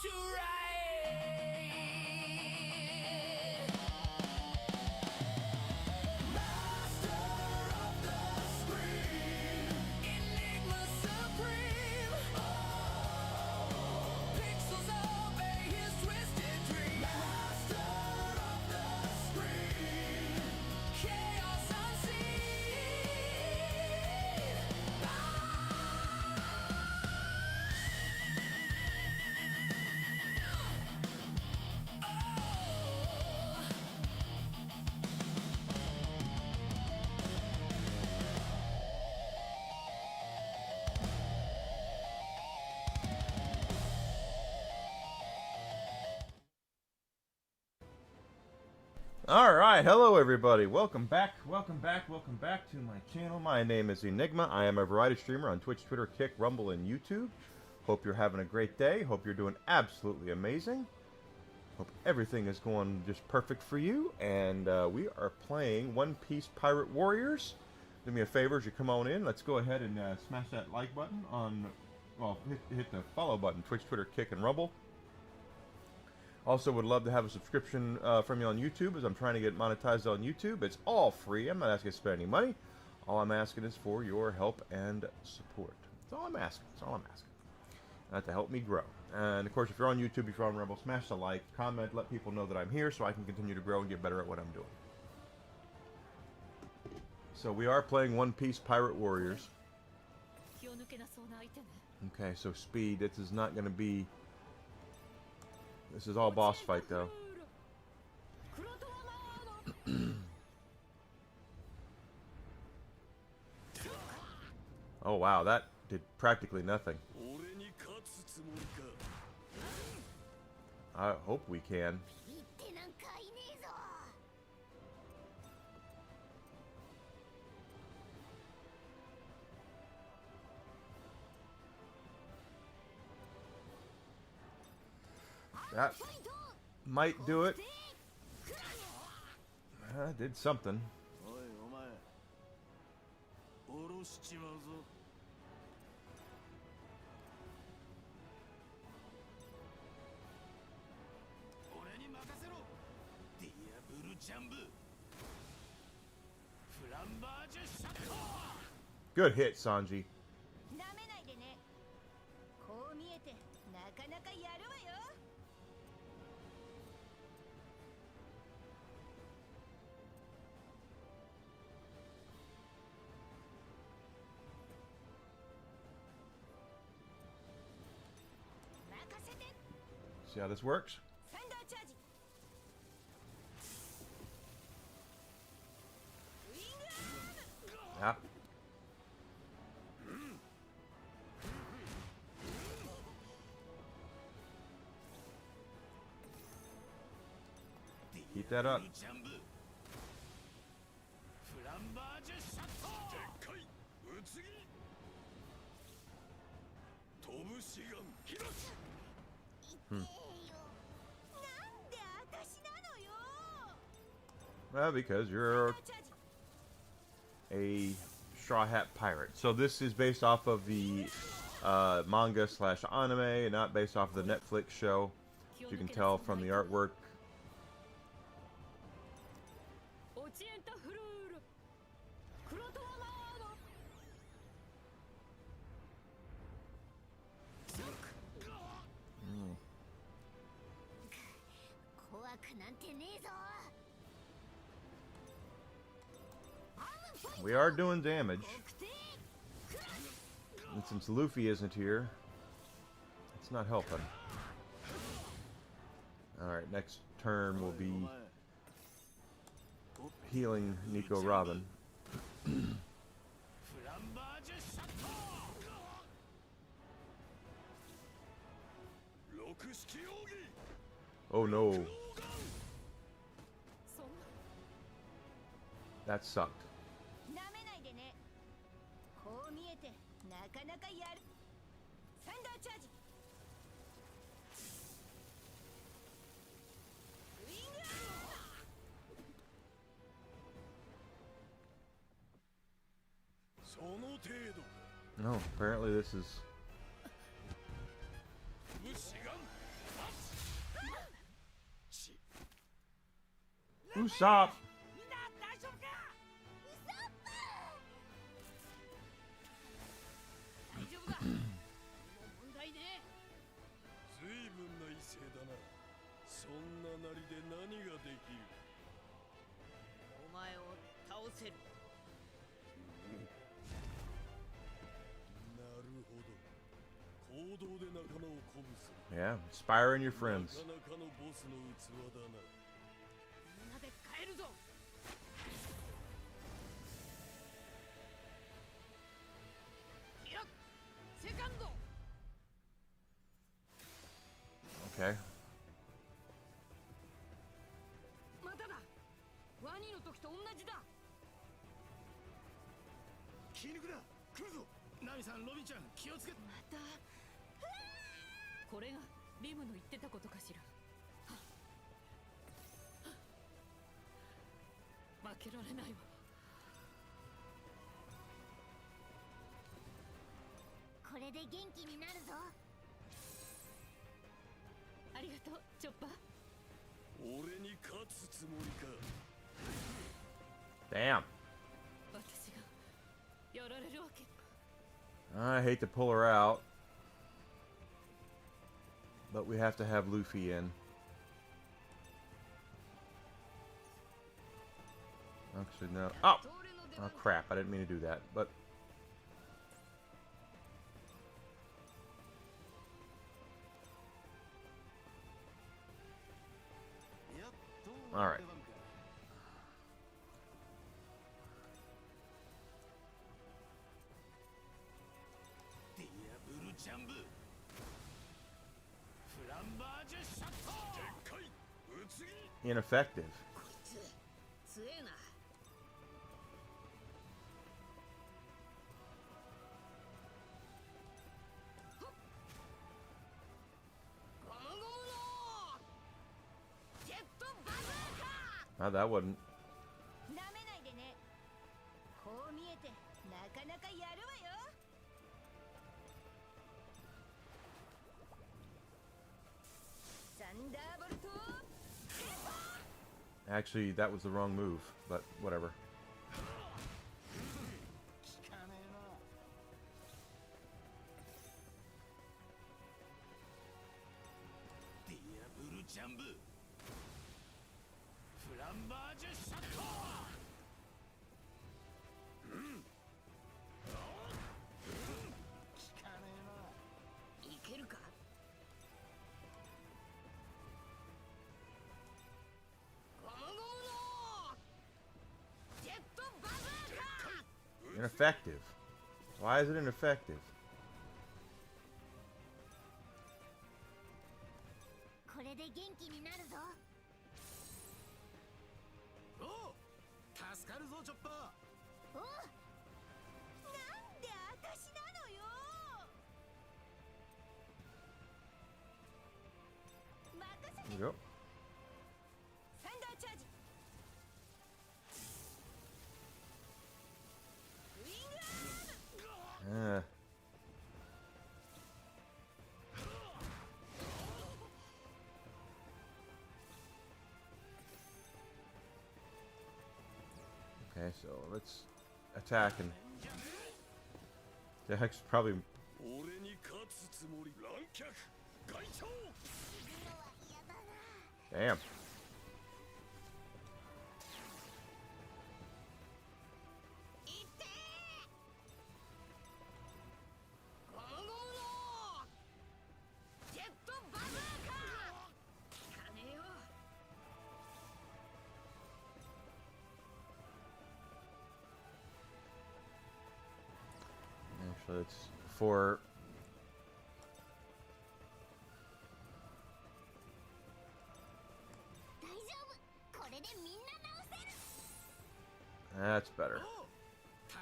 to right. Master of the screen, Enigma supreme. Oh, pixels obey his twisted dream. Master of the screen, chaos unseen. Alright, hello everybody. Welcome back to my channel. My name is Enigma. I am a variety streamer on Twitch, Twitter, Kick, Rumble, and YouTube. Hope you're having a great day. Hope you're doing absolutely amazing. Hope everything is going just perfect for you. And we are playing One Piece Pirate Warriors. Do me a favor as you come on in. Let's go ahead and smash that like button on, well, hit the follow button, Twitch, Twitter, Kick, and Rumble. Also, would love to have a subscription from you on YouTube, as I'm trying to get monetized on YouTube. It's all free. I'm not asking you to spend any money. All I'm asking is for your help and support. That's all I'm asking. That's all I'm asking. To help me grow. And, of course, if you're on YouTube, if you're on Rumble, smash the like, comment, let people know that I'm here so I can continue to grow and get better at what I'm doing. So, we are playing One Piece Pirate Warriors. Okay, so speed. This is not going to be... This is all boss fight, though. Oh, wow, that did practically nothing. I hope we can. That might do it. Did something. Good hit, Sanji. See how this works? Yeah. Keep that up. Well, because you're a Straw Hat Pirate. So this is based off of the manga / anime, and not based off of the Netflix show. As you can tell from the artwork. We are doing damage. And since Luffy isn't here, it's not helping. Alright, next turn will be healing Nico Robin. Oh no. That sucked. No, apparently this is... Usopp. みんな大丈夫か。大丈夫だ。もう問題ね。ずいぶんな威勢だな。そんななりで何ができる。お前を倒せる。なるほど。行動で仲間を鼓舞する。 Yeah, inspiring your な friends. かなかのボスの器だな。みんなで帰るぞ。いや、セカンド。 Okay. まただ。ワニの時と同じだ。気抜くな。来るぞ。ナミさん、ロビンちゃん、気をつけ。また。これがリムの言ってたことかしら。負けられないわ。これで元気になるぞ。ありがとう、チョッパー。俺に勝つつもりか。 Damn. 私がやられるわけ。 I hate to pull her out, but we have to have Luffy in. Actually, no. Oh! Oh, crap. I didn't mean to do that, but... Alright. Ineffective. こいつ強えな。ゴムゴムのジェットバズーカ。 Oh, that wasn't... なめないでね。こう見えてなかなかやるわよ。サンダーボルト。 Actually, that was the wrong move, but whatever. 効かねえな。ディアブルジャンブ。フランバージュシャット。効かねえな。いけるか。ゴムゴムのジェットバズーカ。 Ineffective. Why is it ineffective? これで元気になるぞ。おう、助かるぞチョッパー。おう、なんで私なのよ。任せ There て。 you go. サンダーチャージ。ウィングアーム。 Okay, so let's attack and... Jack's probably... 俺に勝つつもり。乱脚外長。 Damn. いってー。ゴムゴムのジェットバズーカ。効かねえよ。 Actually, it's for... 大丈夫。これでみんな直せる。 That's better. おう、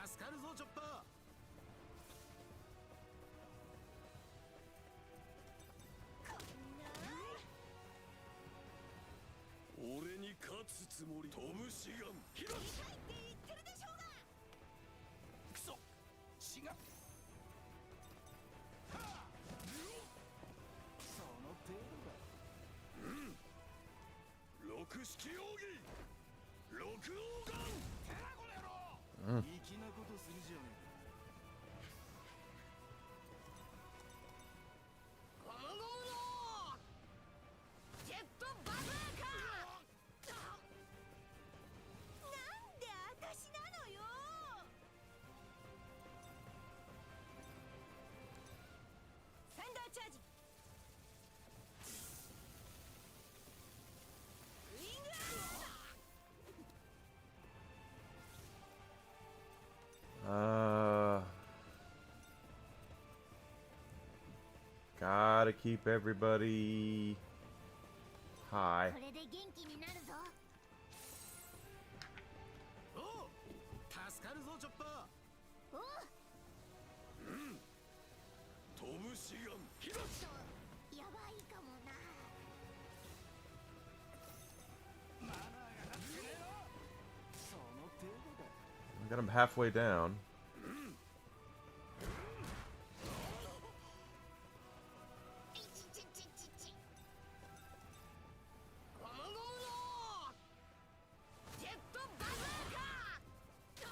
助かるぞチョッパー。俺に勝つつもり。トムシガンヒロシ。痛いって言ってるでしょうが。クソ。違う。はあ。その程度だ。六式奥義。六王眼てなこの野郎粋なことするじゃねゴムゴムのジェットバズーカなんで私なのよ。サンダーチャージ。ウィングアウト。 Gotta keep everybody high. これで元気になるぞ。えおう助かるぞチョッパーおう、拳眼開くやばいかもな。マナーが張ってねえのその程度だ I got him halfway down. いちちちちち。ゴムゴムのジェットバズーカ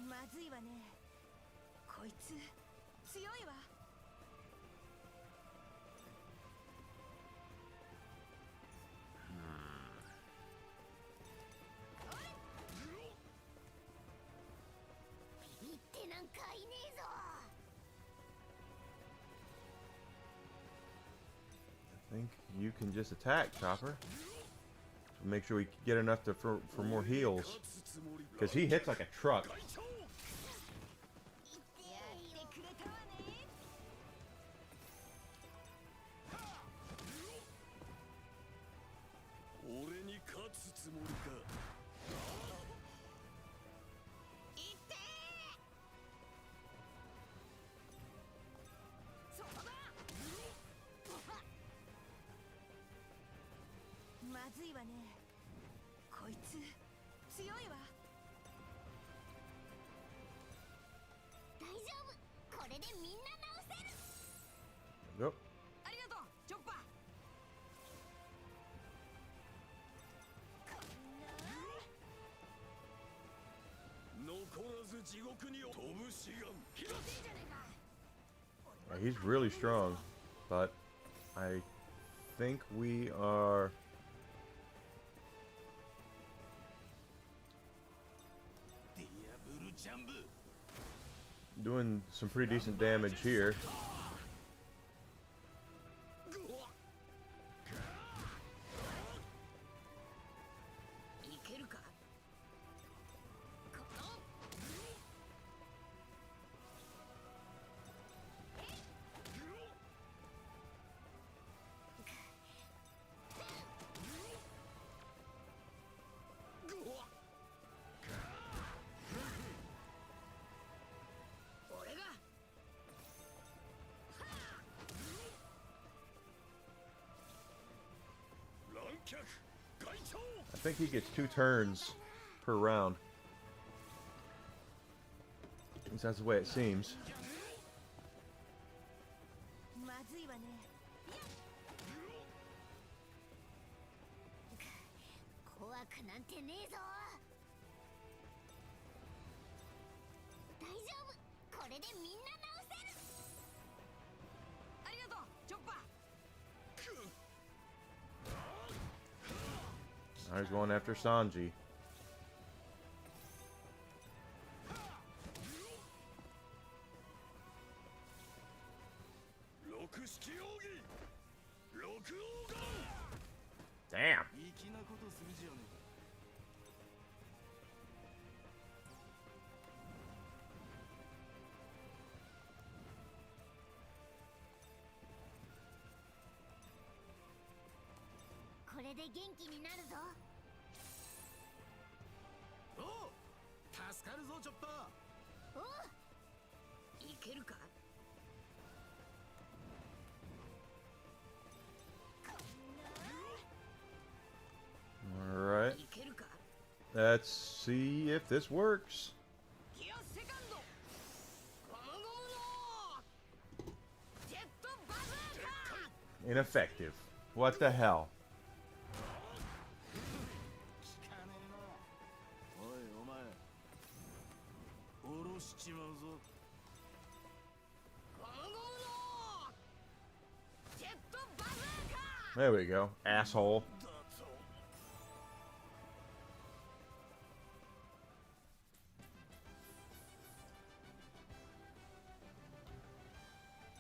まずいわね。こいつ強いわ。ビビってなんかいねえぞ。 I think you can just attack, Chopper. So make sure we get enough for more heals. 勝つつもり Because he hits like a truck. 隊長やってくれたわね。俺に勝つつもりかいってー。そこだ。まずいわね。こいつ強いわ。大丈夫。これでみんな直せる。 Yep. ありがとうチョッパー。残らず地獄に拳眼開く Yeah, he's really strong, but I think we are. Doing some pretty decent damage here. いけるかこの 俺が 乱脚隊長 I think he gets 2 turns per round. At least that's the way it seems. まずいわね。怖くなんてねえぞ。大丈夫。これでみんな直せる。ありがとうチョッパー。 Now he's going after Sanji. 六式奥義六王眼 Damn. 粋なことするじゃねこれで元気になるぞ。えおう助かるぞチョッパーおう、いけるか Alright. いけるか Let's see if this works. ギアセカンドゴムゴムのジェットバズーカ Ineffective. What the hell? 聞かねえな。おいお前、下ろしちまうぞ。ゴムゴムのジェットバズーカ There we go, asshole. だぞ。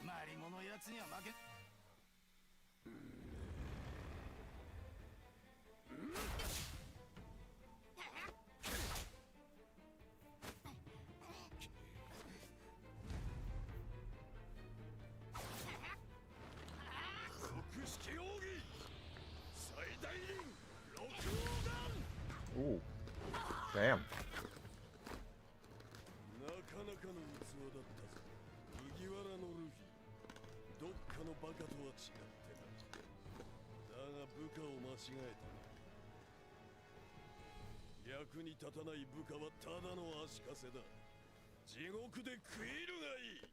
マリモのやつには負け。国式奥義最大輪六王弾 Ooh. Damn. なかなかの器だったぞ麦わらのルフィどっかのバカとは違ってなだが部下を間違えたな役に立たない部下はただの足かせだ地獄で食いるがいい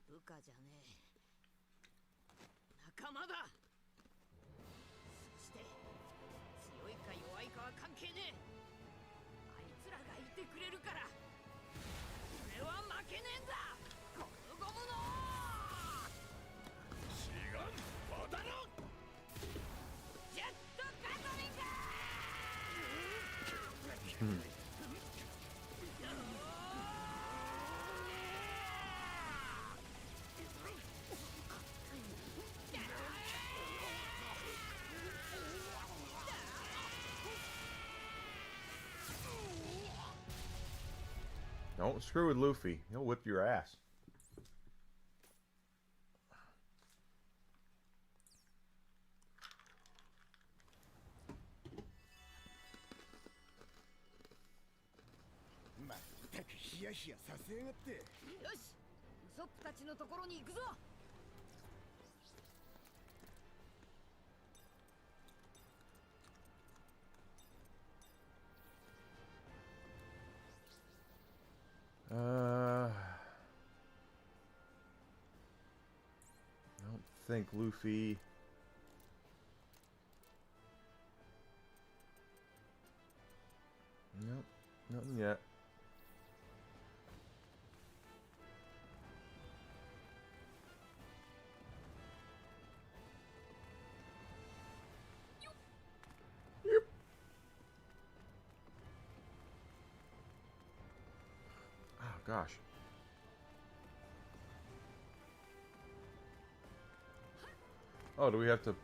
部下じゃねえ仲間だそして強いか弱いかは関係ねえあいつらがいてくれるから俺は負けねえんだゴムゴムの違うバダロジェットガトリング Don't screw with Luffy. He'll whip your ass. まったくヒヤヒヤさせやがって。よしウソップたちのところに行くぞ I don't think Luffy. Nope, nothing yet. Oh gosh. Oh, do we have to?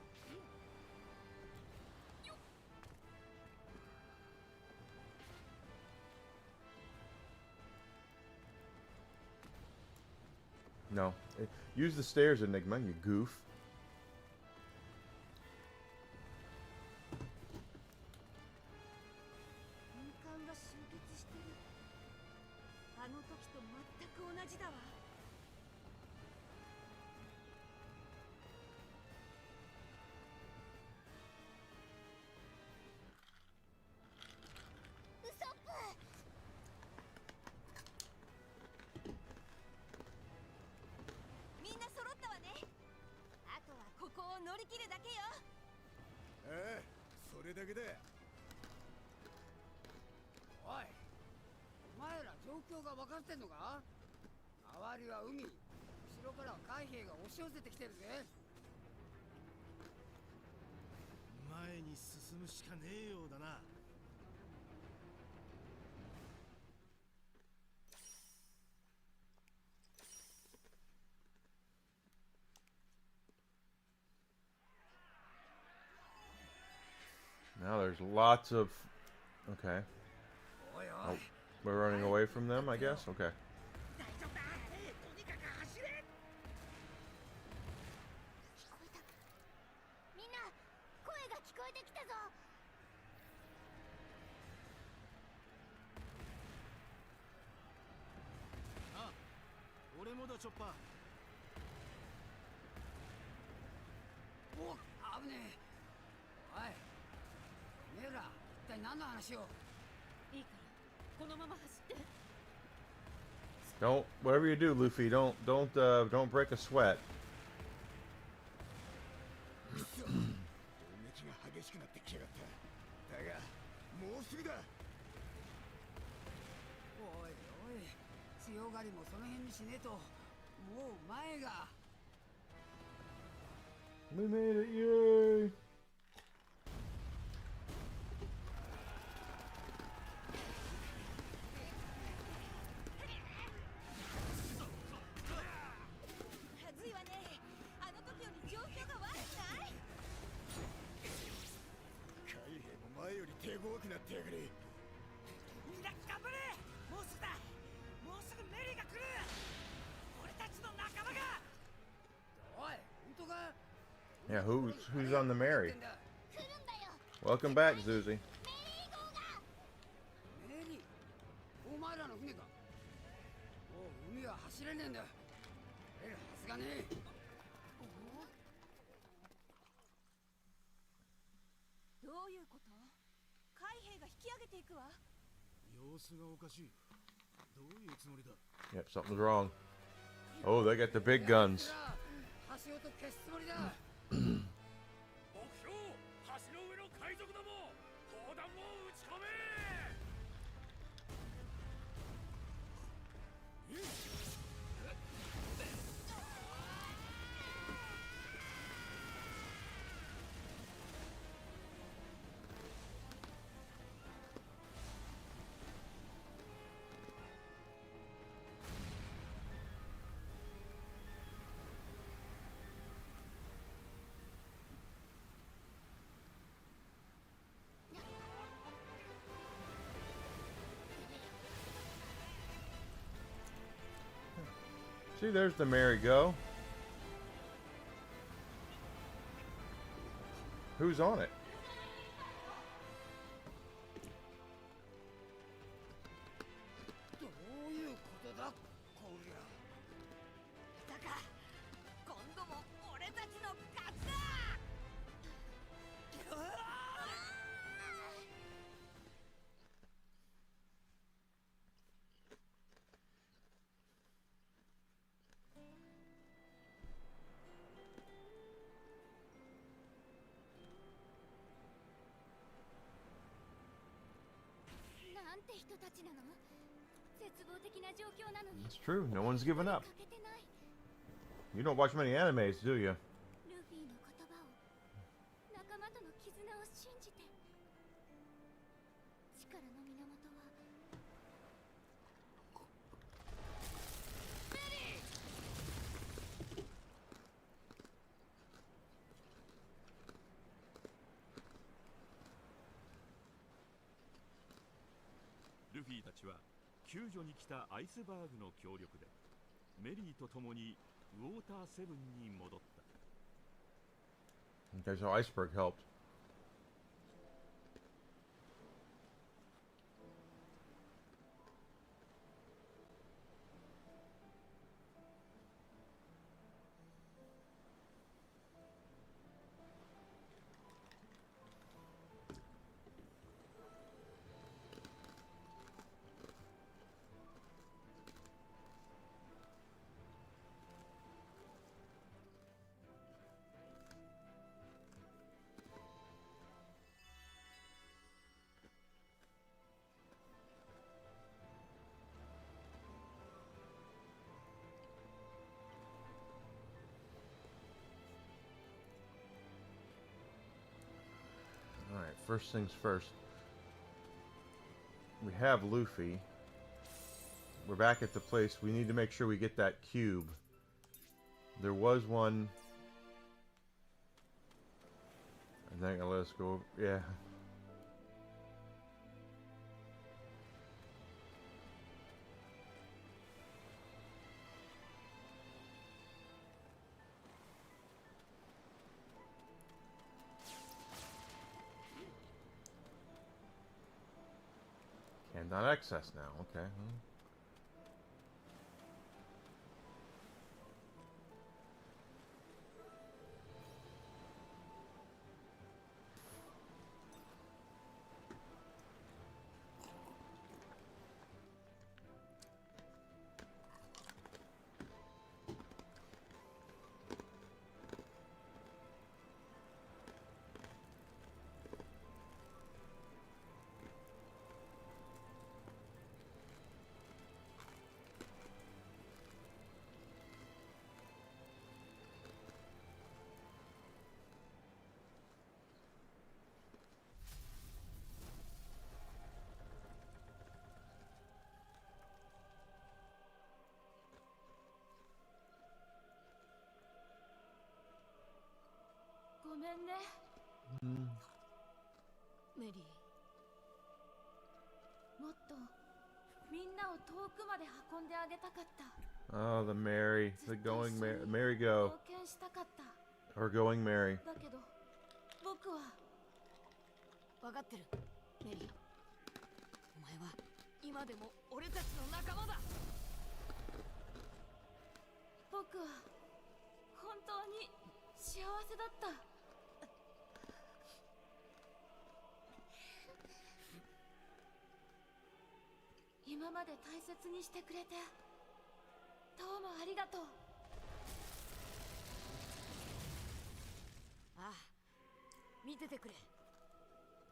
No. Use the stairs, Enigma, you goof. 軍艦が集結してるあの時と全く同じだわウソップみんな揃ったわねあとはここを乗り切るだけよああ、それだけだ。おい、お前ら状況が分かってんのか？周りは海、後ろからは海兵が押し寄せてきてるぜ。前に進むしかねえようだな。Now there's lots of. Okay. おい Oh, we're running away from them, I guess. Okay. 大丈夫だとにかく走れ聞こえたみんな声が聞こえてきたぞあ、俺もだチョッパー。お、危ねえ。おい、おめえら一体何の話を？いいからこのまま走って Don't. Whatever you do, Luffy, don't break a sweat. 強がりもその辺にしねえともう前が。 We made it, yay! はずいわね。あの時より状況が悪くない？海兵も前より手強くなってやがれ。みんな頑張れ。もうすぐだ。もうすぐメリーが来る。俺たちの仲間が。おい本当か？ Yeah, who's on the Mary? 来るんだよ。 Welcome back, Zuzi. メリー号が。メリー、お前らの船か。もう海は走れねえんだ。ええはずがねえ。どういうこと？海兵が引き上げていくわ。様子がおかしい。どういうつもりだ？ Yep, something's wrong. Oh, they got the big guns. 橋ごと消すつもりだ。目標、橋の上の海賊ども、砲弾を撃ち込め。See, there's the merry-go. Who's on it? どういうことだこりゃ。だか今度も俺たちの勝ちだ。なんて人たちなの？絶望的な状況なのに。 It's true. No one's given up. 欠けてない。 You don't watch many animes, do you? ルフィの言葉を、仲間との絆を信じて。力の源はルフィたちは救助に来たアイスバーグの協力でメリーと共にウォーターセブンに戻った。 Okay, so Iceberg helped. Alright, first things first. We have Luffy. We're back at the place. We need to make sure we get that cube. There was one. I think I'll let us go. Yeah. Cannot access now. Okay. めんね。メリー、もっとみんなを遠くまで運んであげたかった。 Oh, the Mary, the going Mary go 冒険したかった。 or going Mary. だけど僕は分かってる。メリー、お前は今でも俺たちの仲間だ。僕は本当に幸せだった。今まで大切にしてくれてどうもありがとう。ああ、見ててくれ。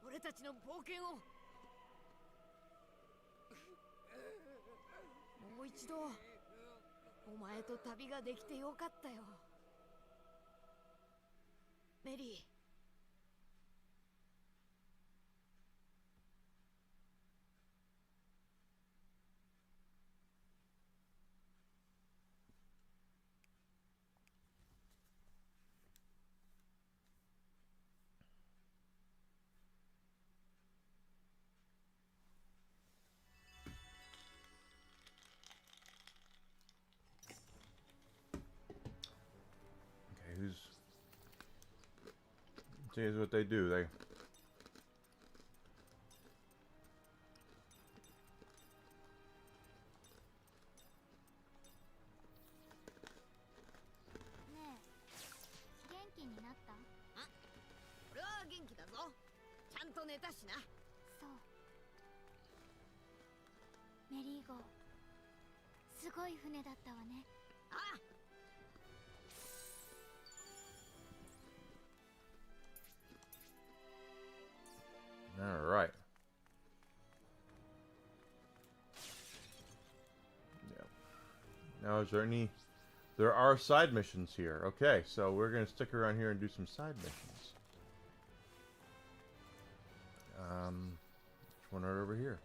俺たちの冒険を。もう一度お前と旅ができてよかったよ、メリー。Okay, who's... Here's what they do. They... ねえ、元気になった？俺は元気だぞ。ちゃんと寝たしな。そう。メリー号、すごい船だったわね。ああ、All right. Yeah. Now, is there any... There are side missions here. Okay, so we're going to stick around here and do some side missions. There's one right over here.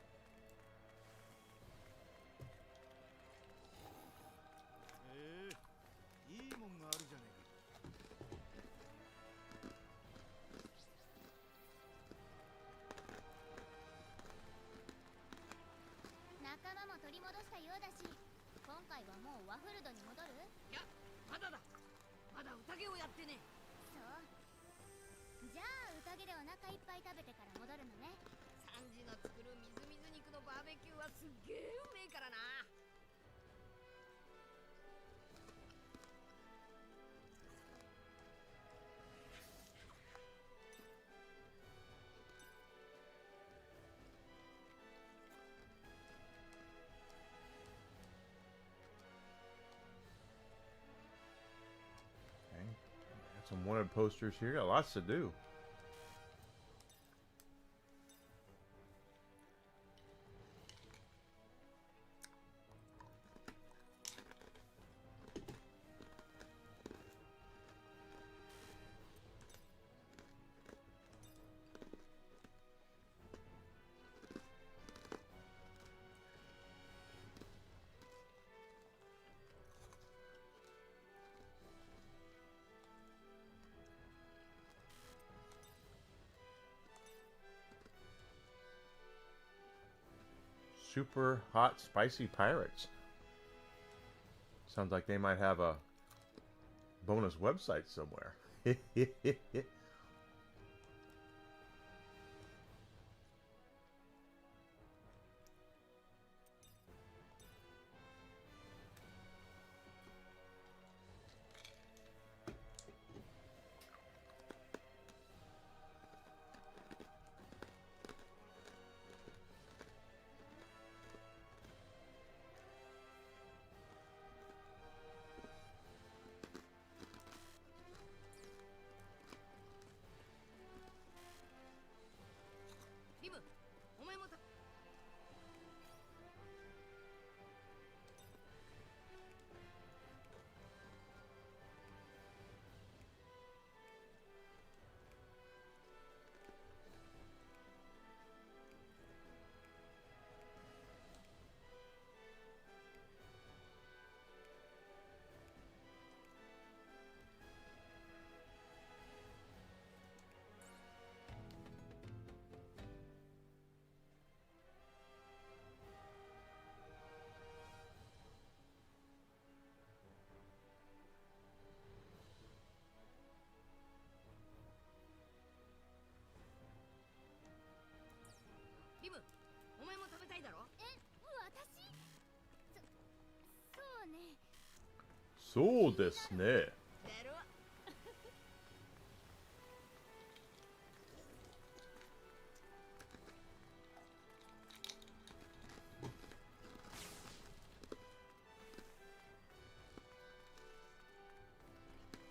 いいもんがあるじゃね仲間も取り戻したようだし、今回はもうワフルドに戻る？いや、まだだ。まだ宴をやってね。そう。じゃあ宴でお腹いっぱい食べてから戻るのね。サンジの作るみずみず肉のバーベキューはすっげえうめえからな。Okay. Got some wanted posters here. Got lots to do. Super hot spicy pirates. Sounds like they might have a bonus website somewhere. よね。そうですね。だろ。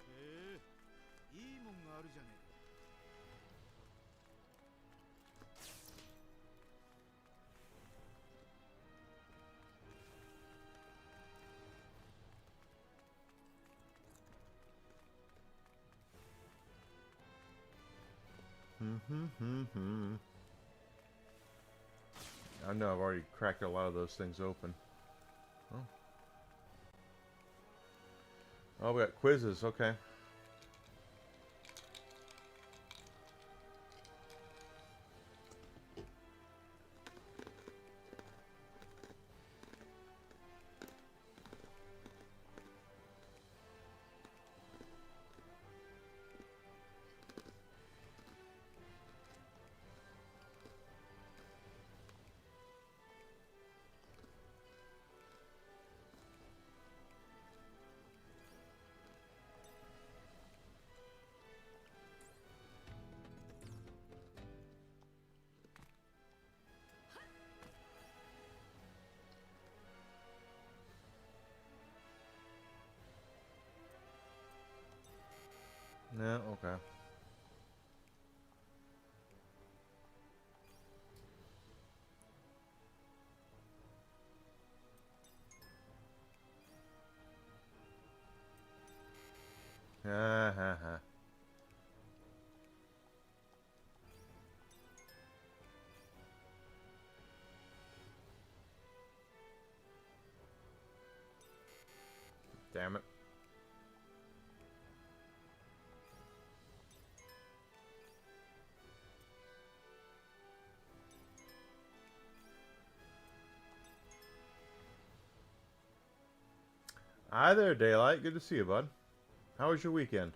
へえ、いいもんがあるじゃねえか。I know I've already cracked a lot of those things open. Oh, oh, we got quizzes. Okay. No, okay. Ha ha ha. Damn it. Hi there, Daylight. Good to see you, bud. How was your weekend?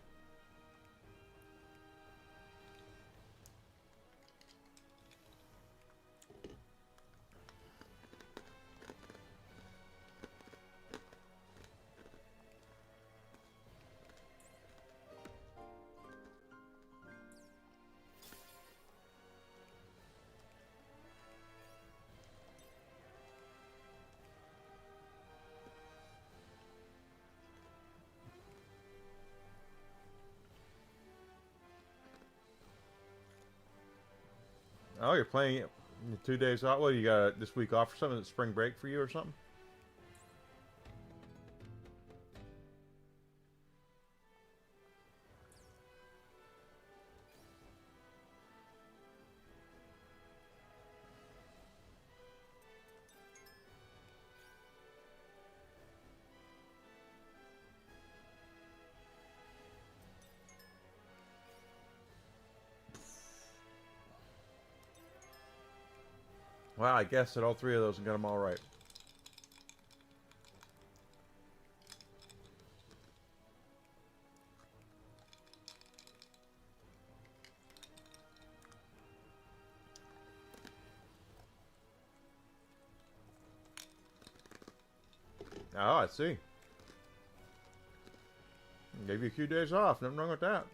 Oh, you're playing it 2 days off. Well, you got this week off or something? It's spring break for you or something? Well, I guess that all three of those and got them all right. Oh, I see. Gave you a few days off. Nothing wrong with that.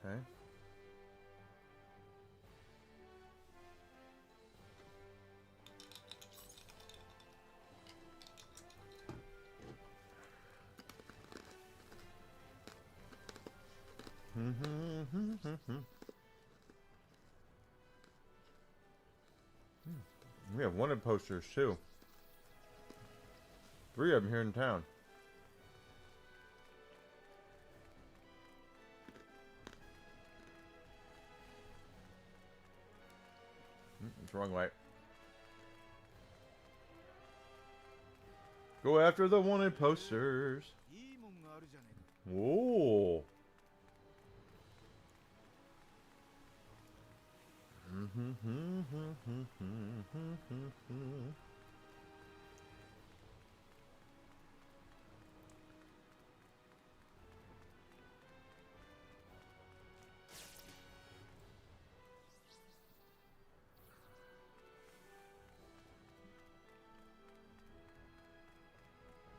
Okay. We have wanted posters too. 3 of them here in town. It's the wrong way. Go after the wanted posters. いいもんがあるじゃねえか。 Whoa.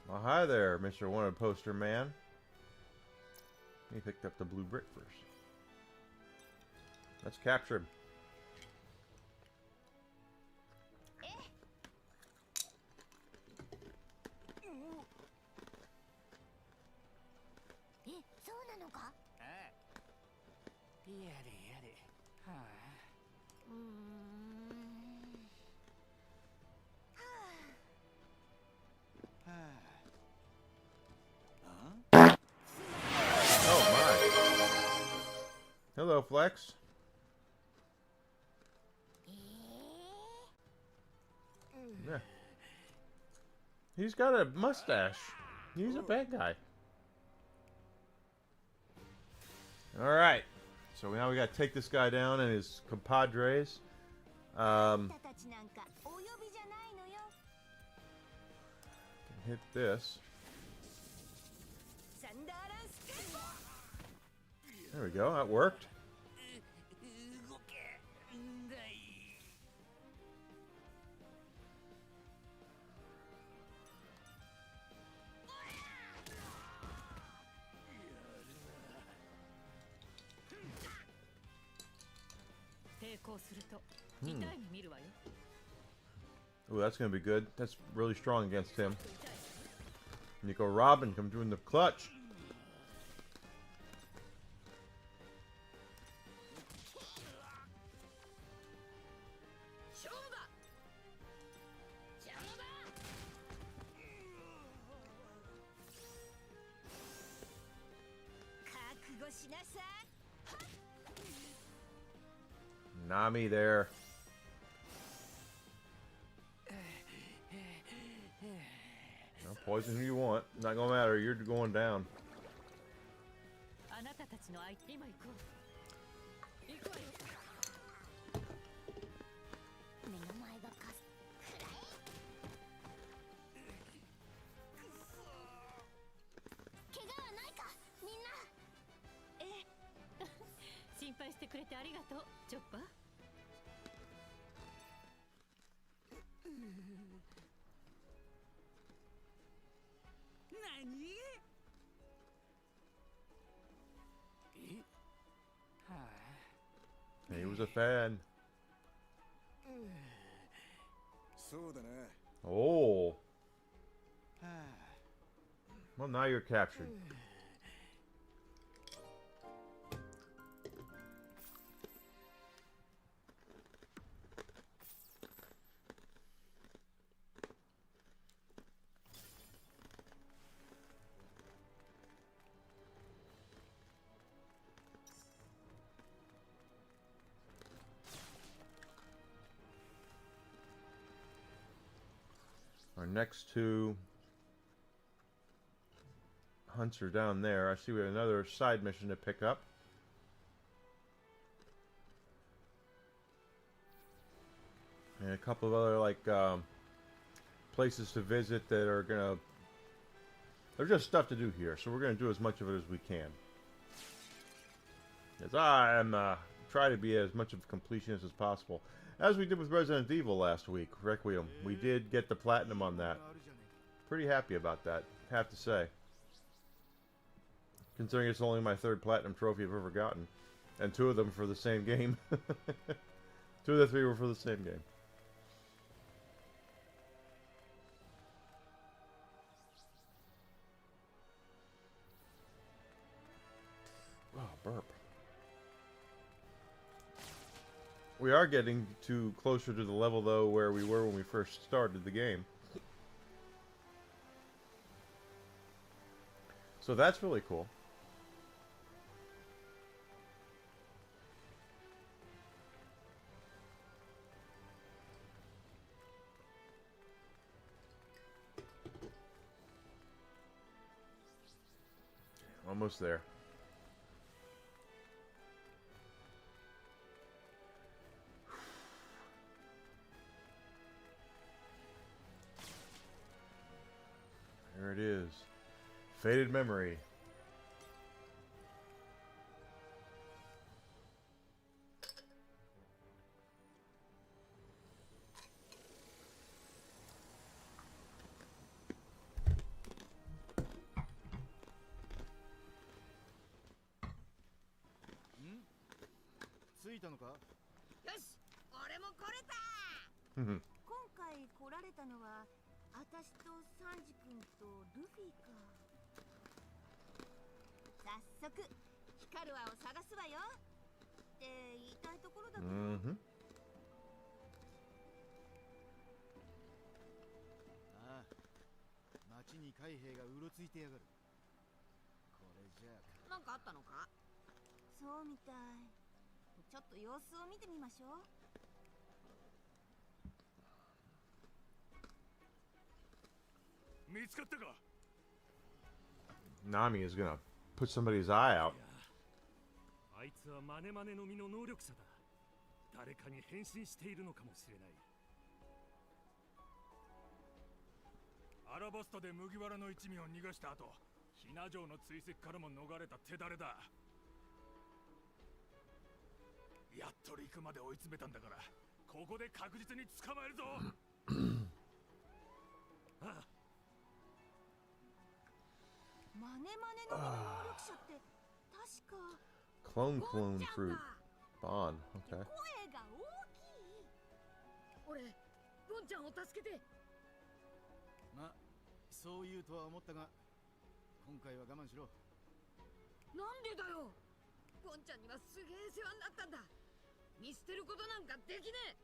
Well, hi there, Mr. Wanted Poster Man. He picked up the blue brick first. Let's capture him. え、そうなのか？ああ。やれやれ。はあ。うーん。ははあ。あ Oh my. Hello, Flex. あ。Yeah. He's got a mustache. He's a bad guy. Alright. So now we gotta take this guy down and his compadres. あんたたちなんかお呼びじゃないのよ。 Hit this. サンダーランスケート There we go. That worked. 動けんだい。抵抗すると痛い目見るわよ。 Ooh, that's gonna be good. That's really strong against him. 痛い。 Nico Robin come doing the clutch. 勝負だ。邪魔だ。覚悟しなさい。 Nami there. Well, poison who you want. Not gonna matter. You're going down. あなたたちの相手今行こう。行くわよ。目の前がかす。くらえ。怪我はないか、みんな。ええ。心配してくれてありがとう、チョッパー。何？え？はあ。 He was a fan. そうだな。 Oh. はあ。 Well, now you're captured. Our next 2 hunts are down there. I see we have another side mission to pick up. And a couple of other places to visit that are gonna. There's just stuff to do here, so we're gonna do as much of it as we can. As I am try to be as much of a completionist as possible, as we did with Resident Evil last week, Requiem. We did get the platinum on that. Pretty happy about that, have to say. Considering it's only my 3rd platinum trophy I've ever gotten, and 2 of them for the same game. 2 of the 3 were for the same game. Oh, burp. We are getting to closer to the level, though, where we were when we first started the game. So that's really cool. Almost there. There it is. Faded memory. Hmm? 着いたのか？よし、俺も来れた。今回来られたのは私とサンジ君とルフィか。早速ヒカルアを探すわよって言いたいところだけど、ああ、町に海兵がうろついてやがる。これじゃあなんかあったのか？そうみたい。ちょっと様子を見てみましょう。見つかったか？ Nami is gonna put somebody's eye out. あいつはマネマネの実の能力者だ。誰かに変身しているのかもしれない。アラバスタで麦わらの一味を逃がした後、ヒナ城の追跡からも逃れた手だれだ。やっと陸まで追い詰めたんだから、ここで確実に捕まえるぞ。ああ、マネマネの能力者って確か Clone ゴンちゃん fruit. だ。 Bond. Okay. 声が大きい。俺、ゴンちゃんを助けて。ま、そう言うとは思ったが、今回は我慢しろ。なんでだよ。ゴンちゃんにはすげえ世話になったんだ。見捨てることなんかできねえ。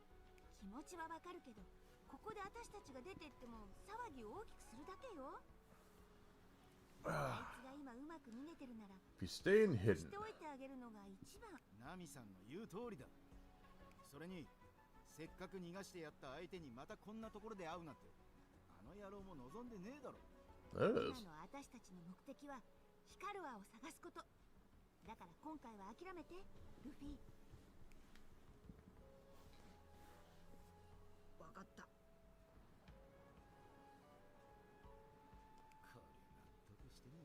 気持ちはわかるけど、ここで私たちが出てっても騒ぎを大きくするだけよ。あいつが今うまく逃げてるなら If you stay in し hidden. ておいてあげるのが一番。ナミさんの言う通りだ。それに、せっかく逃がしてやった相手にまたこんなところで会うなんて、あの野郎も望んでねえだろ。 Yes. 今の私たちの目的はヒカルアを探すこと。だから今回は諦めて、ルフィ。わかった。これ納得してね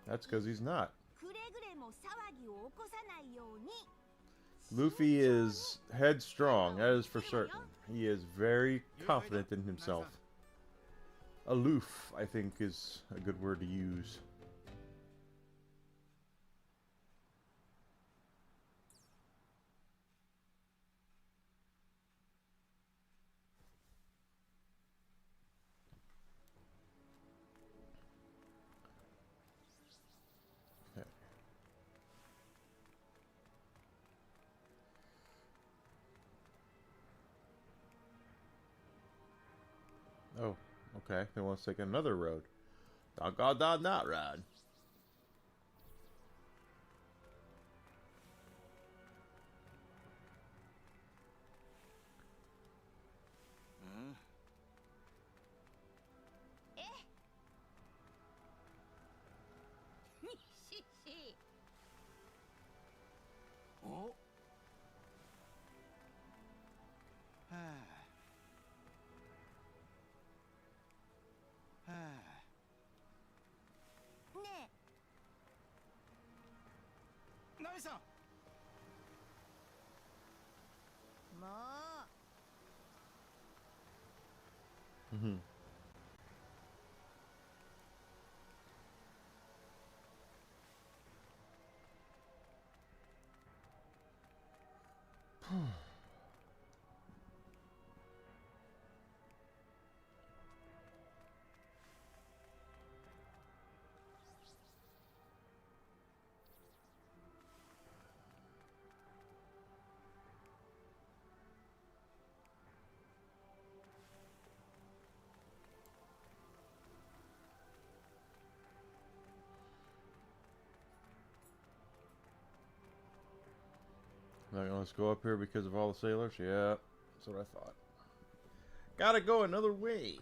え That's because he's not. くれぐれも騒ぎを起こさないように。 Luffy is headstrong, that is for certain. He is very confident in himself. Aloof, I think, is a good word to use. Okay. Oh, okay. They want to take another road. Doggone that ride. Mm-hmm. Like, let's go up here because of all the sailors? Yeah, that's what I thought. Gotta go another way.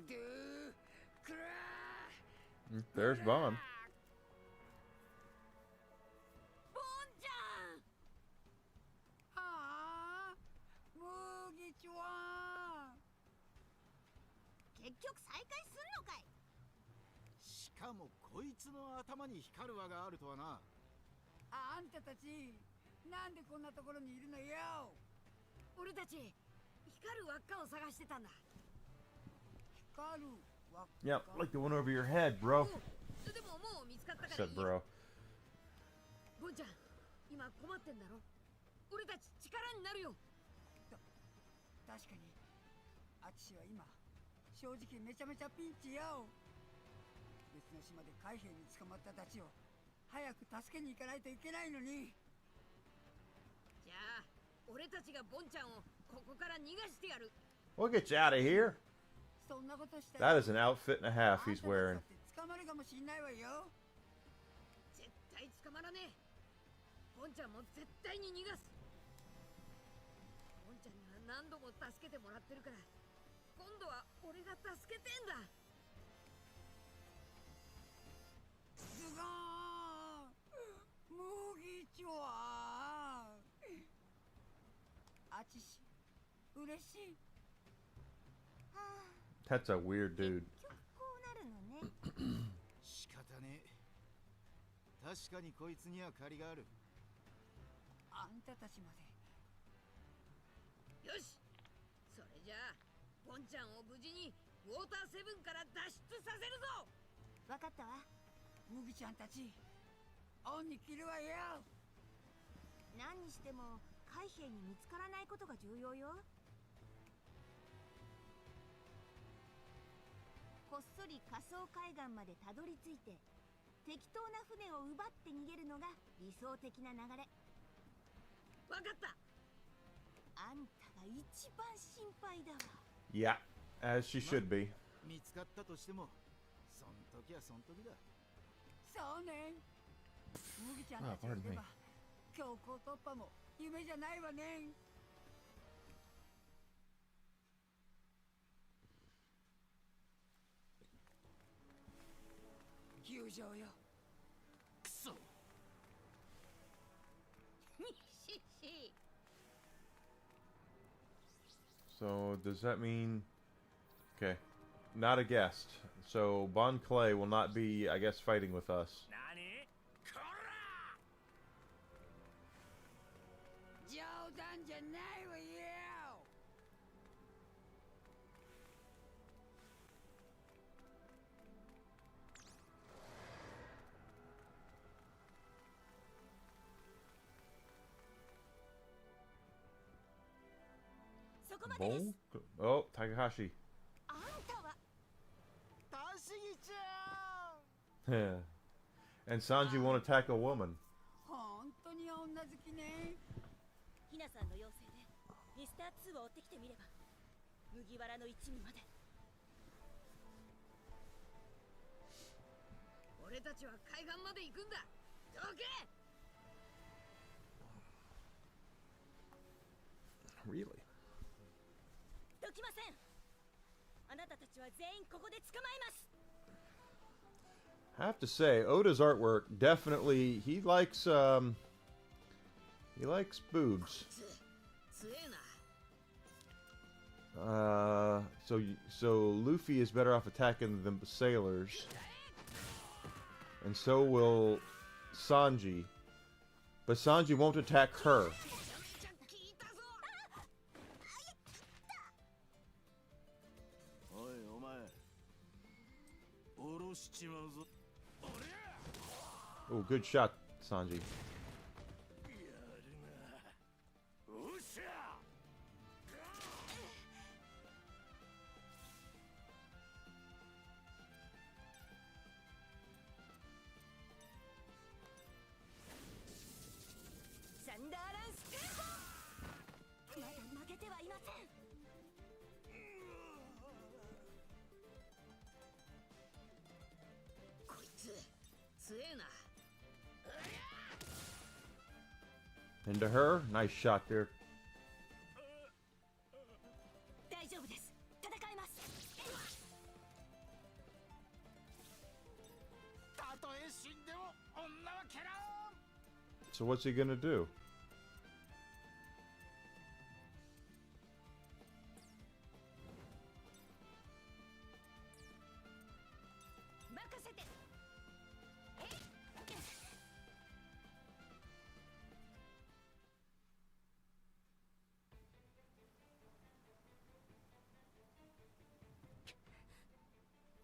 ドゥクラ There's Bond. ボンちゃん。はあ麦ちは結局再会すんのかい。しかもこいつの頭に光る輪があるとはな。あんたたちなんでこんなところにいるのよ。俺たち光る輪っかを探してたんだ。光る輪っか Yep, like the one over your head, bro. でももう見つかったか I らい said いよ。 bro. ボンちゃん、今困ってんだろ。俺たち力になるよ。確かにあちしは今正直めちゃめちゃピンチよ。別の島で海兵に捕まったたちを早く助けに行かないといけないのに。じゃあ俺たちがボンちゃんをここから逃がしてやる。 We'll get you out of here. そんなことした That is an outfit and a half he's wearing. 捕まるかもしんないわよ。絶対捕まらねえ。ボンちゃんも絶対に逃がす。ボンちゃんには何度も助けてもらってるから、今度は俺が助けてんだ。すごー麦ちはあちし嬉しい。 That's a weird dude. 結局こうなるのね。仕方ねえ。確かにこいつには借りがある。あんたたちまで。よし、それじゃあボンちゃんを無事にウォーターセブンから脱出させるぞ。わかったわ。麦ちゃんたち恩に着るわよ。何にしても海兵に見つからないことが重要よ。こっそり仮想海岸までたどり着いて適当な船を奪って逃げるのが理想的な流れ。わかった。あんたが一番心配だわ。 Yeah, as she should be. 見つかったとしても、そん時はそん時だ。そうね。麦ちゃんたちがいれば強行突破も夢じゃないわね。球場よ。くそ。しし。 So does that mean? Okay, not a guest. So Bon Clay will not be, I guess, fighting with us. なにこら冗談じゃないわよ。そこまでです。 Bon? Oh, Takahashi. あんたはたしぎちゃん。 And Sanji won't attack a woman. 本当に女好きね。ひなさんの要請でミスター2を追ってきてみれば麦わらの一味まで。俺たちは海岸まで行くんだ。どけ。 Really? どきません。あなたたちは全員ここで捕まえます。 I have to say, Oda's artwork definitely he likes boobs. 強えな。 So Luffy is better off attacking the sailors, and so will Sanji, but Sanji won't attack her. 聞いたぞ。おいお前下ろしちまうぞ。 Oh, good shot, Sanji. やるな。おっしゃ。サンダーランステーボー。まだ負けてはいません。Into her. Nice shot there. 大丈夫です。戦います。たとえ死んでも女は蹴らん。 So what's he gonna do? 任せて。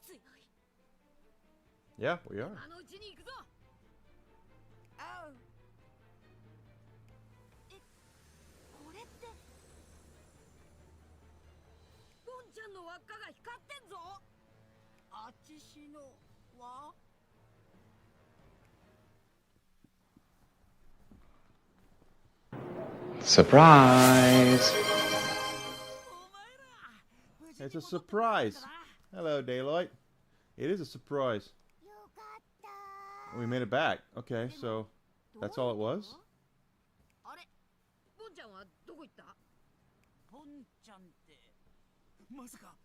強い。 Yeah, we are. あのうちに行くぞ。あう。これって。ボンちゃんの輪っかが光ってんぞ。あちしのは Surprise! お前ら無事 It's に a 戻ってこ surprise. なかったな。 Hello, Daylight. It is a surprise. よかった。 We made it back. Okay, so that's all it was? あれ、ボンちゃんはどこ行った？ポンちゃんってまさか。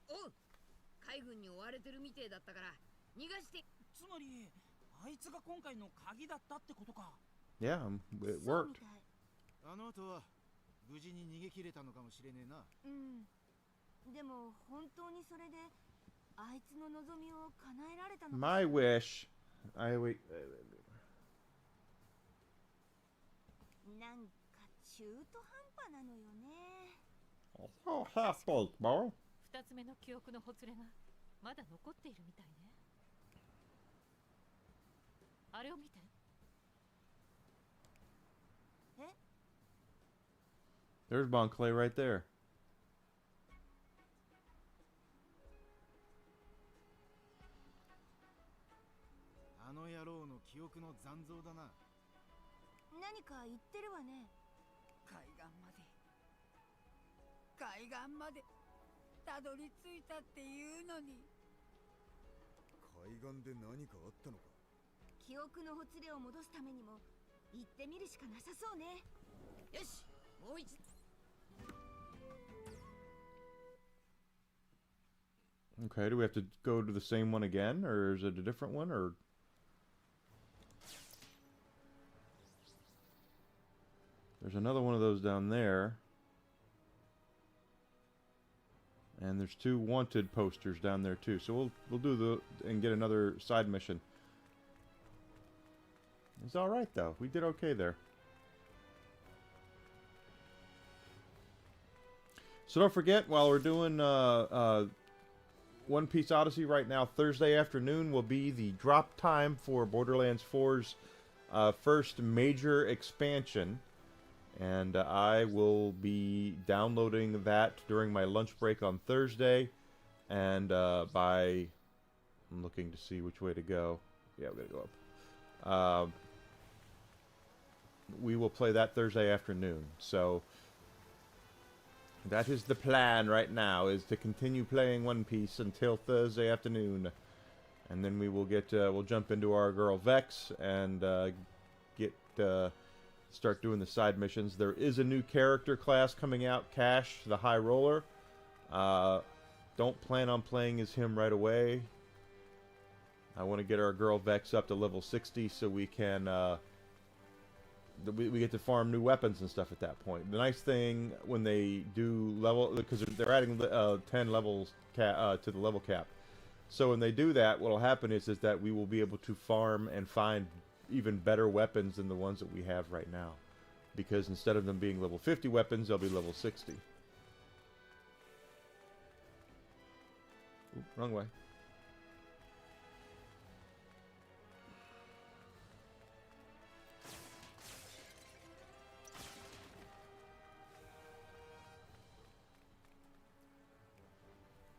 おう、海軍に追われてるみてえだったから逃がして。つまりあいつが今回の鍵だったってことか。 Yeah, it そうみ worked. たい。あの後は無事に逃げ切れたのかもしれねえな。うん。でも本当にそれであいつの望みを叶えられたのか。 My wish. Wait. なんか中途半端なのよね。 Oh, half-baked, bro. 二つ目の記憶のほつれがまだ残っているみたいね。あれを見て。 There's Bon Clay right there. あの野郎の記憶の残像だな。何か言ってるわね。海岸まで海岸までたどり着いたっていうのに。海岸で何かあったのか。記憶のほつれを戻すためにも行ってみるしかなさそうね。よし、もう一度。 Okay, do we have to go to the same one again, or is it a different one, or... There's another one of those down there. And there's 2 wanted posters down there too. So we'll do the and get another side mission. It's all right though. We did okay there. So don't forget, while we're doing One Piece Odyssey right now, Thursday afternoon will be the drop time for Borderlands 4's first major expansion. And I will be downloading that during my lunch break on Thursday. And I'm looking to see which way to go. Yeah, we gotta go up. We will play that Thursday afternoon. So that is the plan right now, is to continue playing One Piece until Thursday afternoon. And then we will get, we'll jump into our girl Vex and start doing the side missions. There is a new character class coming out, Cash, the High Roller. Don't plan on playing as him right away. I want to get our girl Vex up to level 60 so we can, we get to farm new weapons and stuff at that point. The nice thing when they do level, because they're adding 10 levels to the level cap. So when they do that, what will happen is that we will be able to farm and find even better weapons than the ones that we have right now, because instead of them being level 50 weapons, they'll be level 60. Ooh, wrong way.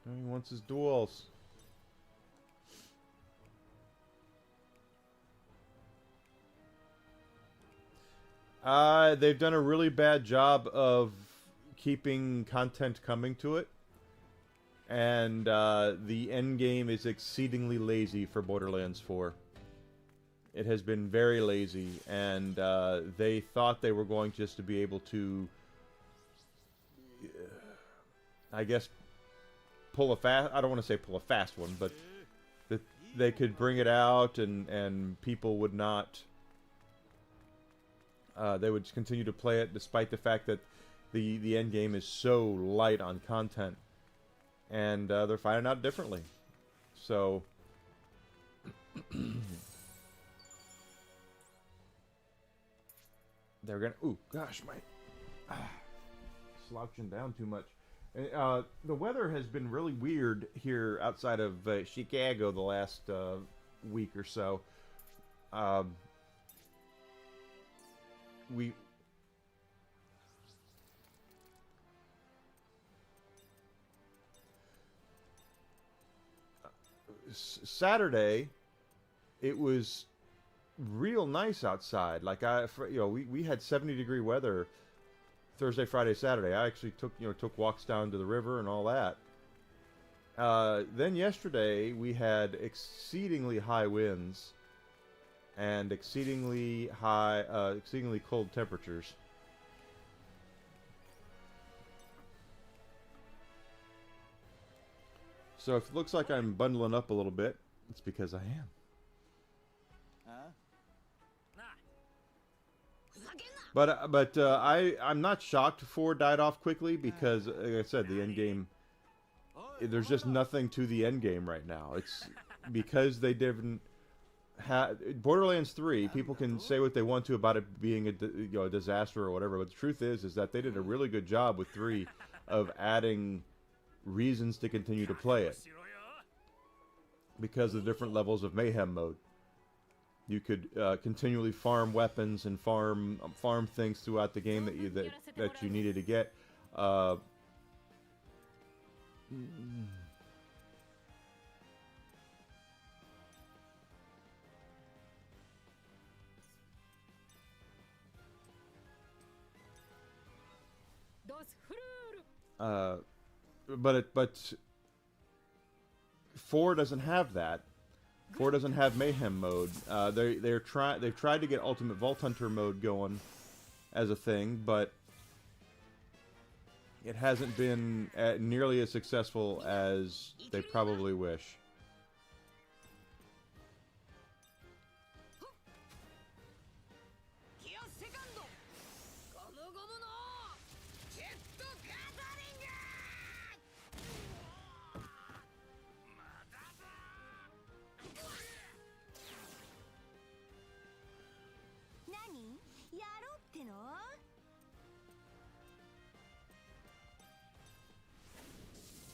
He wants his duels. They've done a really bad job of keeping content coming to it. And the end game is exceedingly lazy for Borderlands 4. It has been very lazy, and they thought they were going just to be able to, I guess, pull a fast. I don't want to say pull a fast one, but that they could bring it out, and people would not. They would continue to play it, despite the fact that the end game is so light on content, and they're finding out differently. So. They're gonna. Ooh, gosh, my slouching down too much. The weather has been really weird here outside of Chicago the last week or so. We. Saturday, it was real nice outside. Like we had 70-degree weather Thursday, Friday, Saturday. I actually took walks down to the river and all that. Then yesterday we had exceedingly high winds and exceedingly cold temperatures. So if it looks like I'm bundling up a little bit, it's because I am. But I'm not shocked Ford died off quickly because, like I said, the end game. There's just nothing to the end game right now. It's because they didn't have Borderlands 3. People can say what they want to about it being a disaster or whatever, but the truth is that they did a really good job with 3 of adding reasons to continue to play it because of the different levels of mayhem mode. You could continually farm weapons and farm things throughout the game that you needed to get. But 4 doesn't have that. 4 doesn't have mayhem mode. They've tried to get Ultimate Vault Hunter mode going as a thing, but it hasn't been nearly as successful as they probably wish.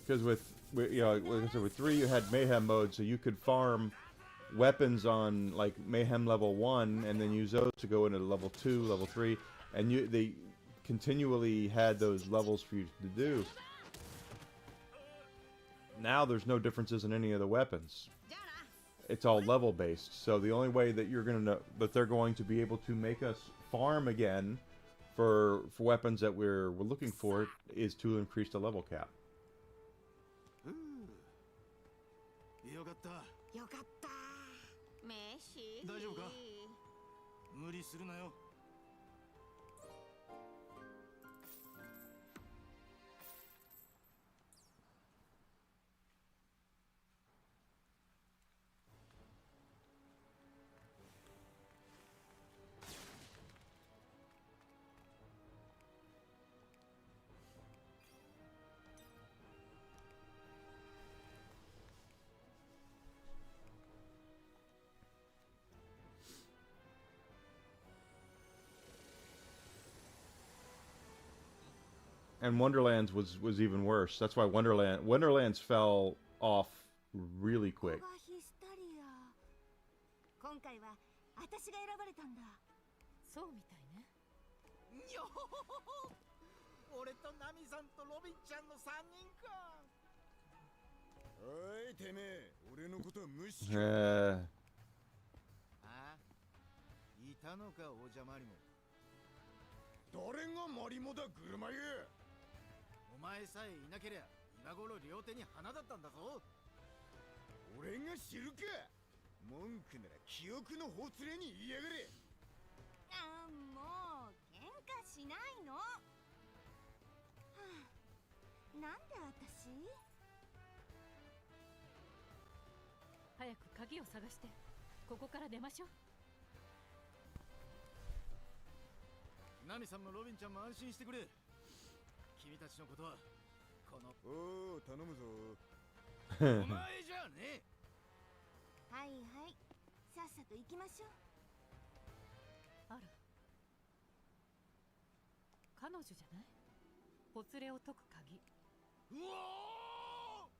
Because with 3 you had mayhem mode, so you could farm weapons on like mayhem level 1 and then use those to go into level 2, level 3, and they continually had those levels for you to do. Now there's no differences in any of the weapons. It's all level based. So the only way that they're going to be able to make us farm again for weapons that we're looking for is to increase the level cap. よかった。よかったメッシ大丈夫か？無理するなよ。And Wonderlands was even worse. That's why Wonderlands fell off really quick. 今回は私が選ばれたんだ。そうみたいね。よほほほほ。俺とナミさんとロビンちゃんの3人か。おいてめえ、俺のことは無視。あ？いたのかお邪魔にも。誰がマリモだ車へ。お前さえいなけりゃ今頃両手に花だったんだぞ。俺が知るか。文句なら記憶のほつれに言いやがれ。あーもう喧嘩しないの。はあ、なんで私？早く鍵を探してここから出ましょう。ナミさんもロビンちゃんも安心してくれ。君たちのことはこのおお頼むぞ。お前じゃねえ。はいはい、さっさと行きましょう。あら、彼女じゃない？ほつれを解く鍵。うお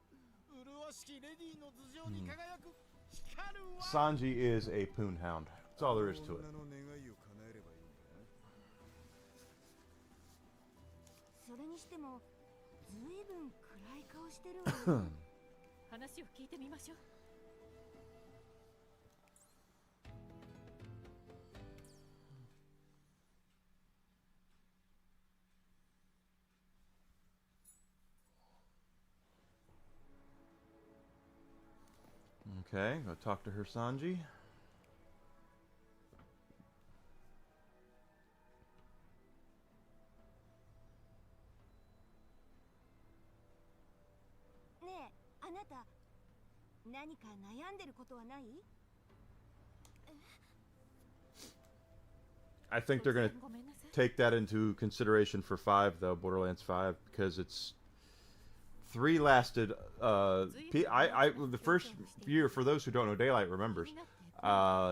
ー、麗しきレディーの頭上に輝く光るわ。 Sanji is a poon hound. That's all there is to it. 女の願いを叶えればいいんだ。それにしてもずいぶん暗い顔してるわね。話を聞いてみましょう。Okay, go talk to her, Sanji. ねえ、あなた何か悩んでることはない？ I think they're gonna take that into consideration for 5, though, Borderlands 5, because it's 3 lasted. The first year, for those who don't know, Daylight remembers.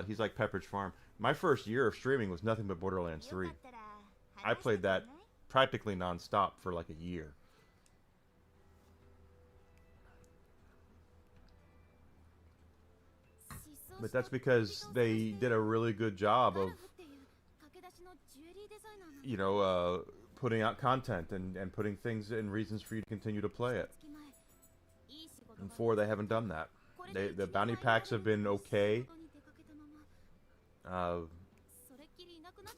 He's like Pepperidge Farm. My first year of streaming was nothing but Borderlands 3. I played that practically non-stop for like a year. But that's because they did a really good job of, you know, putting out content and putting things in reasons for you to continue to play it. And 4, they haven't done that. The bounty packs have been okay.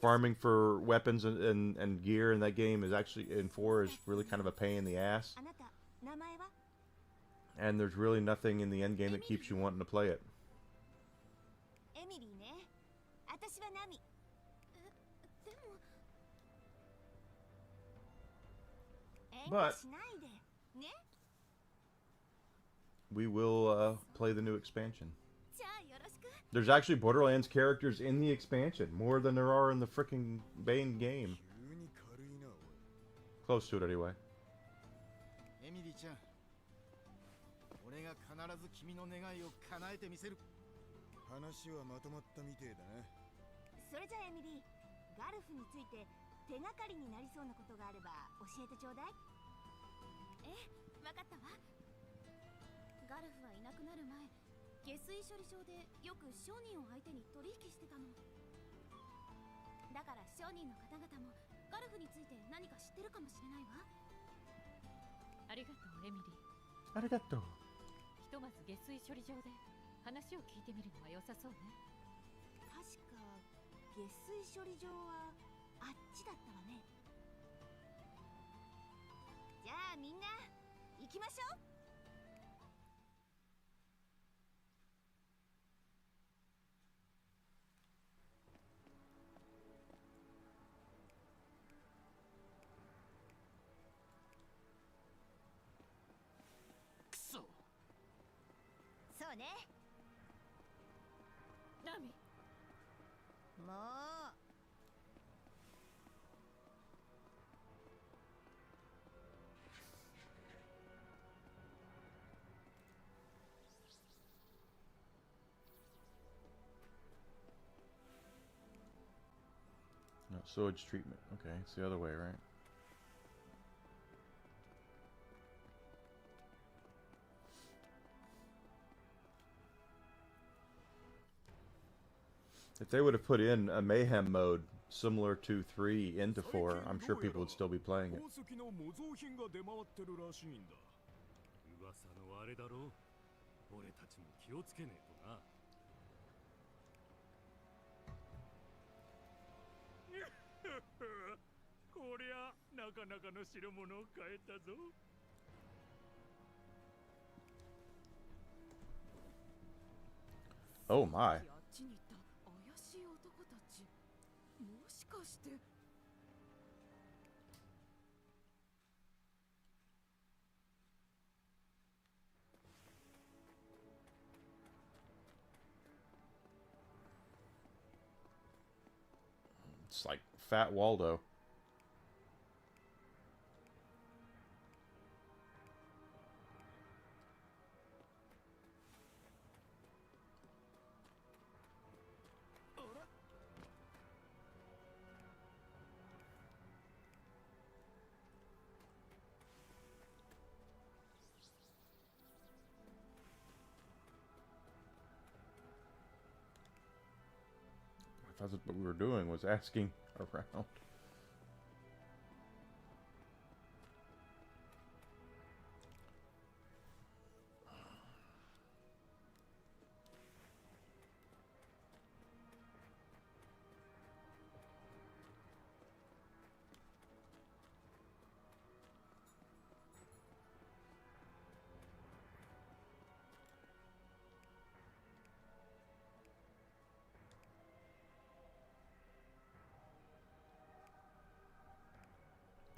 Farming for weapons and gear in that game is actually, in 4, is really kind of a pain in the ass. あなた名前は？ And there's really nothing in the end game that keeps you wanting to play it. エミリーね。私はナミ。でも遠慮しないでね。 We will play the new expansion. じゃあよろしく。 There's actually Borderlands characters in the expansion, more than there are in the freaking main game. 急に軽いなおい。 Close to it anyway. エミリーちゃん、俺が必ず君の願いを叶えてみせる。話はまとまったみてえだな。それじゃあエミリー、ガルフについて手がかりになりそうなことがあれば教えてちょうだい。え、わかったわ。ガルフはいなくなる前、下水処理場でよく商人を相手に取引してたの。だから商人の方々もガルフについて何か知ってるかもしれないわ。ありがとうエミリー。ありがとう。ひとまず下水処理場で話を聞いてみるのは良さそうね。確か下水処理場はあっちだったわね。じゃあみんな行きましょう。 そうね。ナミ。もう。No, sewage treatment. Okay, it's the other way, right? If they would have put in a mayhem mode similar to 3 into 4, I'm sure people would still be playing it. 宝石の模造品が出回ってるらしいんだ。噂のあれだろう。俺たちも気をつけねえとな。こりゃなかなかの代物を買えたぞ。Oh my. あっちに行った怪しい男たち、もしかして。 It's like Fat Waldo. I thought what we were doing was asking around.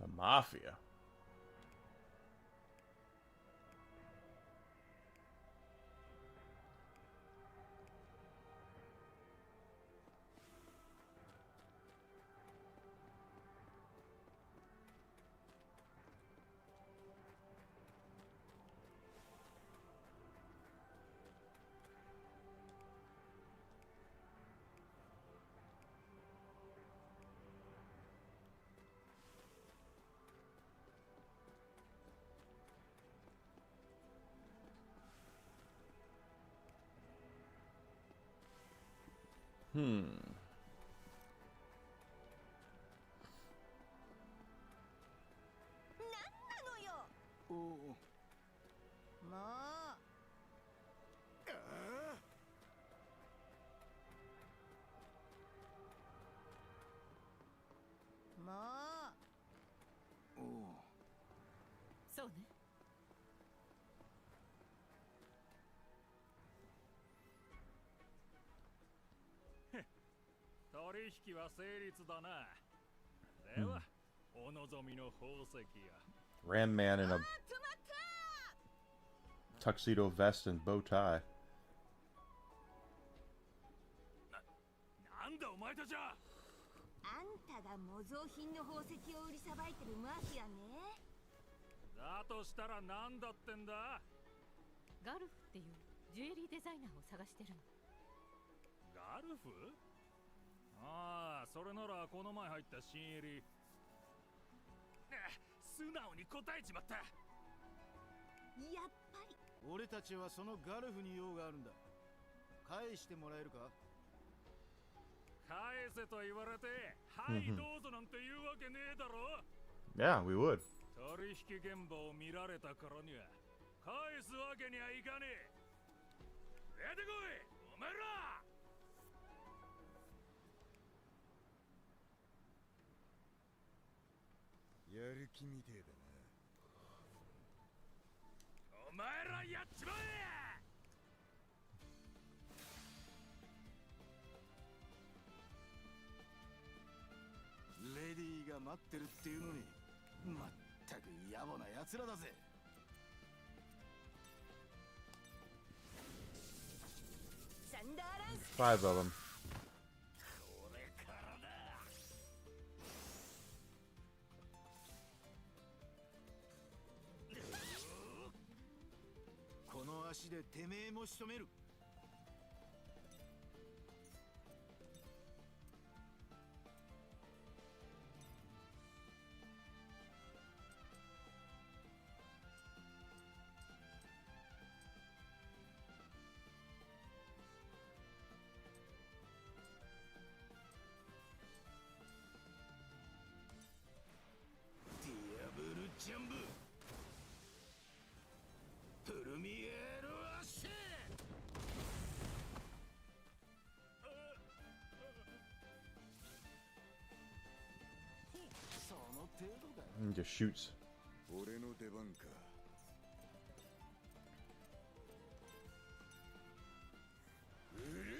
The Mafia. Hmm. おお。まあ。まあ。おお。そうね。取引は成立だな。では、お望みの宝石や。Ram Man in a tuxedo vest and bow tie. なんだお前たちは。あんたが模造品の宝石を売りさばいてるマフィアね。だとしたらなんだってんだ。ガルフっていうジュエリーデザイナーを探してるの。ガルフ？ああ、それならこの前入った新入り。素直に答えちまった。やっぱり俺たちはそのガルフに用があるんだ。返してもらえるか？返せと言われて、はいどうぞなんて言うわけねえだろ。Yeah, we would. 取引現場を見られたからには返すわけにはいかねえ。出てこいお前ら。やる気みてえだな。お前らやっちまえ。レディーが待ってるっていうのに、まったく野暮な奴らだぜ。サンダーランス 5 of them. これからだ。この足でてめえも仕留める。ディアブルジャンブプルミエールアッシェ。その程度だ。 And just shoots. 俺の出番か。うる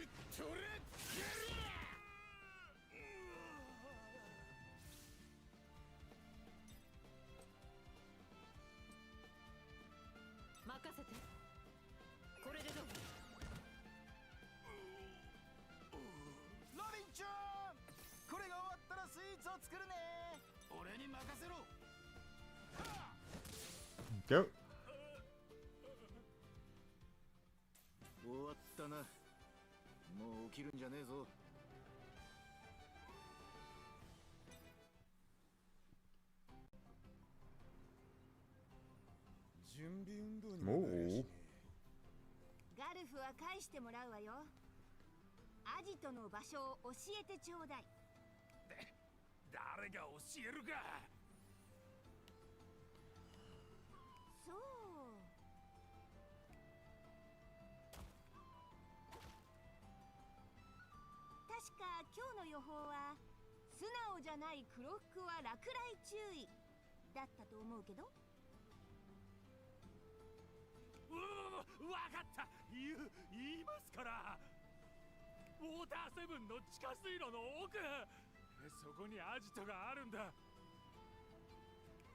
せて。これでどう？ロビンちゃん、これが終わったらスイーツを作るね。俺に任せろ。 Go. 終わったな。もう起きるんじゃねえぞ。準備運動にもなるしね。ガルフは返してもらうわよ。アジトの場所を教えてちょうだい。誰が教えるか。そう。確か今日の予報は素直じゃない黒服は落雷注意だったと思うけど。わかった。言いますから。ウォーターセブンの地下水路の奥、そこにアジトがあるんだ。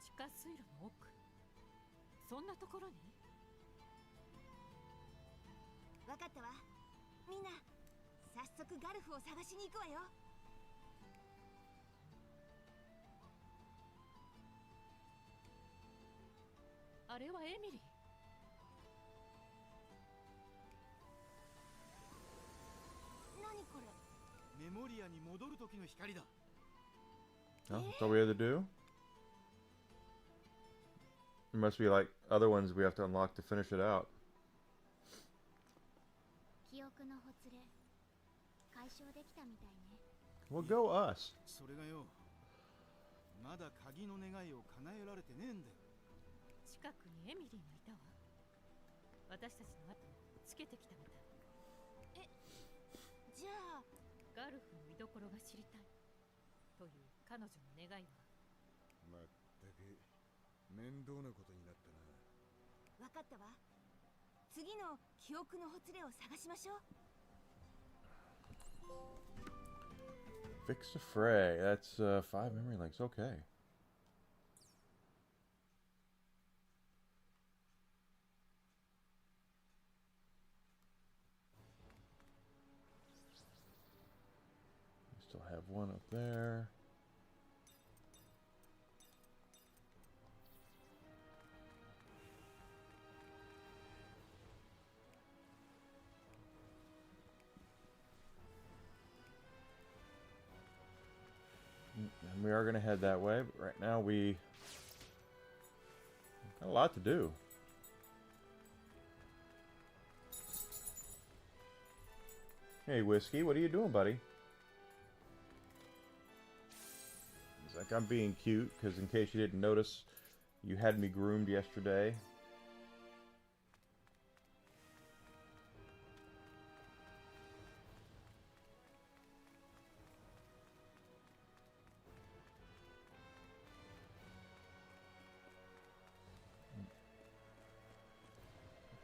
地下水路の奥、そんなところに。わかったわ。みんな早速ガルフを探しに行くわよ。あれはエミリー。何これ。メモリアに戻る時の光だ。 Oh, that's all we had to do? There must be like other ones we have to unlock to finish it out. 記憶のほつれ解消できたみたいね。 Well, go us. それがよ、まだ鍵の願いを叶えられてねえんだよ。近くにエミリーがいたわ。私たちの後をつけてきたみたい。じゃあガルフの居所が知りたいという彼女の願いは。まったく面倒なことになったな。わかったわ。次の記憶のほつれを探しましょう。 Fix the fray. That's 5 memory links. Okay. We still have one up there. And we are going to head that way, but right now we got a lot to do. Hey, Whiskey, what are you doing, buddy? It's like I'm being cute, because in case you didn't notice, you had me groomed yesterday.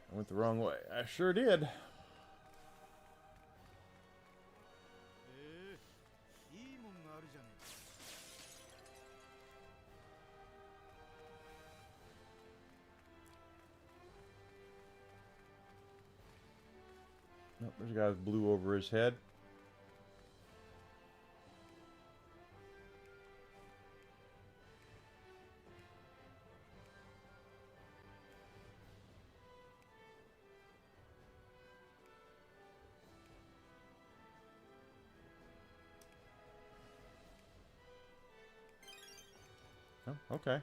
I went the wrong way. I sure did. いいもんがあるじゃねえか。 Oh, there's a guy with blue over his head. Oh, okay.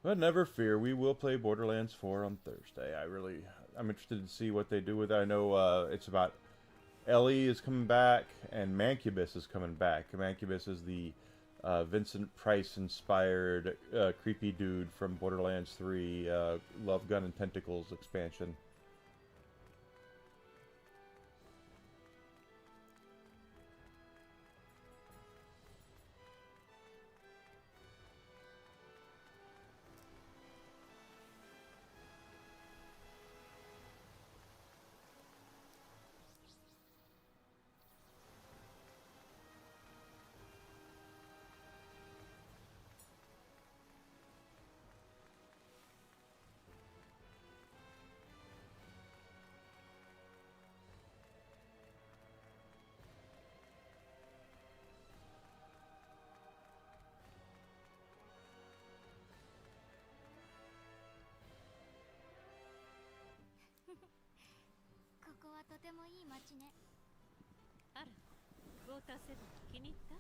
But never fear, we will play Borderlands 4 on Thursday. I'm interested to see what they do with it. I know it's about Ellie is coming back and Mancubus is coming back. Mancubus is the Vincent Price-inspired creepy dude from Borderlands 3 Love, Gun, and Tentacles expansion. はとてもいい街ね。あら、ウォーターセブン気に入った？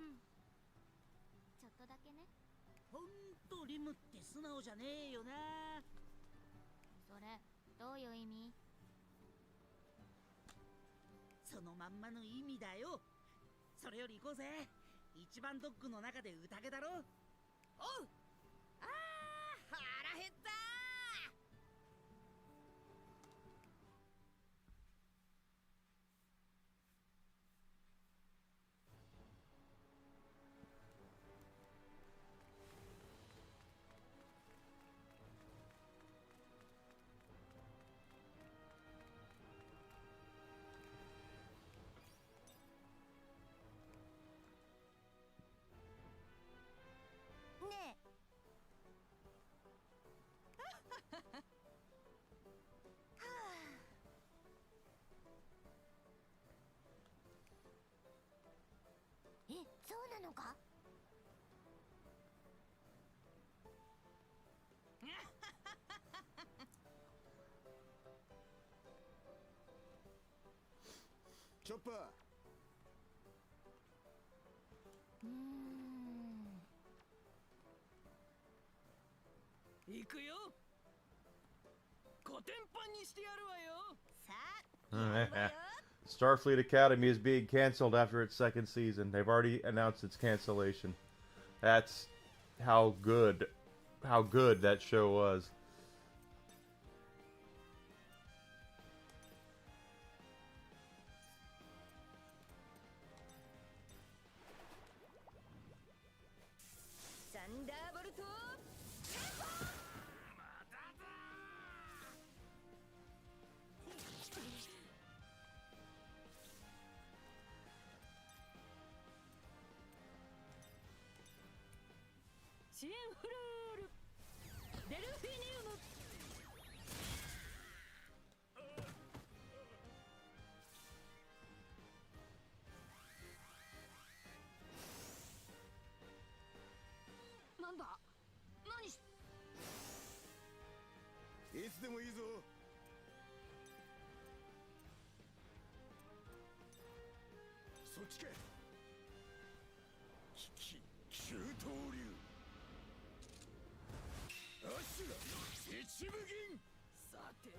うん。ちょっとだけね。ほんとリムって素直じゃねえよな。それ、どういう意味？そのまんまの意味だよ。それより行こうぜ。一番ドッグの中で宴だろ。おう。あー、腹減った。ねえ。はあ。え、そうなのか？チョッパー。行くよ。コテンパンにしてやるわよ。さあ、 Starfleet Academy is being canceled after its second season. They've already announced its cancellation. That's how good that show was. Thunderbolt! シエンフルールデルフィニウム。なんだ？何し…いつでもいいぞ。そっちか。九刀流。アシュラ一部銀。さてと。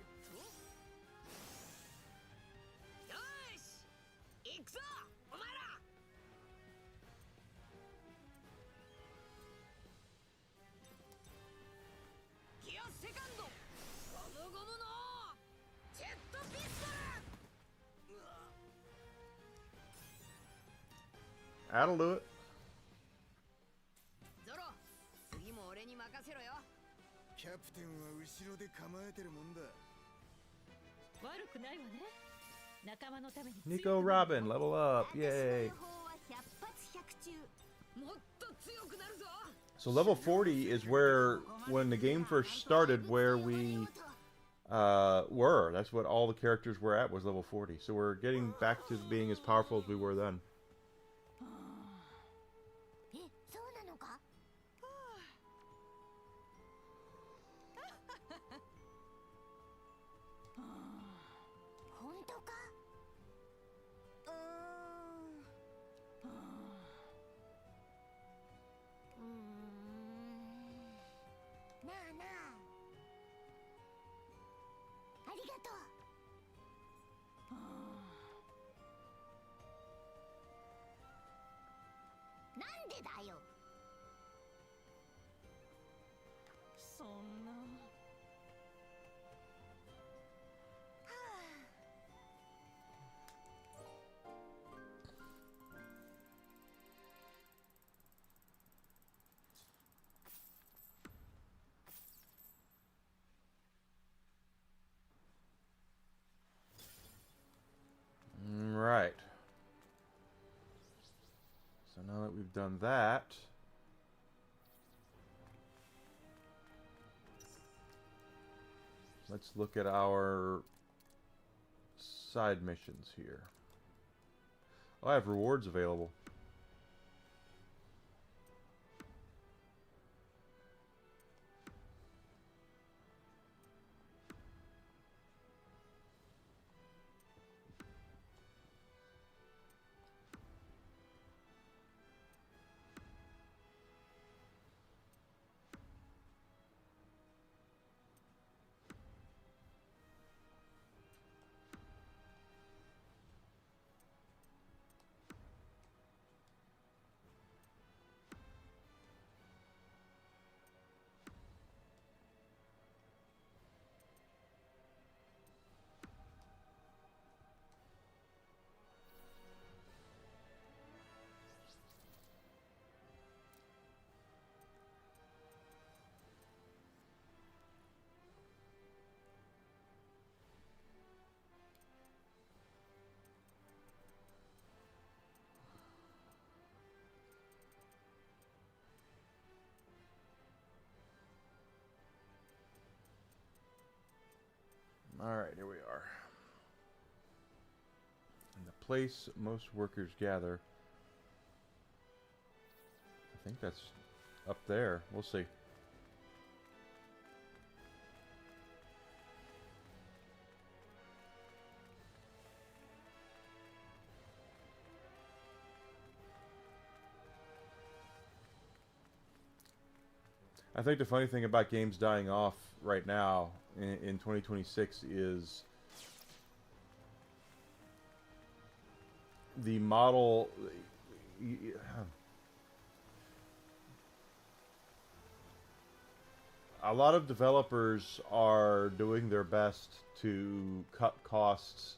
よーし、行くぞお前ら。ギアセカンド、ゴムゴムのジェットピストル。 That'll do it. ゾロ、次も俺に任せろよ。キャプテンは後ろで構えてるもんだ。悪くないわね。仲間のために。 Nico Robin, level up. Yay. もっと強くなるぞ。 So level 40 is where, when the game first started, where we were. That's what all the characters were at, was level 40. So we're getting back to being as powerful as we were then. え、そうなのか？本当か？なあなあ。ありがとう。なんでだよ。そんな。Right. So now that we've done that, let's look at our side missions here. Oh, I have rewards available. Alright, here we are. In the place most workers gather. I think that's up there. We'll see. I think the funny thing about games dying off right now in 2026 is the model. A lot of developers are doing their best to cut costs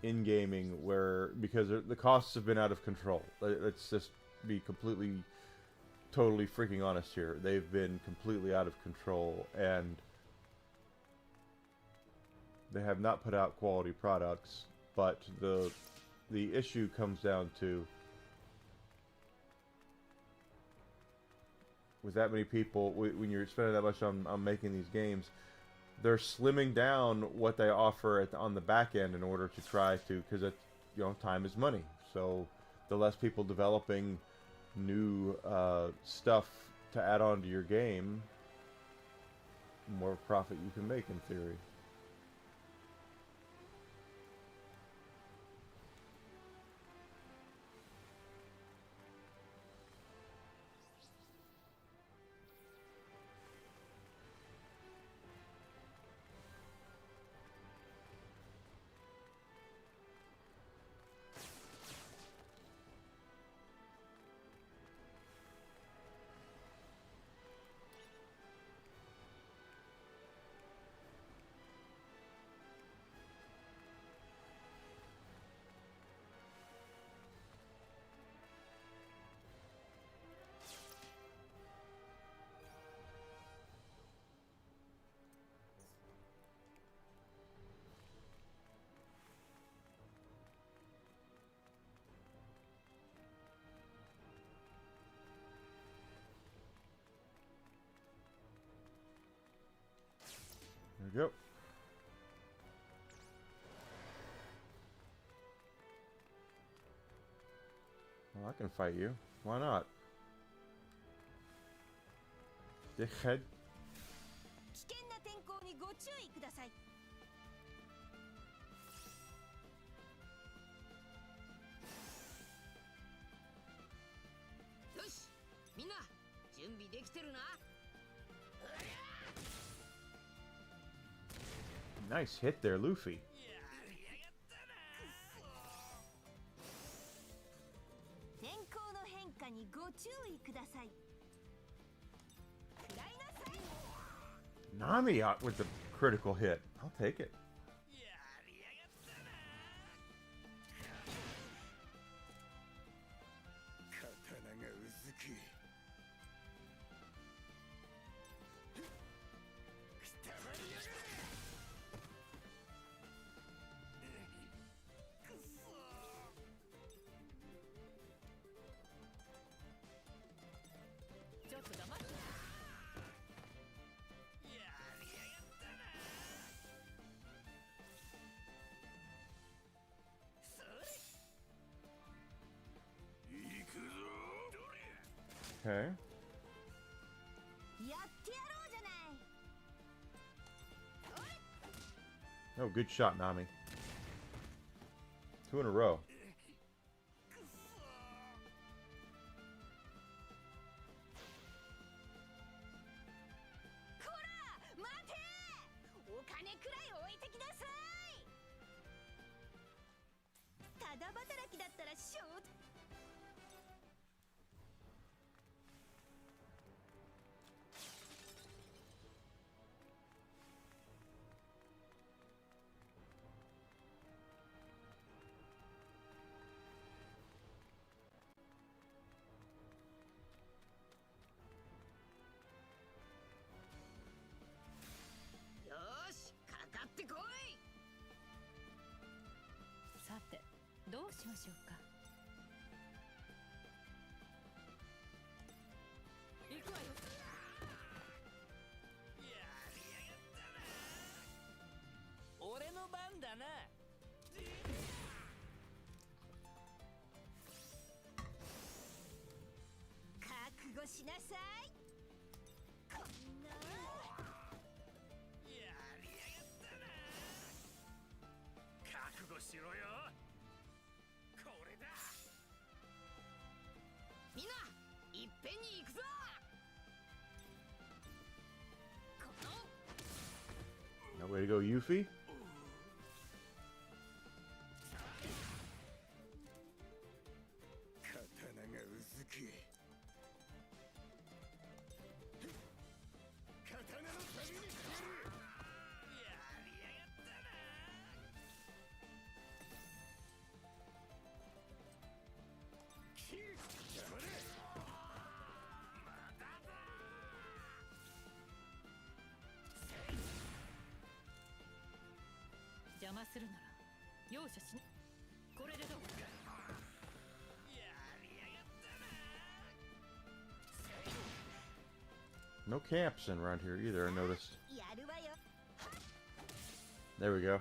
in gaming, because the costs have been out of control. Let's just be totally freaking honest here. They've been completely out of control, and they have not put out quality products. But the issue comes down to, with that many people, when you're spending that much on making these games, they're slimming down what they offer on the back end in order to try to, because time is money. So the less people developing new stuff to add on to your game, the more profit you can make in theory. There we go. Well, I can fight you. Why not? Dickhead. 危険な天候にご注意ください。よし、みんな準備できてるな。 Nice hit there, Luffy. 天候の変化にご注意ください。食らいなさい。 Nami out with the critical hit. I'll take it. 刀がうずく。くたばりやがれ。 ちょっと黙って。 Okay. やってやろうじゃない。 Oh, good shot, Nami. 2 in a row. こら、待て！お金くらい置いてきなさい。ただ働きだったらしょう。 よし、かかってこい。 さて、どうしましょうか。行くわよ。だな。覚悟しなさい。こんな。やりやがったな。覚悟しろよ。これだ。みんないっぺんに行くぞ。この No way to go, Yuffie. 刀がうずく。刀の旅に出る。やりやがったな。キー邪魔だ。まだだ。邪魔するなら容赦しな。これでどう？やりやがったな。 No camps in around here either, I noticed. やるわよ。 There we go.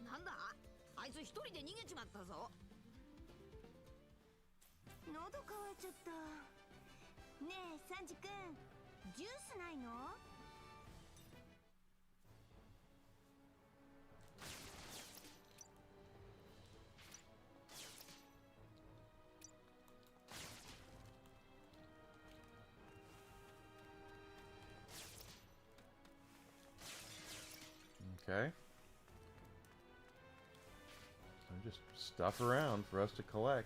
なんだあいつ一人で逃げちまったぞ。喉乾いちゃった。ねえサンジ君、ジュースないの？ Okay. So just stuff around for us to collect.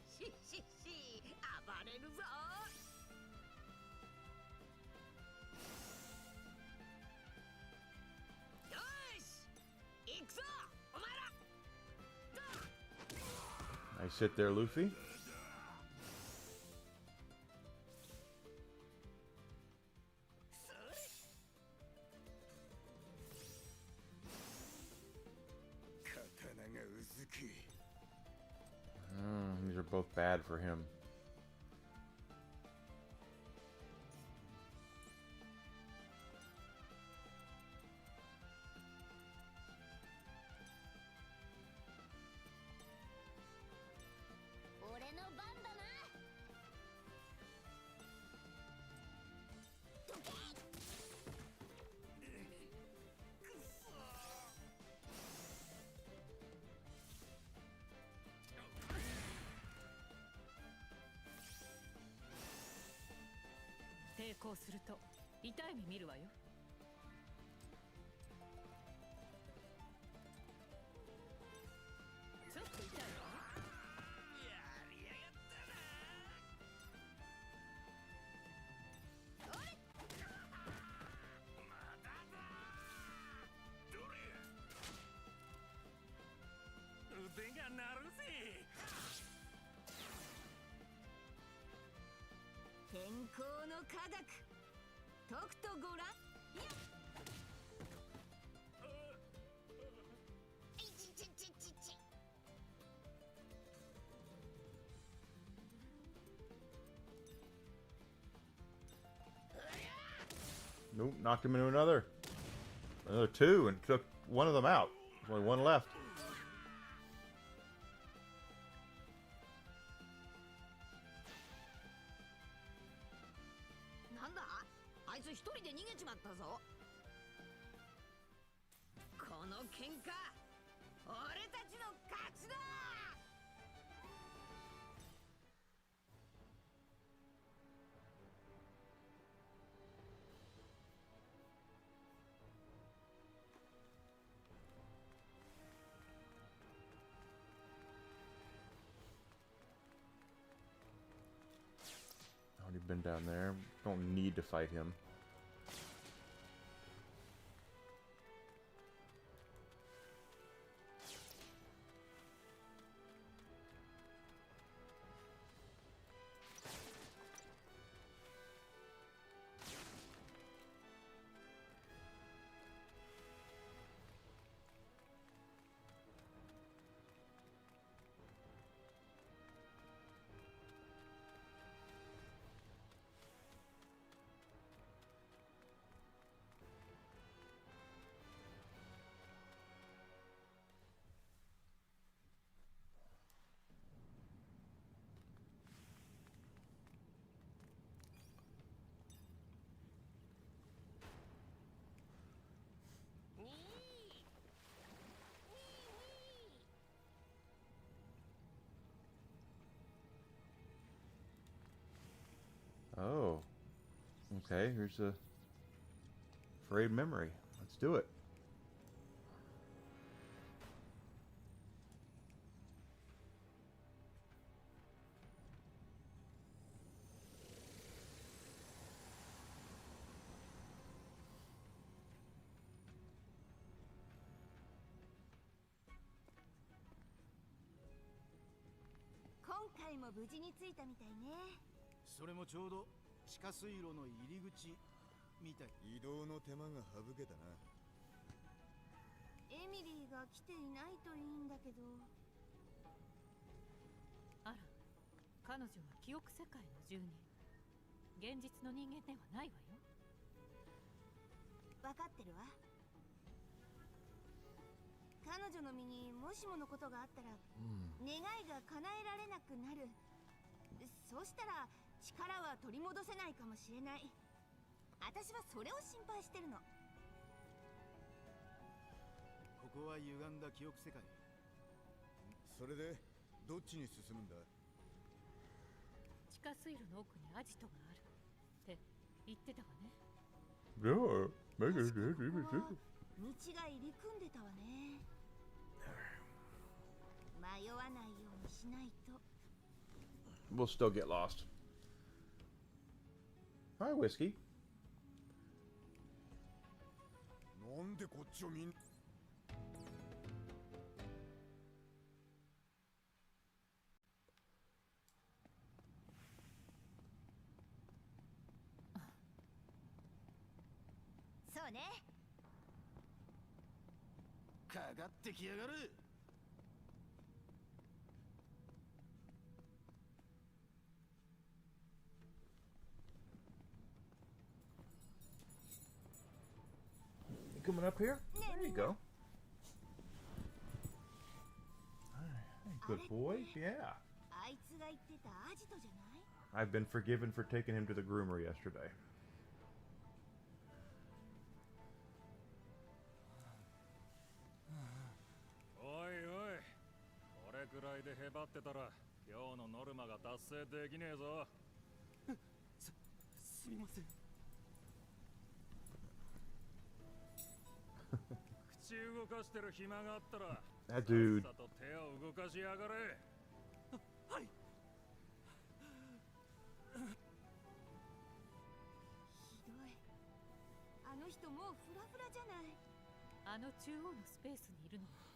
ししし暴れるぞ。よし行くぞお前ら。 Nice hit there, Luffy. 刀がうずく。 These are both bad for him. 俺の番だな。抵抗すると痛い目見るわよ。ちょっと痛いわよ。やりやがったな。まだだ。どれ。腕が鳴るぜ。天候の科学、とくとご覧。いや、いちちちちち。 Nope, knocked him into another. Another two and took one of them out. There's only one left. なんだあいつ一人で逃げちまったぞ。この喧嘩俺たちの勝ちだ。 Already been down there. Don't need to fight him. Okay, here's a frayed memory. Let's do it.今回も無事に着いたみたいね。それもちょうど地下水路の入り口みたい。移動の手間が省けたな。エミリーが来ていないといいんだけど。あら、彼女は記憶世界の住人。現実の人間ではないわよ。分かってるわ。彼女の身にもしものことがあったら、願いが叶えられなくなる。そうしたら力は取り戻せないかもしれない。私はそれを心配してるの。ここは歪んだ記憶世界。それでどっちに進むんだ？地下水路の奥にアジトがあるって言ってたわね。確かここは道が入り組んでたわね。迷わないようにしないと。We'll still get lost. Hi, Whiskey. なんでこっちを見ん？そうね。かかってきやがる。You coming up here? There you go. Hey, good boy. Yeah. あいつが言ってたアジトじゃない？ I've been forgiven for taking him to the groomer yesterday. おいおい、これくらいでへばってたら今日のノルマが達成できねえぞ。すみません。口動かしてる暇があったら That dude. さっさと手を動かしやがれ。はい。ひどい。あの人もうフラフラじゃない。あの中央のスペースにいるのは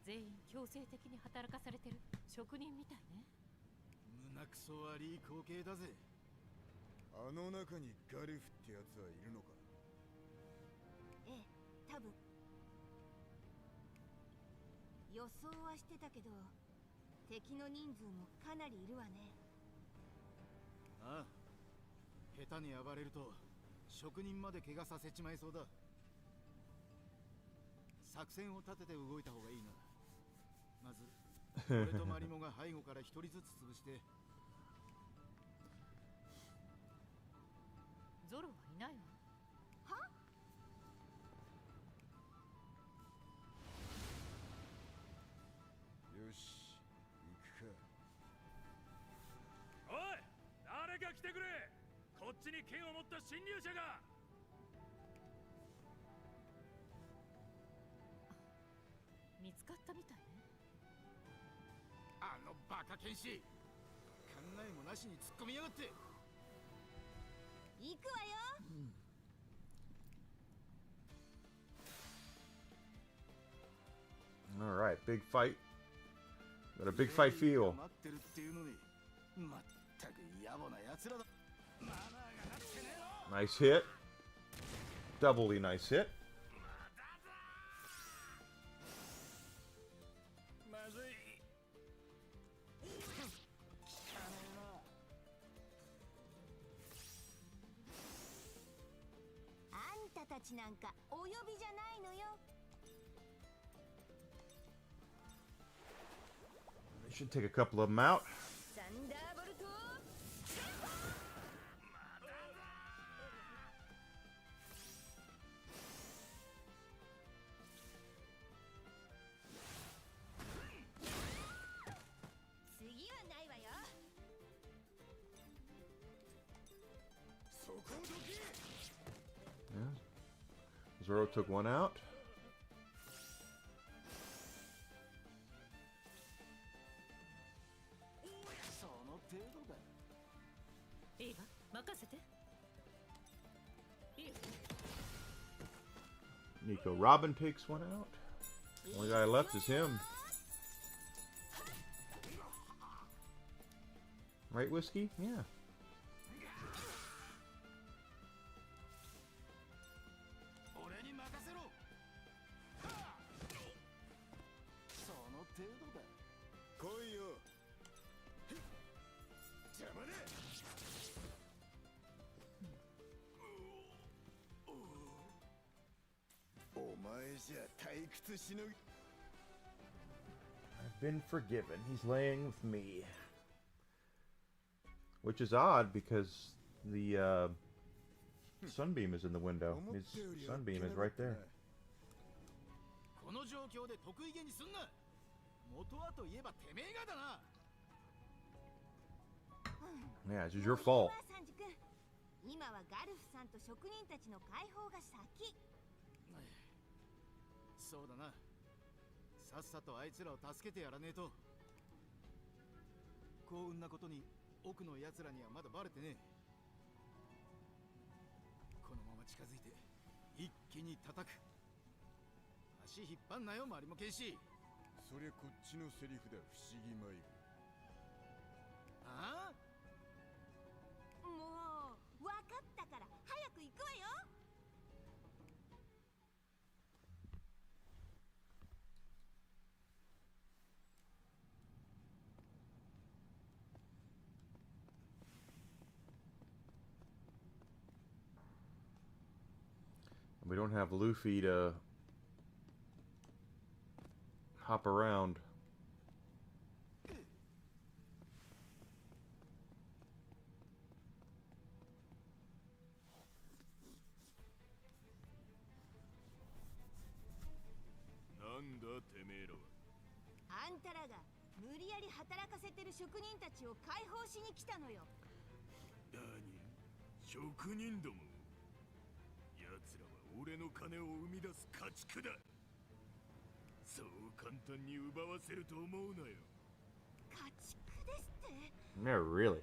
全員強制的に働かされてる職人みたいね。胸くそ悪い光景だぜ。あの中にガルフってやつはいるのか？ええ、多分。予想はしてたけど、敵の人数もかなりいるわね。ああ、下手に暴れると職人まで怪我させちまいそうだ。作戦を立てて動いた方がいいな。まず俺とマリモが背後から一人ずつ潰して。ゾロはいないわ。は？よし、行くか。おい、誰か来てくれ。こっちに剣を持った侵入者が。見つかったみたいね。あのバカ剣士、考えもなしに突っ込みやがって。行くわよ。All right, big fight. Got a big fight feel. 待ってるっていうのに、まったく野暮な奴らだ。マナーがなってねえの。 Nice hit. Doubly nice hit. まずい。あんたたちなんかお呼びじゃないのよ。 I should take a couple of them out. サンダーボルト。次はないわよ。そこ Yeah. Zoro took one out. その程度だ。いいわ、任せて。いいよ。 Nico Robin takes one out. Only guy left is him. Right, Whiskey? Yeah. 俺に任せろ。その程度だ。来いよ。邪魔だ。お前じゃ退屈しのぎ。 I've been forgiven. He's laying with me. Which is odd because the sunbeam is in the window. His sunbeam is right there. この状況で得意げにすんな。元はといえばてめえがだな。 Yeah, it's your fault. サンジ君、今はガルフさんと職人たちの解放が先。そうだな。さっさとあいつらを助けてやらねえと。幸運なことに奥の奴らにはまだバレてねえ。このまま近づいて一気に叩く。足引っ張んなよ、マリモ剣士。そりゃこっちのセリフだ、不思議マイル。ああ、もう分かったから早く行くわよ。 We don't have Luffy to hop around. Nanda temero. あんたらが無理やり働かせてる職人たちを解放しに来たのよ。何？職人ども。奴らは俺の金を生み出す家畜だ。そう簡単に奪わせると思うなよ。家畜ですって。 Yeah, really.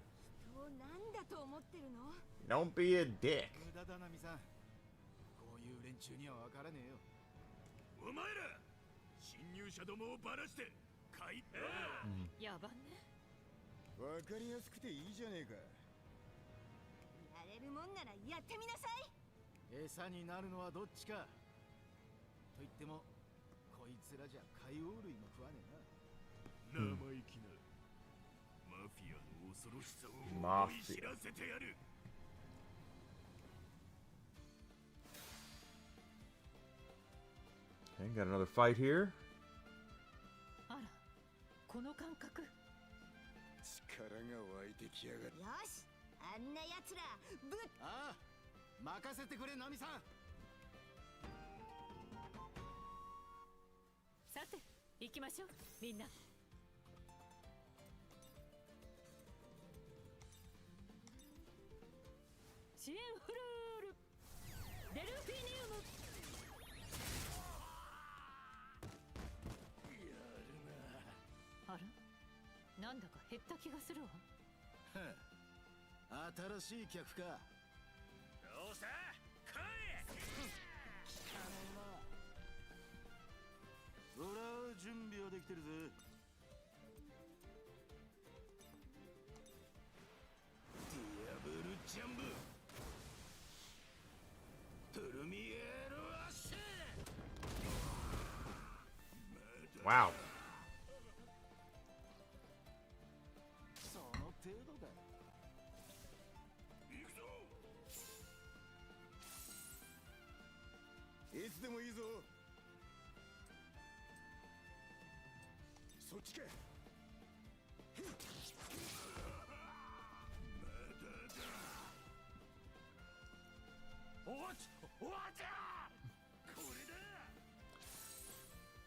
人をなんだと思ってるの？ Don't be a dick. 無駄だなみさん。こういう連中には分からねえよ。お前ら侵入者どもをばらして帰って。やばね。わかりやすくていいじゃねえか。やれるもんならやってみなさい。 餌になるのはどっちか。と言ってもこいつらじゃ海王類も食わねえな。生意気なマフィアの恐ろしさを思い知らせてやる。 Okay, got another fight here. あら、この感覚。力が湧いてきやがる。よし、あんな奴らぶっ。ああ、任せてくれナミさん。さて、行きましょう、みんな。支援フルールデルフィニウム。あら、なんだか減った気がするわ。新しい客か。どうした？来い！俺は準備はできてるぜ。ディアブルジャンブプルミエールアッシュ。 Wow. その程度だ。行くぞ。いつでもいいぞ。そっちか。おちおちゃ！これだ！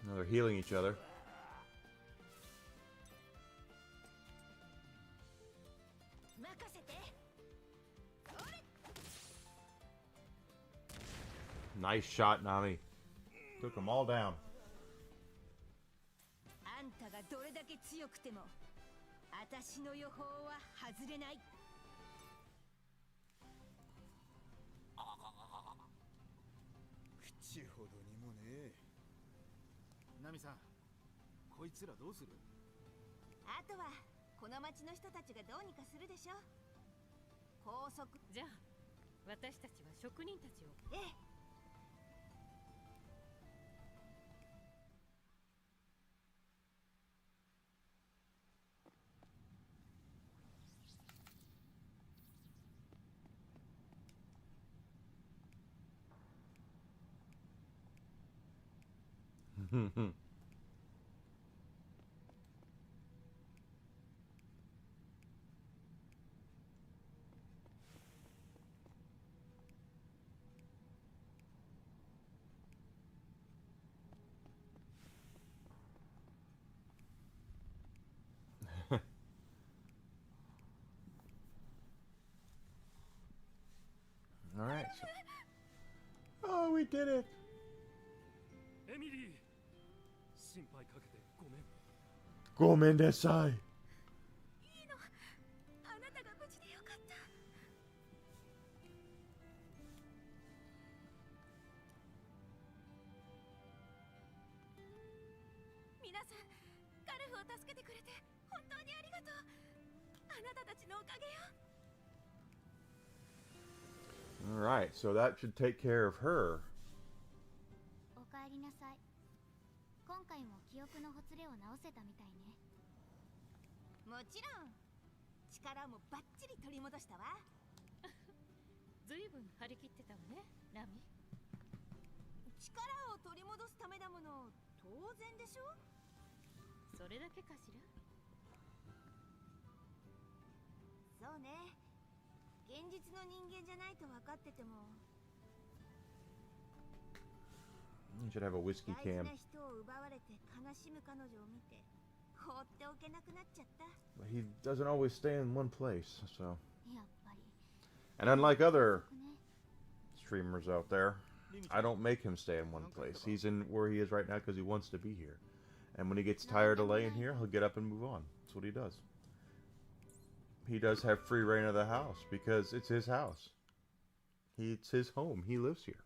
Now they're healing each other. 任せて。おれ。Nice shot, Nami. Took them all down. あんたがどれだけ強くても私の予報は外れない。口ほどにもね。ナミさん、こいつらどうする？あとはこの町の人たちがどうにかするでしょ。高速。じゃあ私たちは職人たちを。ええ。All right. Oh, we did it. エミリー、心配かけてごめん。ごめんなさい。いいの。あなたが無事でよかった。皆さん、ガルフを助けてくれて本当にありがとう。あなたたちのおかげよ。All right, so that should take care of her. おかえりなさい。今回も記憶のほつれを直せたみたいね。もちろん。力もバッチリ取り戻したわ。ずいぶん張り切ってたわね、ナミ。力を取り戻すためだもの、当然でしょ。それだけかしら。そうね。現実の人間じゃないと分かってても。 You should have a whiskey 大事 can. な人を奪われて悲しむ彼女を見て放っておけなくなっちゃった。 But he doesn't always stay in one place, so. やっぱり。 And unlike other streamers out there, I don't make him stay in one place. He's in where he is right now because he wants to be here. And when he gets tired of laying here, he'll get up and move on. That's what he does. He does have free reign of the house because it's his house. It's his home. He lives here.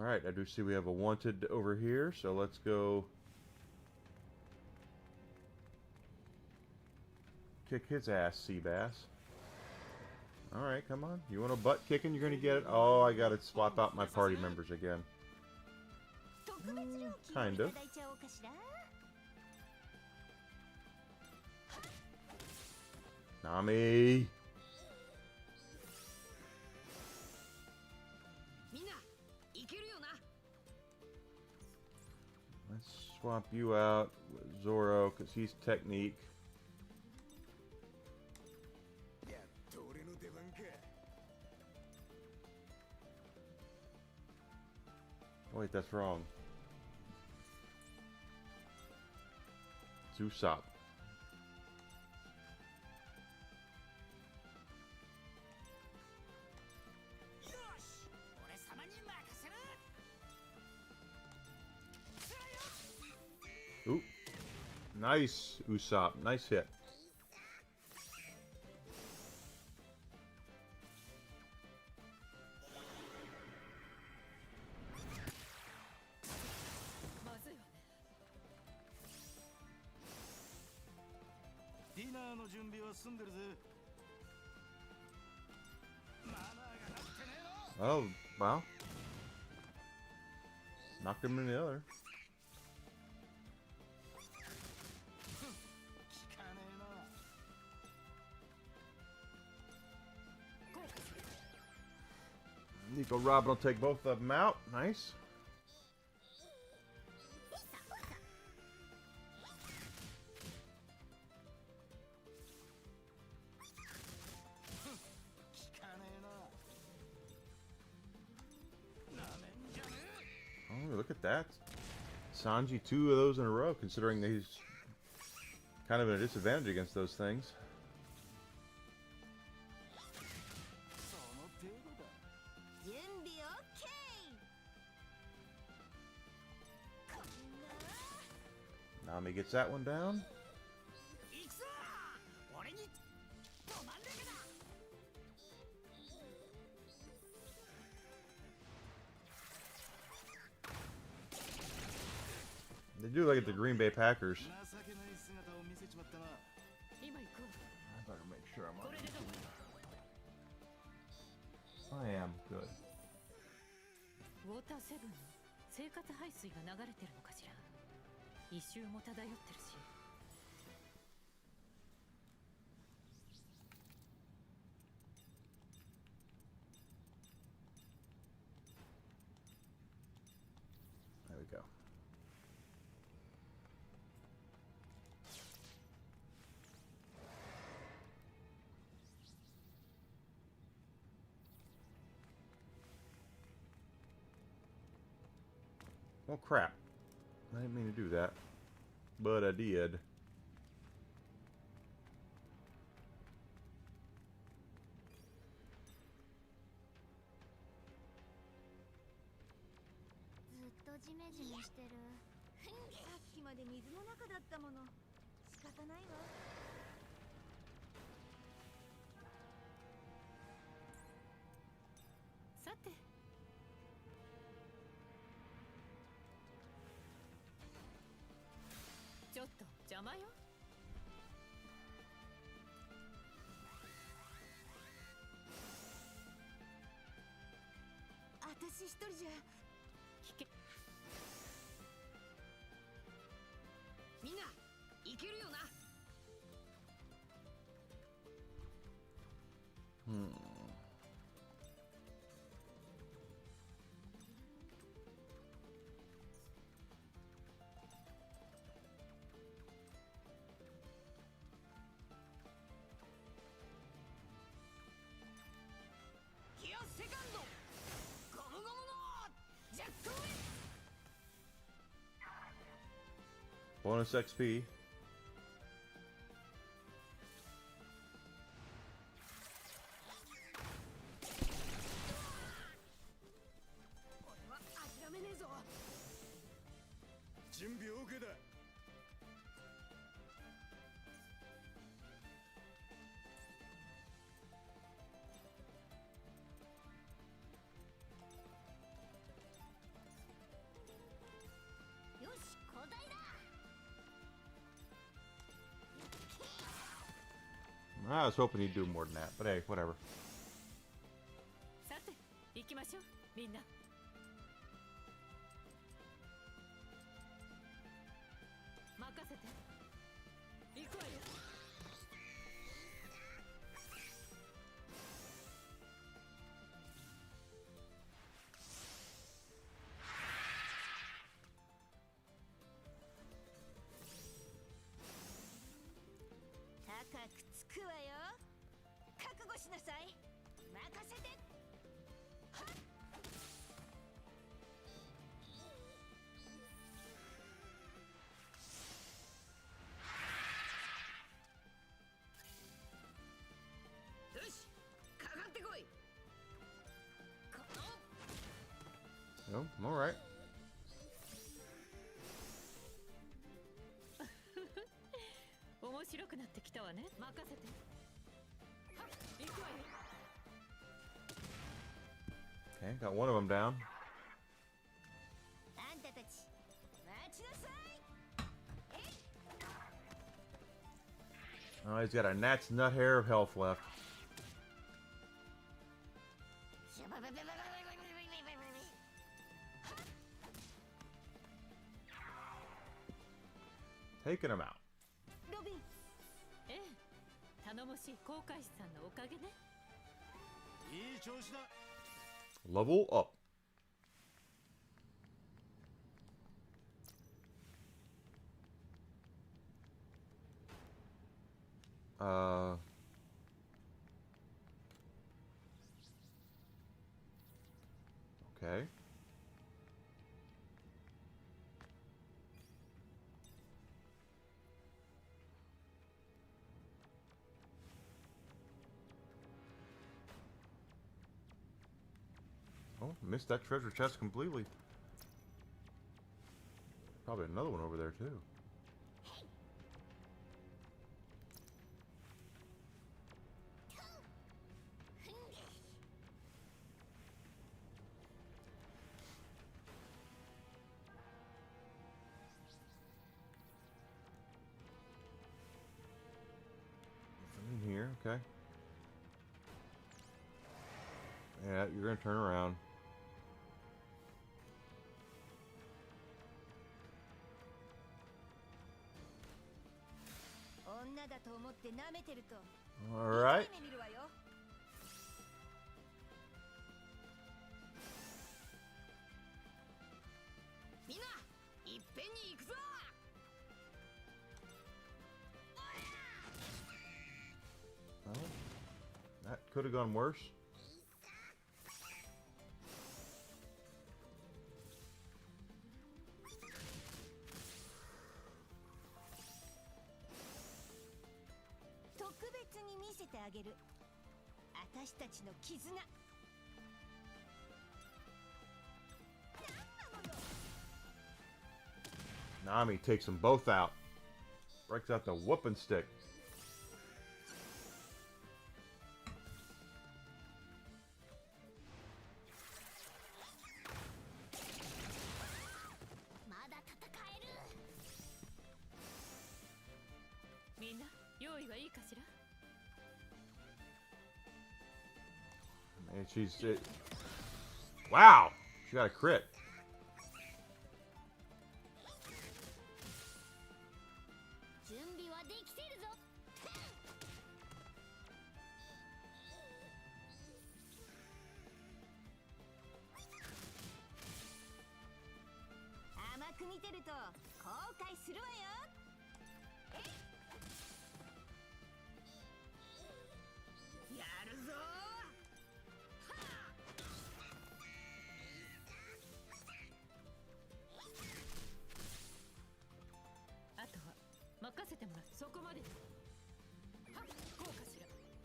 Alright, I do see we have a wanted over here, so let's go kick his ass, Seabass. Alright, come on. You want a butt kicking? You're gonna get it? Oh, I gotta swap out my party members again. Kind of. Nami! Let's swap you out with Zoro, because he's technique. Wait, that's wrong. Usopp. Ooh. Nice, Usopp. Nice hit. Oh, well. Knocked him in the other. Nico Robin will take both of them out. Nice. Oh, look at that. Sanji, 2 of those in a row, considering that he's kind of at a disadvantage against those things. Nami gets that one down. They do look at the Green Bay Packers. I better make sure I'm on YouTube. I am good. ウォーターセブンの生活排水が流れてるのかしら。異臭も漂ってるし。There we go. Oh crap. I didn't mean to do that. But I did. ずっとジメジメしてる。さっきまで水の中だったもの。仕方ないわ。さて。ちょっと邪魔よ。私一人じゃ。聞け。みんな、いけるよな。ギアセカンド、ゴムゴムのジェットウィン。 Bonus XP. 俺は諦めねえぞ。準備 OK だ。よし、交代だ。 I was hoping he'd do more than that, but hey, whatever. さて、行きましょう、みんな。任せて。行くわよ。高くつくわよ。覚悟しなさい。任せて。はっ。よし、かかってこい。この Oh, all right. 面白くなってきたわね。任せて。はっ、行くわよ。 Okay, got one of them down. あんたたち、待ちなさい。 Oh, he's got a gnat's nut hair of health left. Taking him out. ロビン、ええ、頼もしい航海士さんのおかげね。いい調子だ。Level up. Okay. Oh, missed that treasure chest completely. Probably another one over there too. Nothing in here, okay. Yeah, you're gonna turn around. All right. Oh, that could have gone worse. Nami takes them both out. Breaks out the whooping stick. And she's... wow! She got a crit.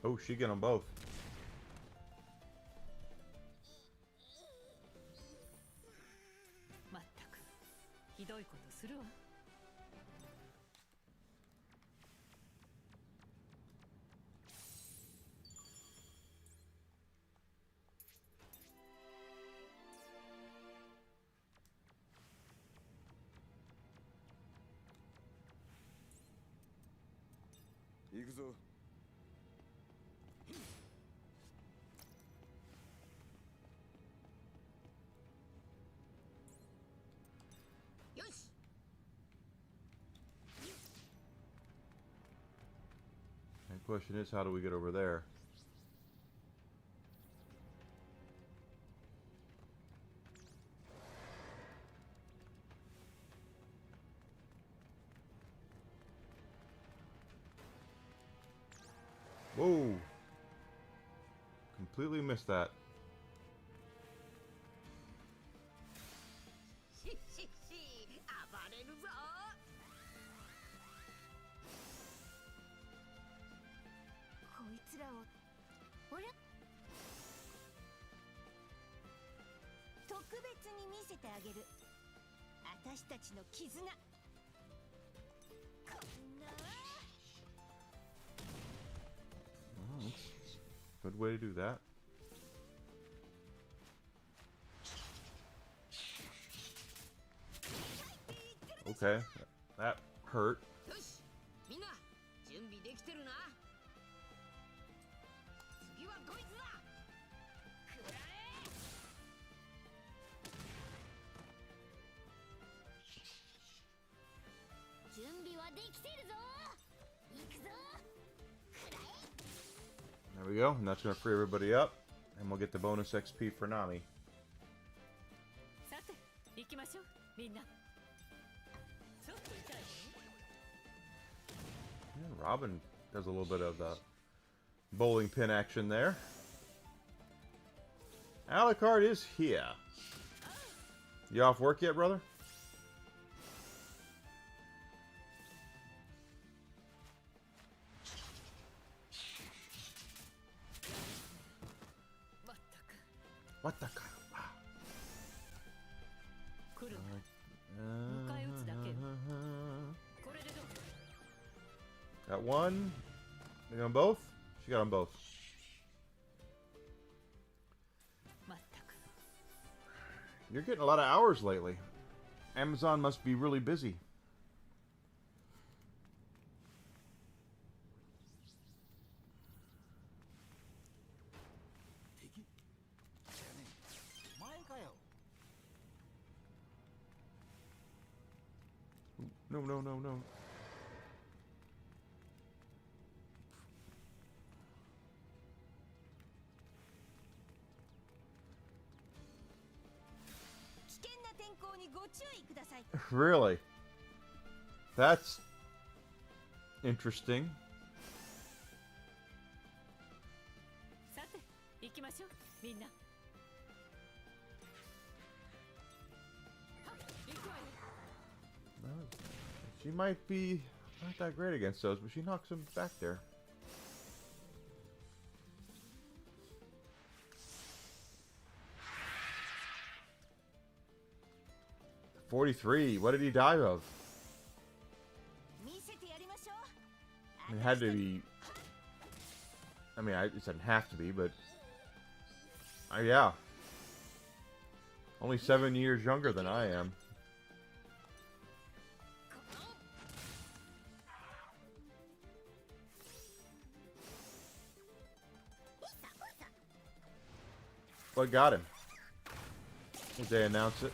Oh, she get them both.行くぞ。The question is, how do we get over there? Whoa! Completely missed that. Oh, good way to do that. Okay, that hurt. There we go, and that's going to free everybody up, and we'll get the bonus XP for Nami. みんなちょっと痛い Yeah, Robin does a little bit of the bowling pin action there. Alucard is here. You off work yet, brother? What the? 来る迎え撃つだけよこれでどう Got one. You got them both? She got them both. まったく You're getting a lot of hours lately. Amazon must be really busy. 敵じゃねえ前かよ No, no, no, no. Really? That's interesting. さて行きましょうみんなはっ行くわよ She might be not that great against those, but she knocks him back there. $43. What did he die of? I mean, it had to be. I mean, it doesn't have to be, but yeah. Only 7 years younger than I am. What got him? Did they announce it?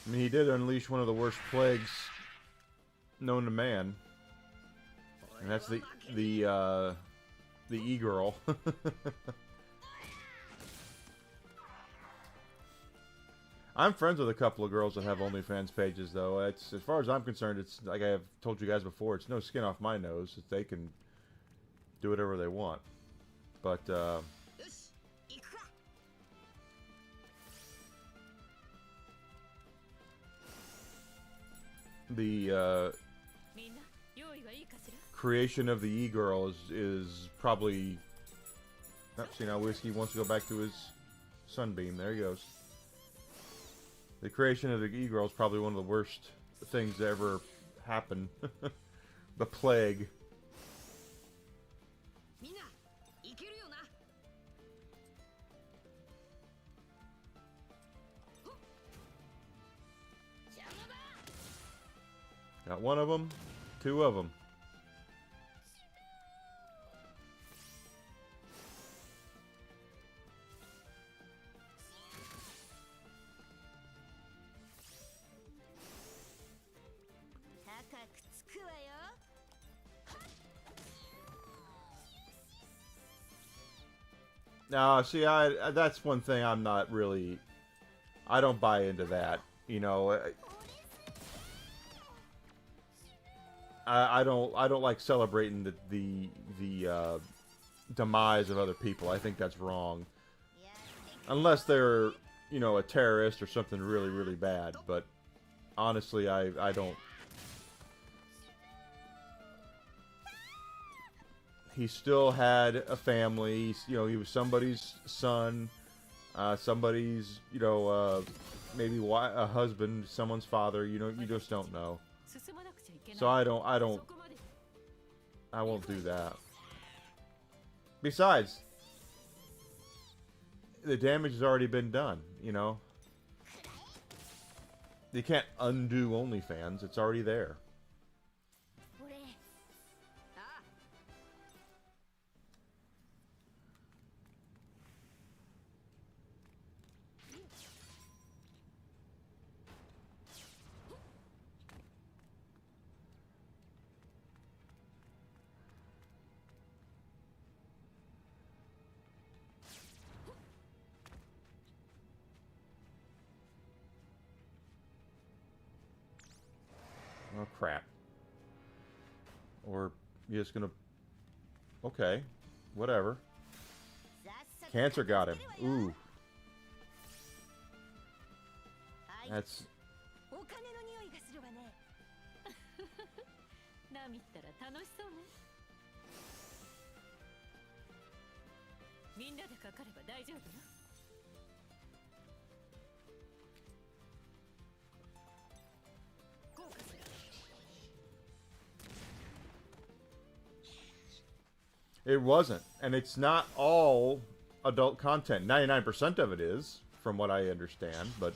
I mean, he did unleash one of the worst plagues known to man, and that's the e-girl. I'm friends with a couple of girls that have OnlyFans pages, though. It's, as far as I'm concerned, it's like I have told you guys before. It's no skin off my nose. They can do whatever they want, but the creation of the e-girl is probably. Oh, see, now Whiskey wants to go back to his sunbeam. There he goes. The creation of the e-girl is probably one of the worst things to ever happen. The plague. Got one of them, two of them. No, see, that's one thing I'm not really. I don't buy into that. You know, I don't like celebrating the demise of other people. I think that's wrong. Unless they're, you know, a terrorist or something really, really bad. But honestly, I don't. He still had a family. You know, he was somebody's son, somebody's, you know, maybe a husband, someone's father. You know, you just don't know. So I won't do that. Besides, the damage has already been done, you know. You can't undo OnlyFans. It's already there. Oh, crap. Or you're just gonna... Okay. Whatever. Cancer got him. Ooh. That's... お金の匂いがするわね。ナミったら楽しそうね。みんなでかかれば大丈夫よ。こうかしら。It wasn't, and it's not all adult content. 99% of it is, from what I understand, but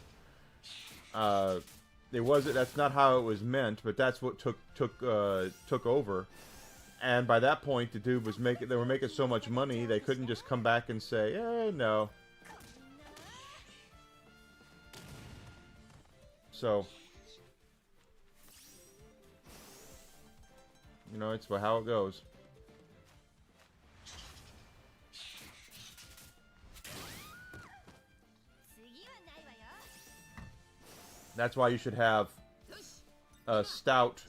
it wasn't. That's not how it was meant, but that's what took over. And by that point, the dude was making. They were making so much money, they couldn't just come back and say, "Eh, no." So, you know, it's how it goes. That's why you should have a stout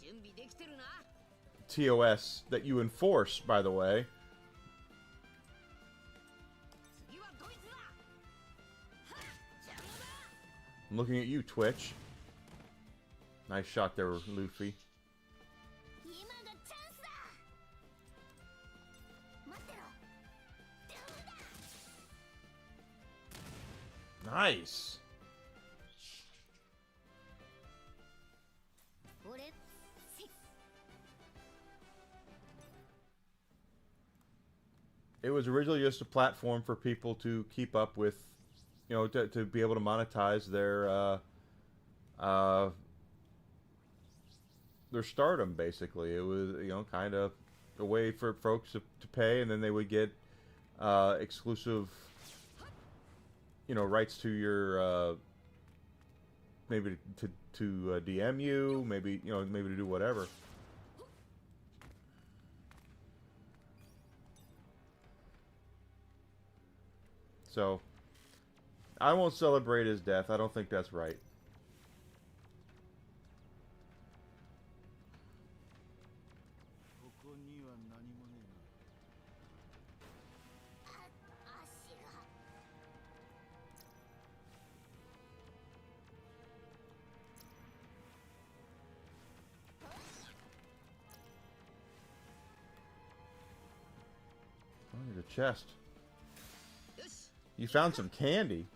TOS that you enforce, by the way. I'm looking at you, Twitch. Nice shot there, Luffy. Nice. It was originally just a platform for people to keep up with, you know, to be able to monetize their stardom, basically. It was, you know, kind of a way for folks to pay, and then they would get exclusive, you know, rights to your, maybe to DM you, maybe, you know, maybe to do whatever. So, I won't celebrate his death. I don't think that's right. Oh, there's a chest. You found some candy.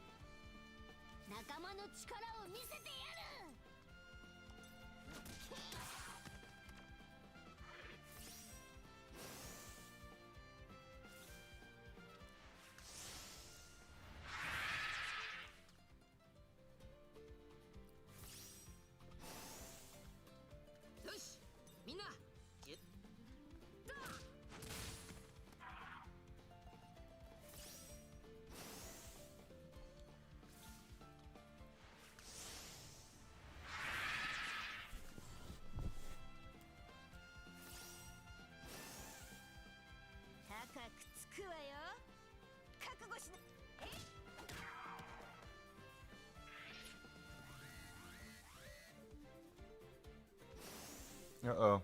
Uh-oh.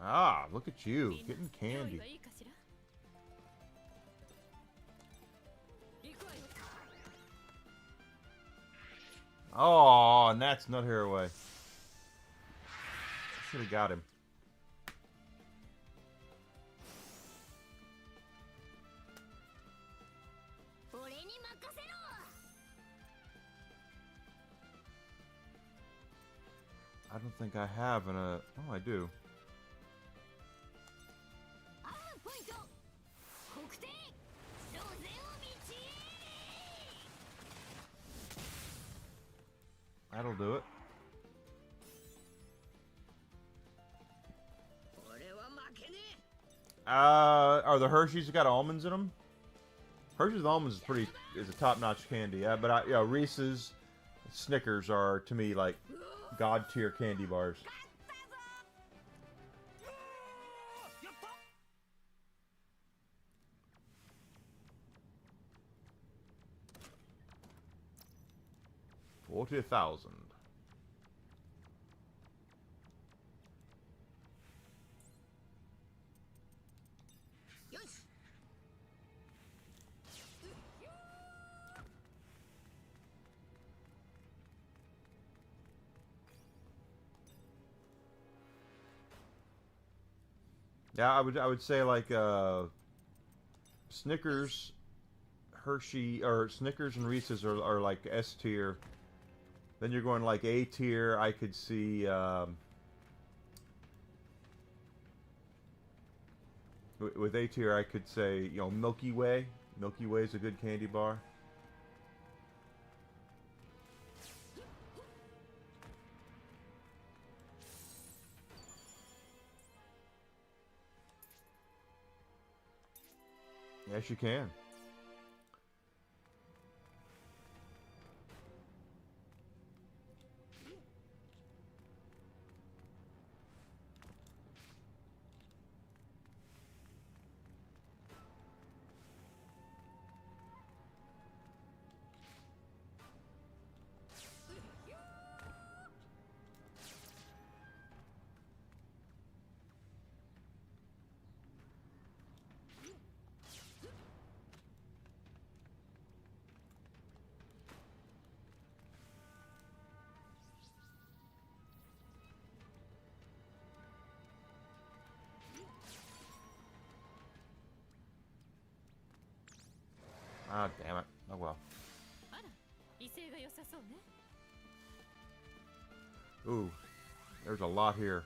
Ah, look at you, getting candy. Oh, and that's not here away. Should have got him. I don't think I have an oh, I do. That'll do it. Are the Hershey's got almonds in them? Hershey's with almonds is a top-notch candy. Yeah, but yeah, Reese's, Snickers are to me like god tier candy bars. 40,000. Yeah, I would say like Snickers, Hershey, or Snickers and Reese's are like S tier. Then you're going like A tier. I could see with A tier, I could say, you know, Milky Way. Milky Way is a good candy bar. Yes, you can. Ah, damn it. Oh well. あら、威勢が良さそうね。 Ooh, there's a lot here.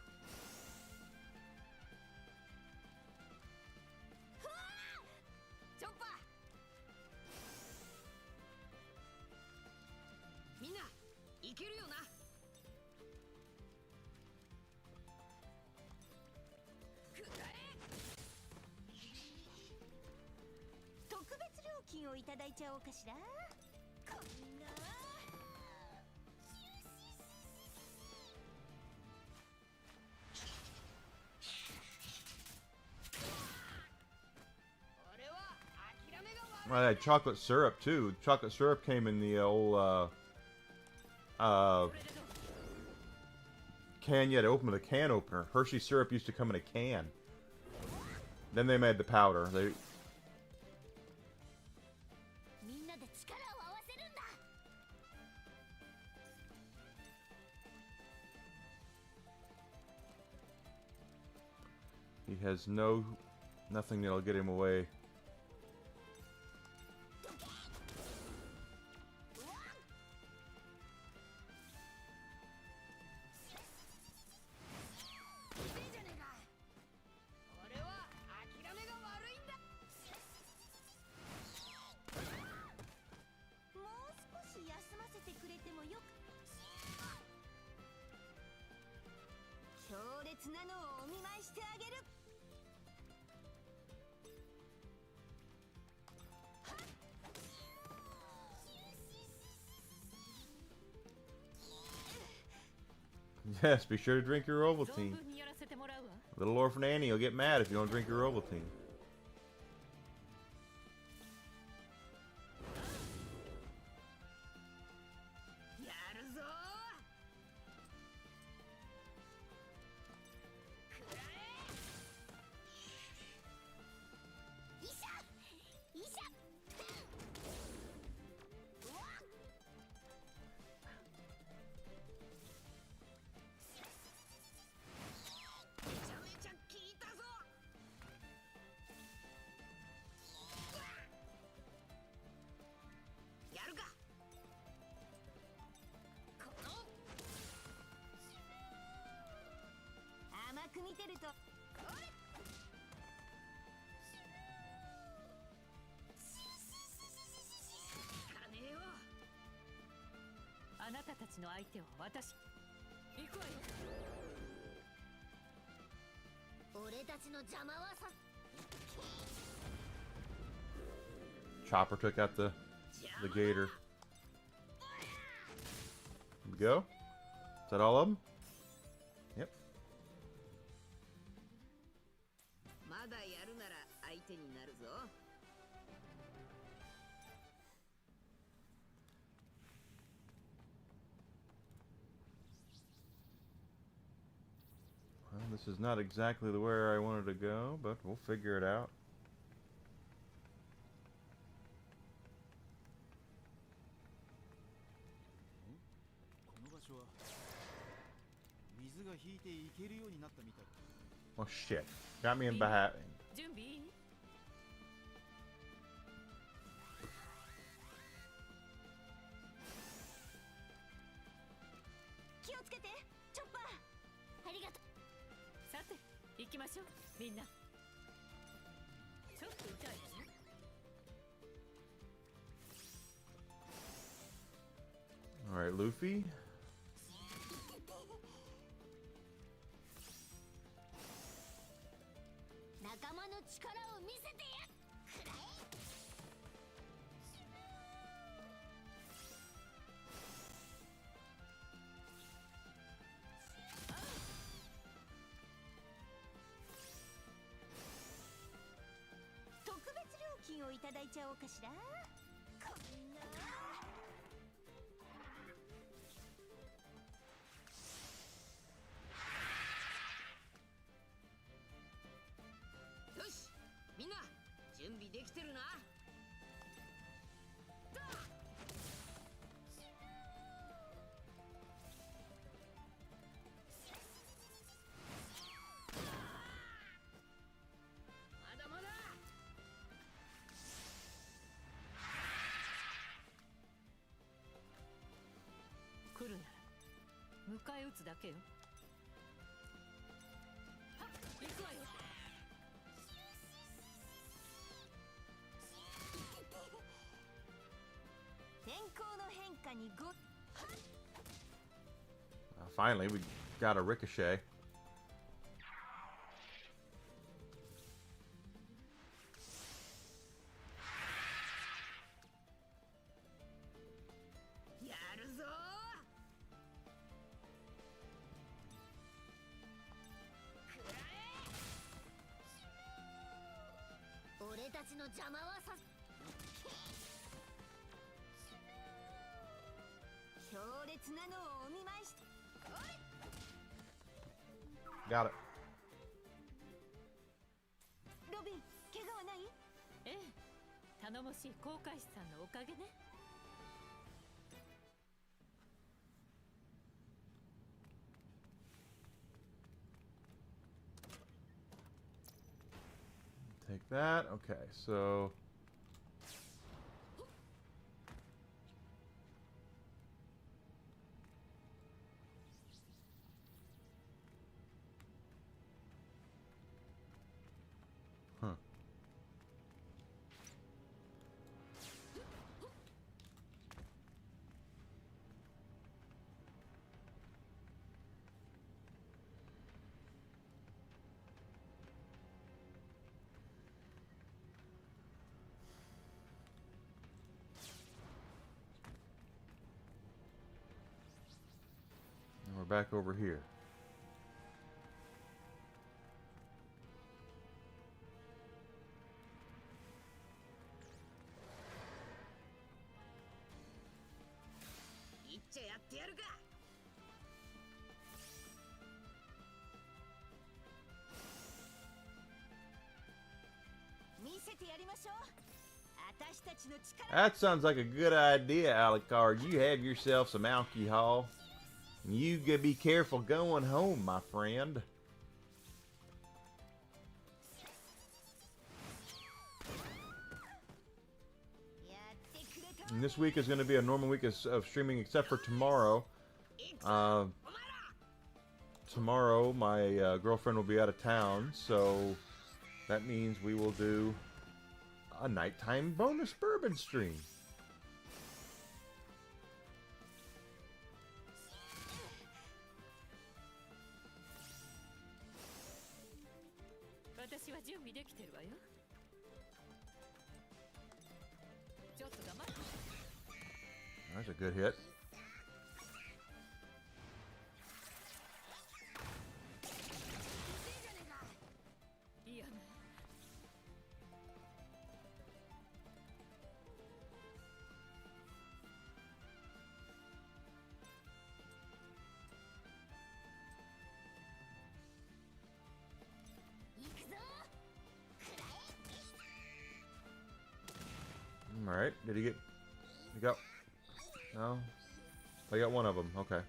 チョッパー、みんないけるよな。くらえ。特別料金をいただいちゃおうかしら。こんな。Well, I had chocolate syrup too. Chocolate syrup came in the old can. You had to open with a can opener. Hershey syrup used to come in a can. Then they made the powder. They. みんなで力を合わせるんだ。 He has nothing that'll get him away. Yes, be sure to drink your Ovaltine. Little Orphan Annie will get mad if you don't drink your Ovaltine. Chopper took out the gator. Here we go. Is that all of them? Yep. まだやるなら相手になるぞ。This is not exactly the where I wanted to go, but we'll figure it out. この場所は水が引いていけるようになったみたい。 Oh shit. Got me in behind. 準備いい？気をつけてチョッパー。ありがとう。さて行きましょうみんな。ちょっと痛いわね。 All right, Luffy. 仲間の力を見せてやくらえ。特別料金をいただいちゃおうかしら。こんな。 よしみんな準備できてるな。まだまだ。来るなら迎え撃つだけよ。はっ行くわよ。 天候の変化にご。 Finally, we got a ricochet. やるぞー。くらえ。俺たちの邪魔はさ。強烈なのをお見舞いして。 Got it. ロビン、怪我はない？ええ、頼もしい航海士さんのおかげね。 Take that. Okay, so huh. And we're back over here.いっちゃやってやるか。見せてやりましょう。私たちの力。 That sounds like a good idea, Alucard. You have yourself some alcohol. You gotta be careful going home, my friend. And this week is going to be a normal week of streaming, except for tomorrow. Tomorrow, my girlfriend will be out of town, so that means we will do a nighttime bonus bourbon stream. 私は準備できてるわよ。ちょっと黙って。 That's a good hit. いいやね。 All Alright, did he get... You got... No? I got one of them, okay.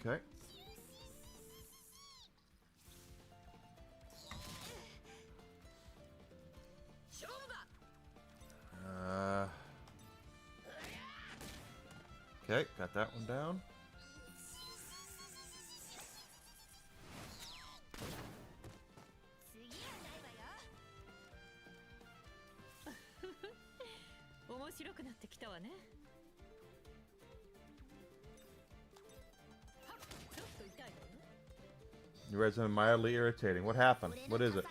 Okay. Okay, got that one down. You read something mildly irritating. What happened? What is it?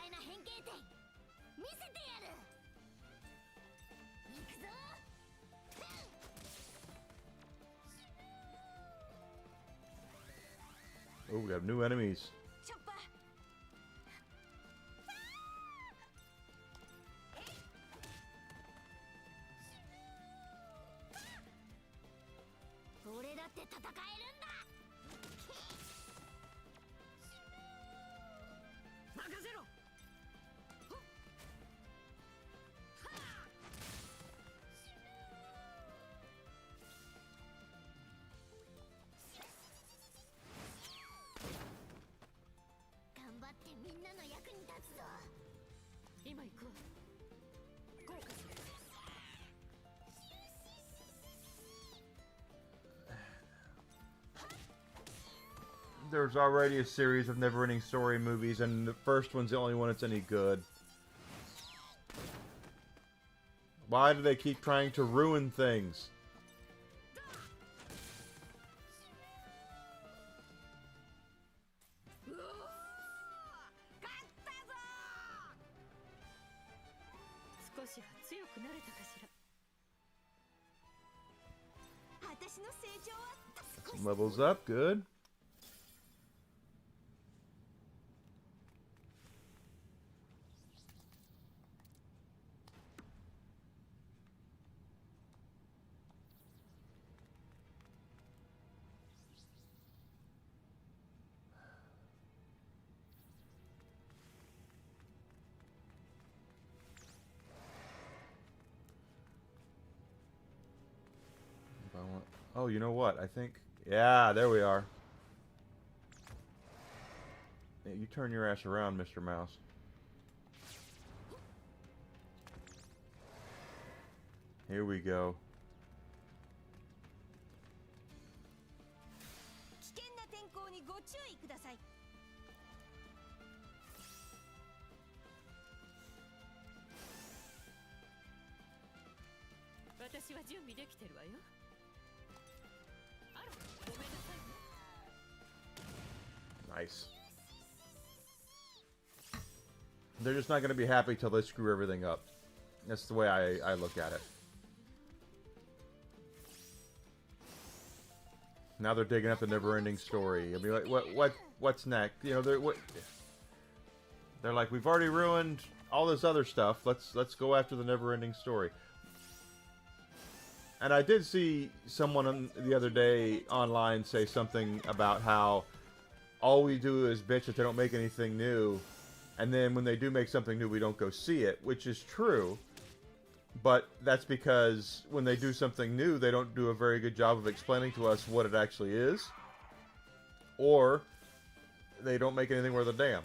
Oh, we have new enemies. There's already a series of never-ending story movies, and the first one's the only one that's any good. Why do they keep trying to ruin things? Some levels up, good. Oh, you know what? I think... Yeah, there we are. Yeah, you turn your ass around, Mr. Mouse. Here we go. Nice. They're just not going to be happy till they screw everything up. That's the way I look at it. Now they're digging up the never-ending story. I mean, like, what's next? You know, they're like, we've already ruined all this other stuff. Let's go after the never-ending story. And I did see someone the other day online say something about how all we do is bitch that they don't make anything new, and then when they do make something new, we don't go see it, which is true. But that's because when they do something new, they don't do a very good job of explaining to us what it actually is, or they don't make anything worth a damn.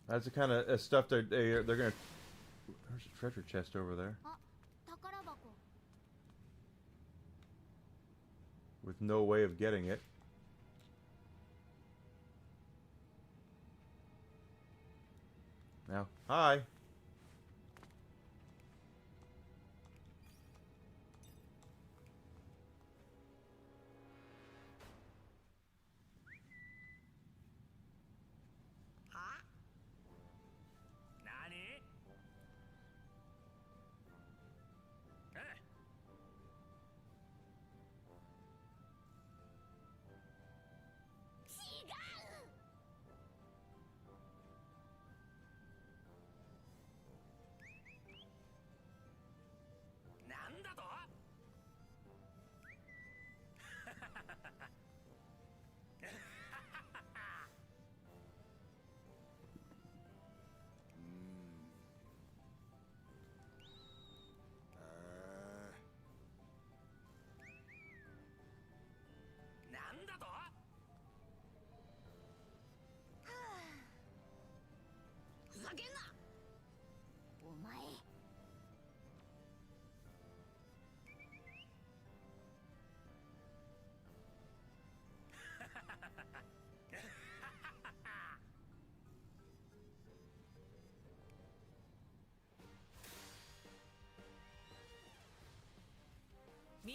That's the kind of stuff they're gonna... There's a treasure chest over there. With no way of getting it. Now, hi!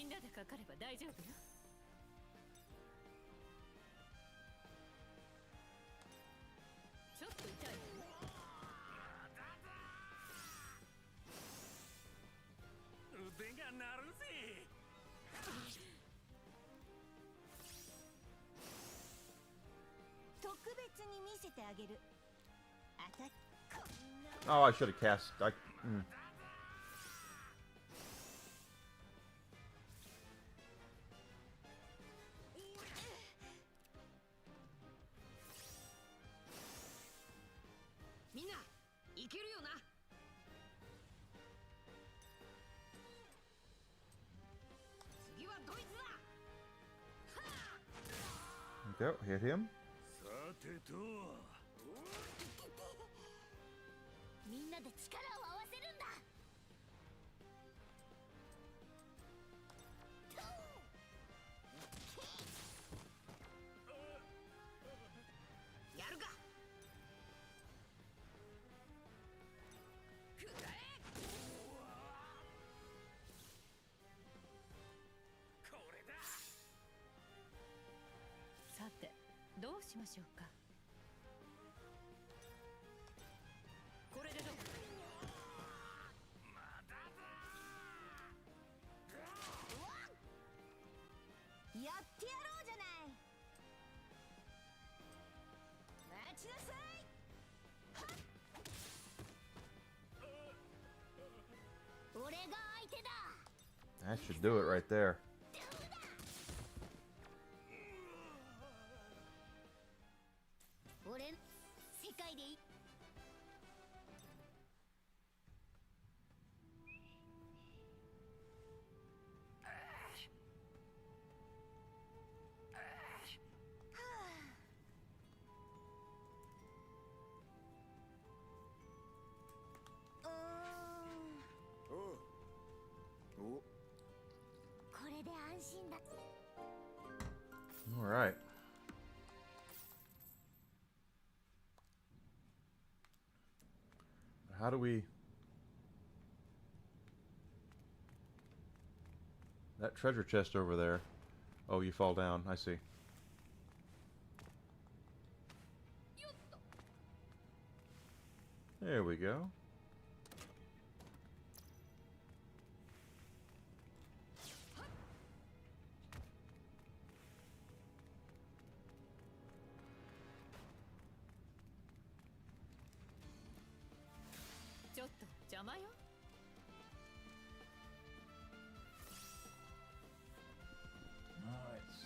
みんなでかかれば大丈夫よ。ちょっと痛いわね。腕が鳴るぜ。特別に見せてあげる。あたこんな Oh, I should have cast. Mm. みんないけるよな。次はドイツだ。 Go, hit him. さてとみんなで力を合わせるんだ。やるか。くらえ。これだ。さてどうしましょうか。これでどう？やってやろうじゃない。待ちなさい。 俺が相手だ。 That should do it right there. 俺世界でいこれで安心だ。 All right. How do we... That treasure chest over there. Oh, you fall down. I see. There we go. Nice.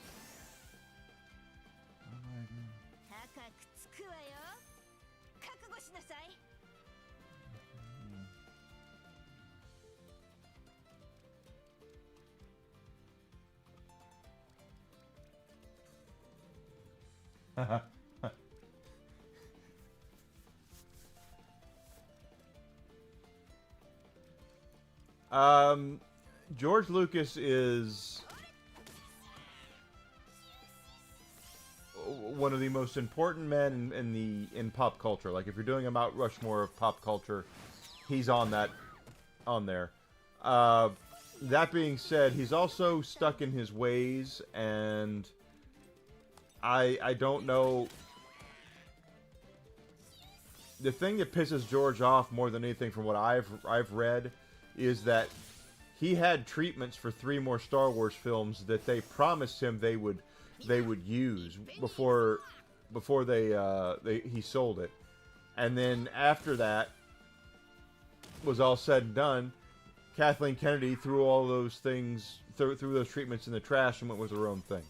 高くつくわよ。覚悟しなさい。 George Lucas is one of the most important men in pop culture. Like if you're doing a Mount Rushmore of pop culture, he's on there. That being said, he's also stuck in his ways, and I don't know. The thing that pisses George off more than anything, from what I've read, is that he had treatments for 3 more Star Wars films that they promised him they would use before he sold it, and then after that was all said and done, Kathleen Kennedy threw all those things, threw those treatments in the trash and went with her own thing.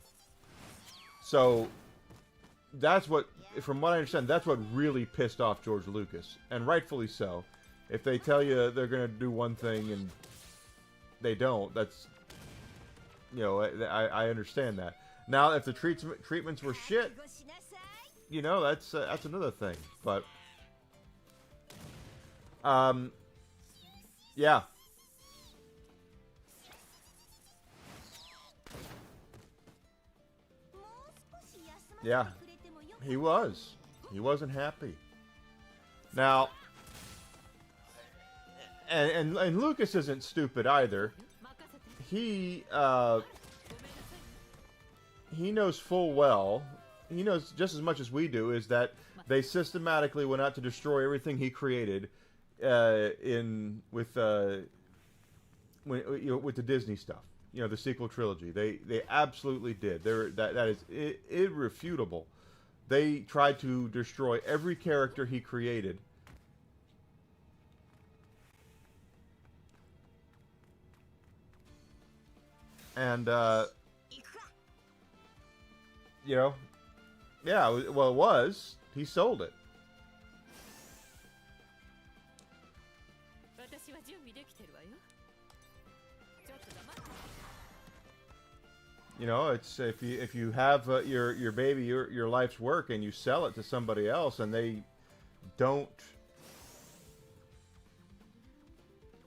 So that's what, from what I understand, that's what really pissed off George Lucas, and rightfully so. If they tell you they're going to do one thing and they don't, that's, you know, I understand that. Now, if the treatments were shit, you know, that's another thing. But yeah. Yeah, he was. He wasn't happy. Now, and Lucas isn't stupid either. he knows full well, he knows just as much as we do, is that they systematically went out to destroy everything he created with the Disney stuff. You know, the sequel trilogy. They absolutely did. That is irrefutable. They tried to destroy every character he created. And you know, yeah, well, it was. He sold it. You know, it's if you have your baby, your life's work, and you sell it to somebody else, and they don't.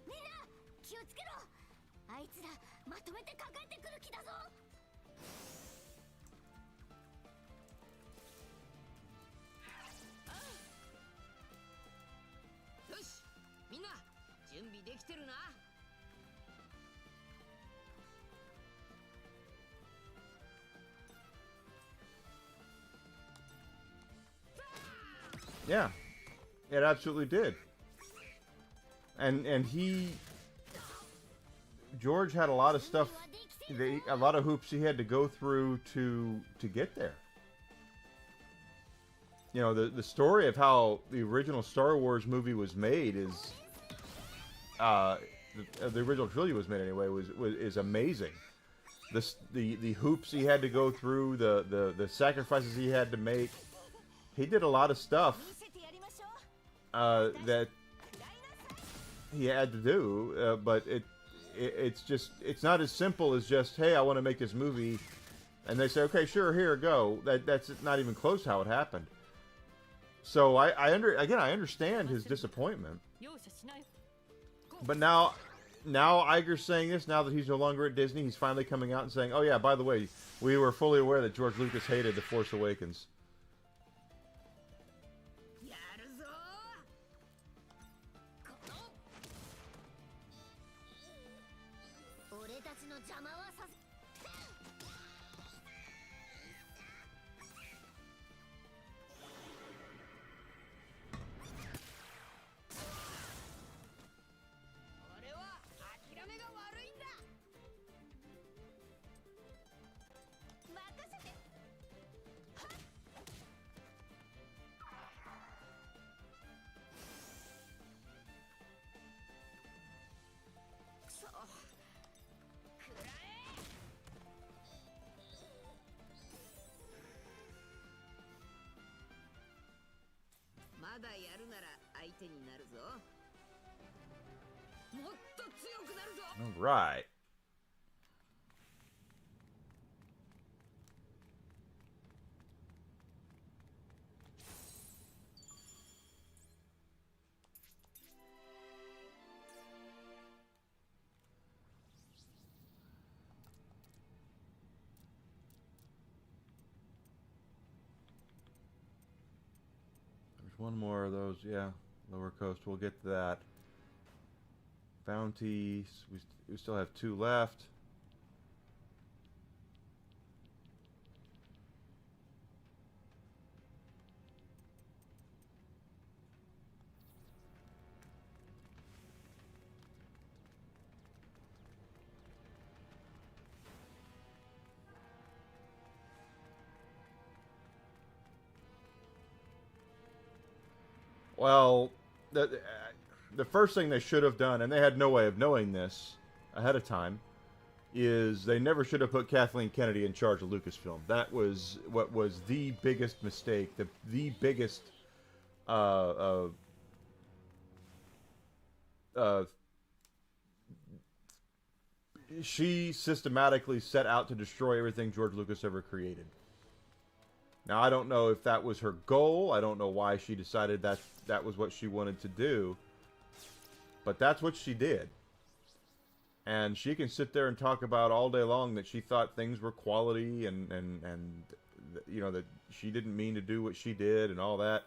みんな気をつけろ。あいつらまとめてかかってくる気だぞ。よし、みんな準備できてるな。 Yeah, it absolutely did. And George had a lot of stuff, a lot of hoops he had to go through to get there. You know, the story of how the original Star Wars movie was made is, the original trilogy was made anyway, is amazing. The hoops he had to go through, the sacrifices he had to make. He did a lot of stuff that he had to do, but it's not as simple as just, hey, I want to make this movie, and they say, okay, sure, here, go. That's not even close how it happened. So I understand his disappointment, but now Iger's saying this, now that he's no longer at Disney, he's finally coming out and saying, oh yeah, by the way, we were fully aware that George Lucas hated The Force Awakens. まだやるなら相手になるぞ。もっと強くなるぞ。 All right. One more of those, yeah. Lower Coast, we'll get to that. Bounties, we still have 2 left. Well, the first thing they should have done, and they had no way of knowing this ahead of time, is they never should have put Kathleen Kennedy in charge of Lucasfilm. That was what was the biggest mistake, the biggest she systematically set out to destroy everything George Lucas ever created. Now, I don't know if that was her goal. I don't know why she decided that was what she wanted to do. But that's what she did. And she can sit there and talk about all day long that she thought things were quality and you know, that she didn't mean to do what she did and all that.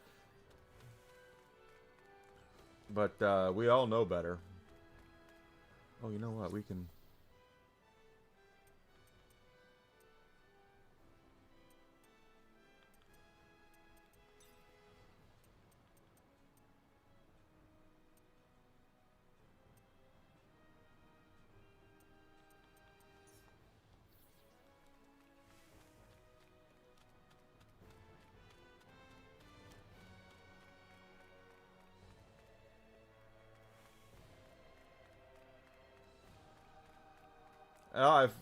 But we all know better. Oh, you know what? We can I've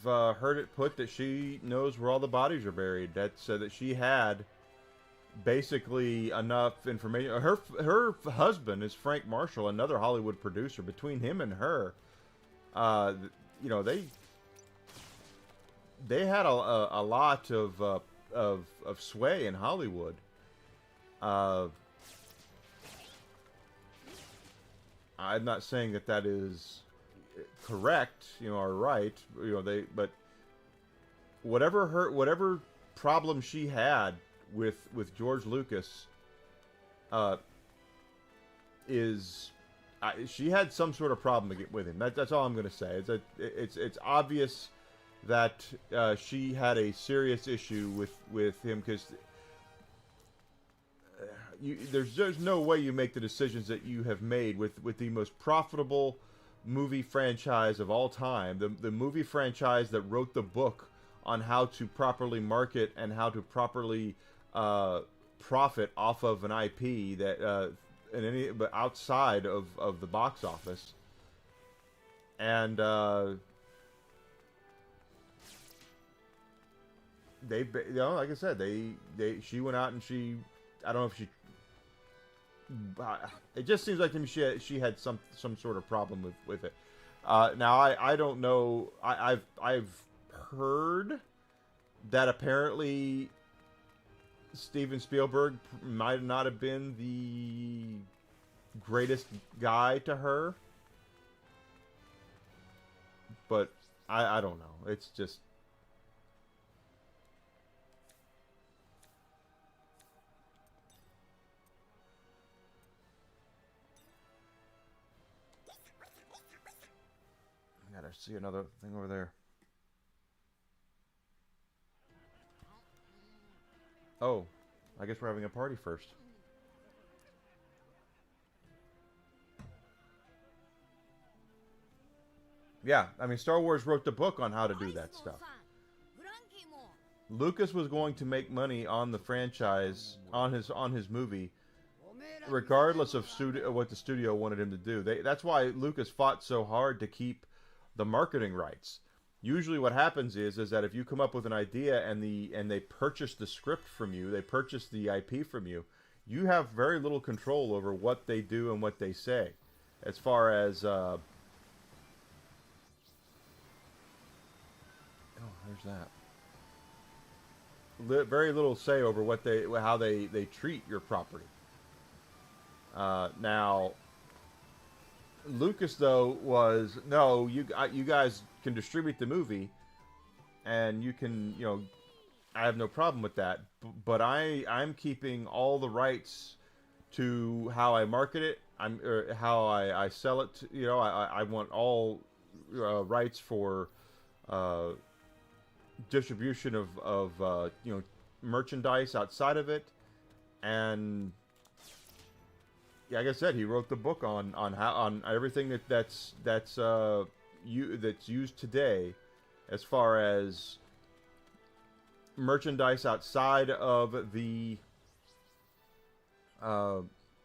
heard it put that she knows where all the bodies are buried. That's that she had basically enough information. Her husband is Frank Marshall, another Hollywood producer. Between him and her, you know, they had a lot of sway in Hollywood. I'm not saying that is correct, you know, or right, you know, but whatever problem she had with George Lucas, she had some sort of problem with him. That's all I'm going to say. It's obvious that she had a serious issue with him, because there's no way you make the decisions that you have made with the most profitable movie franchise of all time, the movie franchise that wrote the book on how to properly market and how to properly profit off of an IP that but outside of the box office. And they, you know, like I said, she went out and I don't know if she. It just seems like to me she had some sort of problem with it. Now I don't know. I've heard that apparently Steven Spielberg might not have been the greatest guy to her, but I don't know. It's just. I see another thing over there. Oh, I guess we're having a party first. Yeah, I mean, Star Wars wrote the book on how to do that stuff. Lucas was going to make money on the franchise, on his movie, regardless of what the studio wanted him to do. That's why Lucas fought so hard to keep the marketing rights. Usually what happens is that if you come up with an idea and they purchase the script from you, they purchase the IP from you, you have very little control over what they do and what they say. As far as oh, there's that. Very little say over how they treat your property. Now Lucas, though, was, no, you guys can distribute the movie, and you can, you know, I have no problem with that, but I'm keeping all the rights to how I market it, how I sell it, you know, I want all rights for distribution of you know, merchandise outside of it, and like I said, he wrote the book on everything that's used today, as far as merchandise outside of the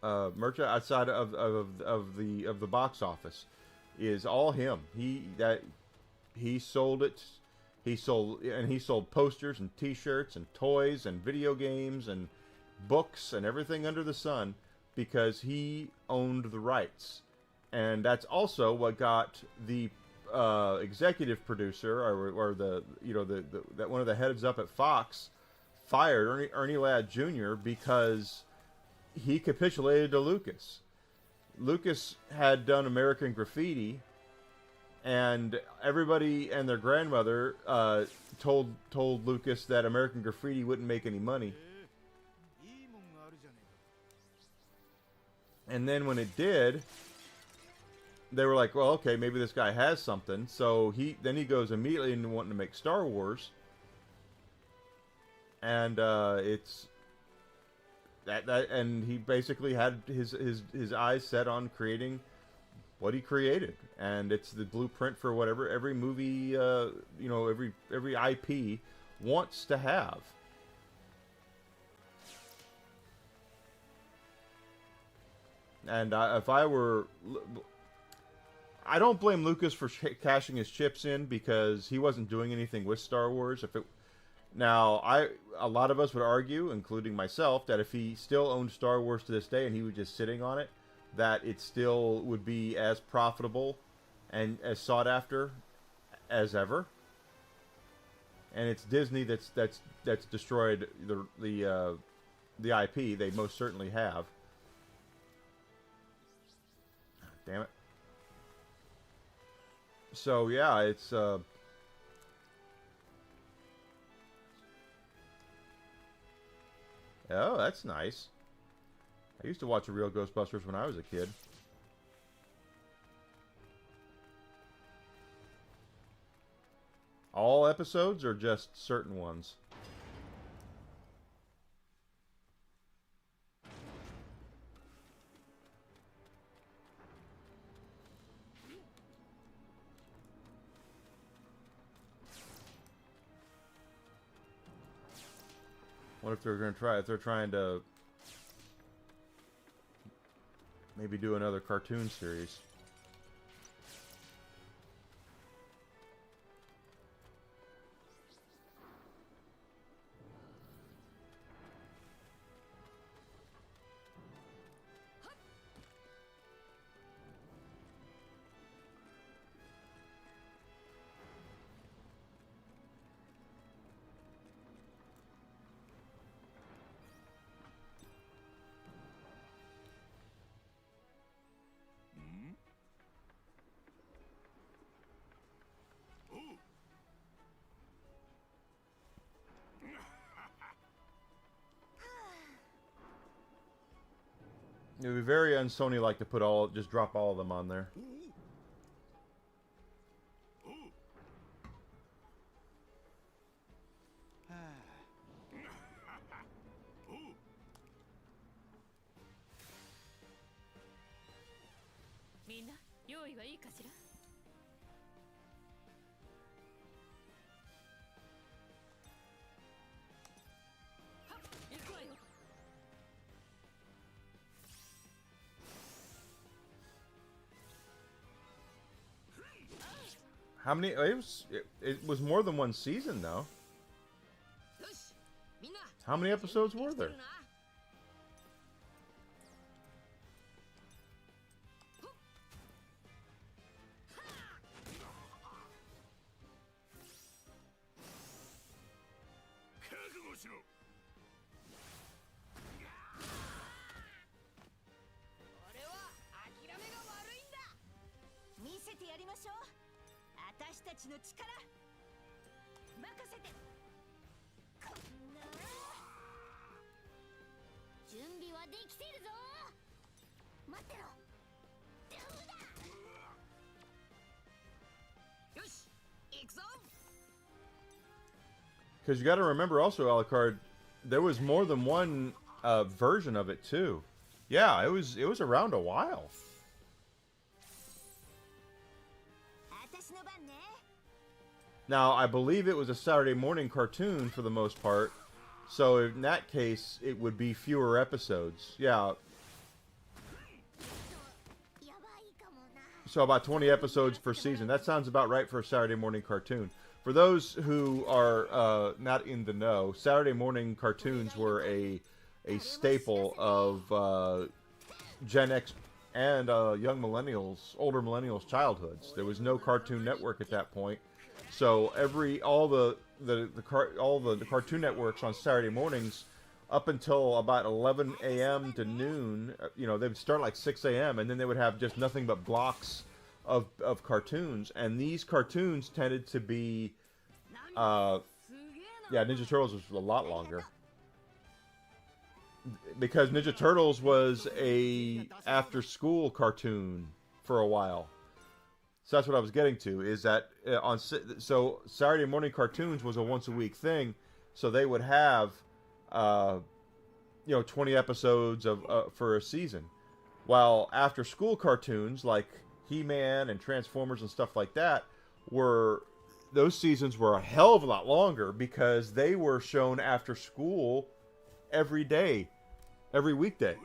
outside of the box office, is all him. He sold it. He sold posters and T-shirts and toys and video games and books and everything under the sun, because he owned the rights. And that's also what got the executive producer, or the, you know, that one of the heads up at Fox, fired, Ernie Ladd Jr., because he capitulated to Lucas. Lucas had done American Graffiti, and everybody and their grandmother told Lucas that American Graffiti wouldn't make any money. And then when it did, they were like, well, okay, maybe this guy has something. So he goes immediately into wanting to make Star Wars. And it's and he basically had his eyes set on creating what he created. And it's the blueprint for whatever every movie, you know, every IP wants to have. And if I were, I don't blame Lucas for cashing his chips in because he wasn't doing anything with Star Wars. Now, a lot of us would argue, including myself, that if he still owned Star Wars to this day and he was just sitting on it, that it still would be as profitable and as sought after as ever. And it's Disney that's destroyed the IP. They most certainly have. Damn it. So yeah, it's oh, that's nice. I used to watch the real Ghostbusters when I was a kid. All episodes or just certain ones? What if they're going to try? If they're trying to maybe do another cartoon series. It would be very un-Sony-like to just drop all of them on there. Minna, 用意はいいかしら? How many? It was more than one season, though. How many episodes were there? Because you got to remember also, Alucard, there was more than one version of it too. Yeah, it was around a while. Now, I believe it was a Saturday morning cartoon for the most part, so in that case, it would be fewer episodes. Yeah. So about 20 episodes per season. That sounds about right for a Saturday morning cartoon. For those who are not in the know, Saturday morning cartoons were a staple of Gen X and young millennials, older millennials' childhoods. There was no Cartoon Network at that point, so all the Cartoon Networks on Saturday mornings, up until about 11 a.m. to noon, they would start like 6 a.m. and then they would have just nothing but blocks of cartoons, and these cartoons tended to be, Ninja Turtles was a lot longer. Because Ninja Turtles was a after-school cartoon for a while. So that's what I was getting to, is that so Saturday morning cartoons was a once-a-week thing, so they would have 20 episodes for a season. While after-school cartoons, like He-Man and Transformers and stuff like that, those seasons were a hell of a lot longer because they were shown after school every day, every weekday.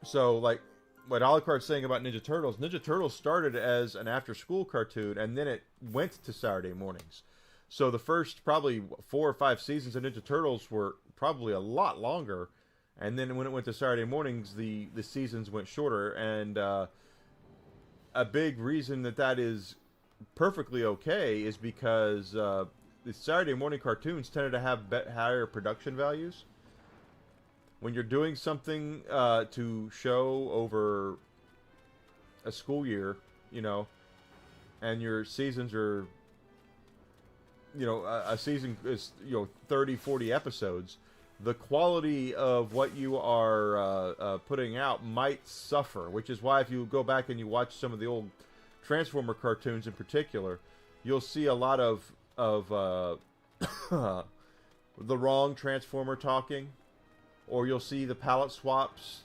So, like, what Alucard's saying about Ninja Turtles started as an after-school cartoon, and then it went to Saturday mornings. So the first probably 4 or 5 seasons of Ninja Turtles were probably a lot longer, and then when it went to Saturday mornings, the seasons went shorter. And a big reason that is perfectly okay is because the Saturday morning cartoons tended to have higher production values. When you're doing something to show over a school year, you know, and your seasons are, you know, a season is, you know, 30, 40 episodes, the quality of what you are putting out might suffer, which is why if you go back and you watch some of the old Transformer cartoons in particular, you'll see a lot of the wrong Transformer talking. Or you'll see the palette swaps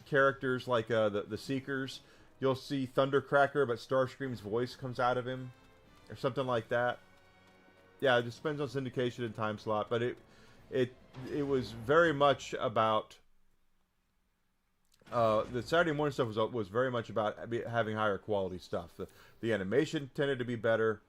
characters like the Seekers. You'll see Thundercracker, but Starscream's voice comes out of him, or something like that. Yeah, it just depends on syndication and time slot, but it was very much about the Saturday morning stuff was very much about having higher quality stuff. The animation tended to be better.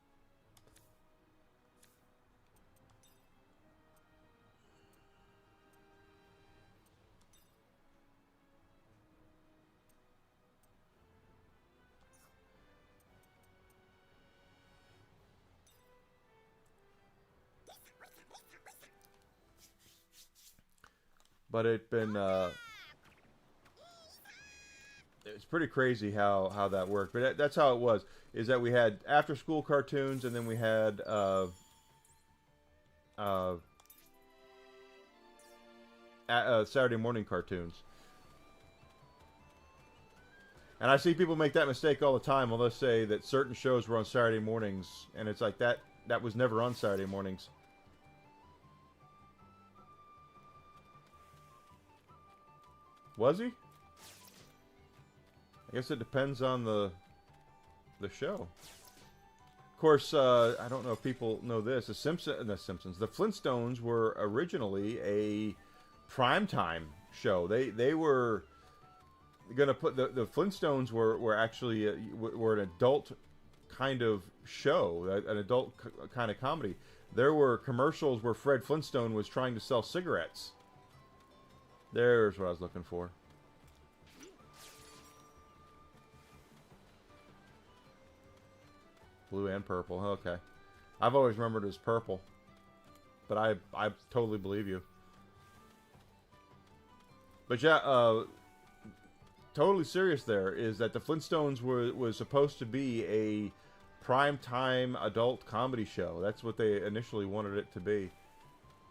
But it's pretty crazy how that worked. But that's how it was. Is that we had after school cartoons, and then we had Saturday morning cartoons. And I see people make that mistake all the time. When they'll say that certain shows were on Saturday mornings, and it's like that was never on Saturday mornings. Was he? I guess it depends on the show. Of course, I don't know if people know this. The Flintstones were originally a primetime show. They were gonna put the Flintstones were actually were an adult kind of show, an adult kind of comedy. There were commercials where Fred Flintstone was trying to sell cigarettes. There's what I was looking for. Blue and purple. Okay. I've always remembered it as purple. But I totally believe you. But yeah, totally serious there, is that the Flintstones was supposed to be a primetime adult comedy show. That's what they initially wanted it to be.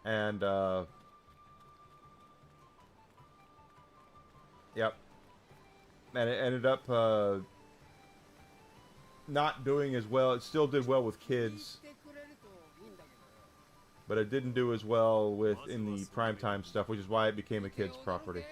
And, yep. And it ended up not doing as well. It still did well with kids, but it didn't do as well in the primetime stuff, which is why it became a kids' property.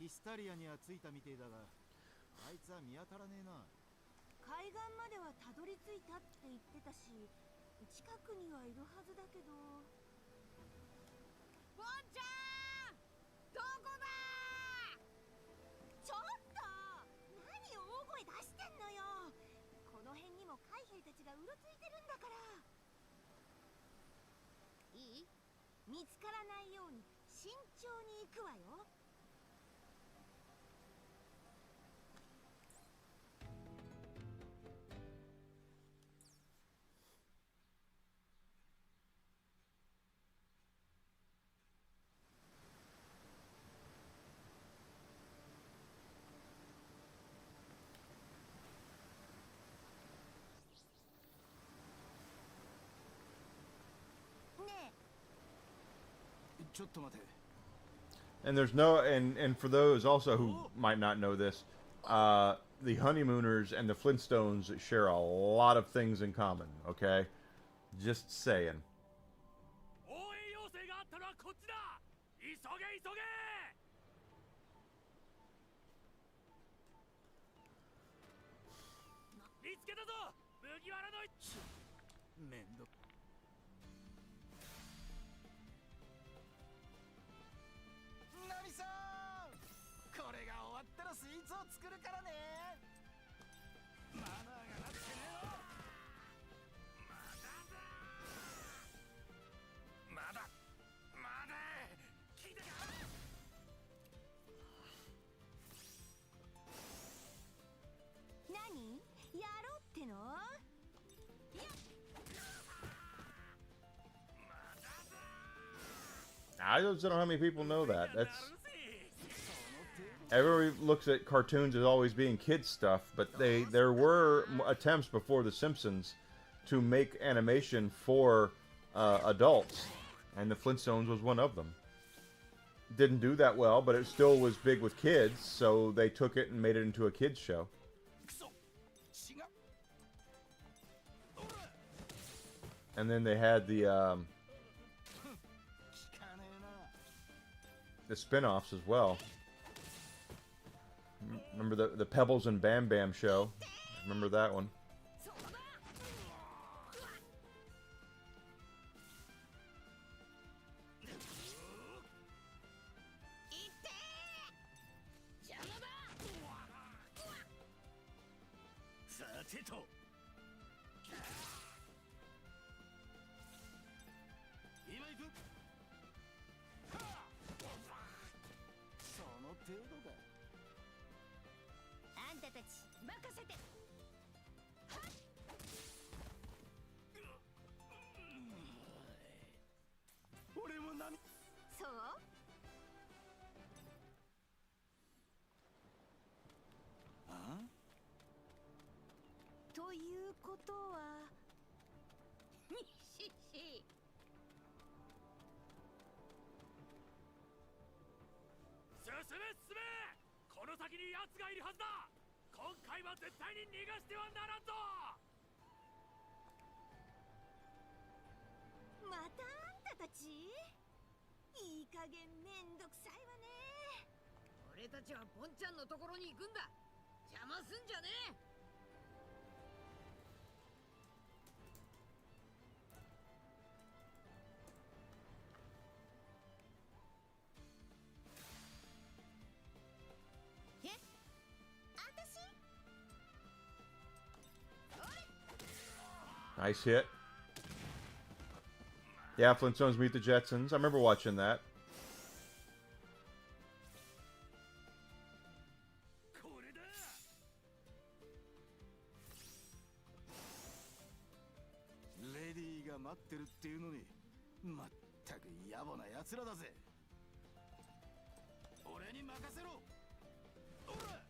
ヒスタリアには着いたみてえだが、あいつは見当たらねえな。海岸まではたどり着いたって言ってたし、近くにはいるはずだけど。ボンちゃん、どこだ？ちょっと、何大声出してんのよ。この辺にも海兵たちがうろついてるんだから。いい？見つからないように慎重に行くわよ。ちょっと待て。 And there's no, and for those also who might not know this, the Honeymooners and the Flintstones share a lot of things in common. Okay, just saying. 応援要請があったのはこっちだ。急げ急げ。見つけたぞ。麦わらのめんど。ナミさん、これが終わったらスイーツを作るからね。マナーがなってねえよ。まだ聞いたか。何やろうっての？ I just don't know how many people know that. That's everybody looks at cartoons as always being kids stuff, but there were attempts before The Simpsons to make animation for adults, and the Flintstones was one of them. Didn't do that well, but it still was big with kids, so they took it and made it into a kids show. And then they had the spin-offs as well. Remember the Pebbles and Bam Bam show? Remember that one? To いうことはしし。進め進め。この先に奴がいるはずだ。今回は絶対に逃がしてはならんぞ。またあんたたち？いい加減めんどくさいわね。俺たちはボンちゃんのところに行くんだ。邪魔すんじゃねえ。Nice hit. Yeah, Flintstones Meet the Jetsons. I remember watching that. Lady が待ってるっていうのに、まったく野暮な奴らだぜ。俺に任せろ。おら。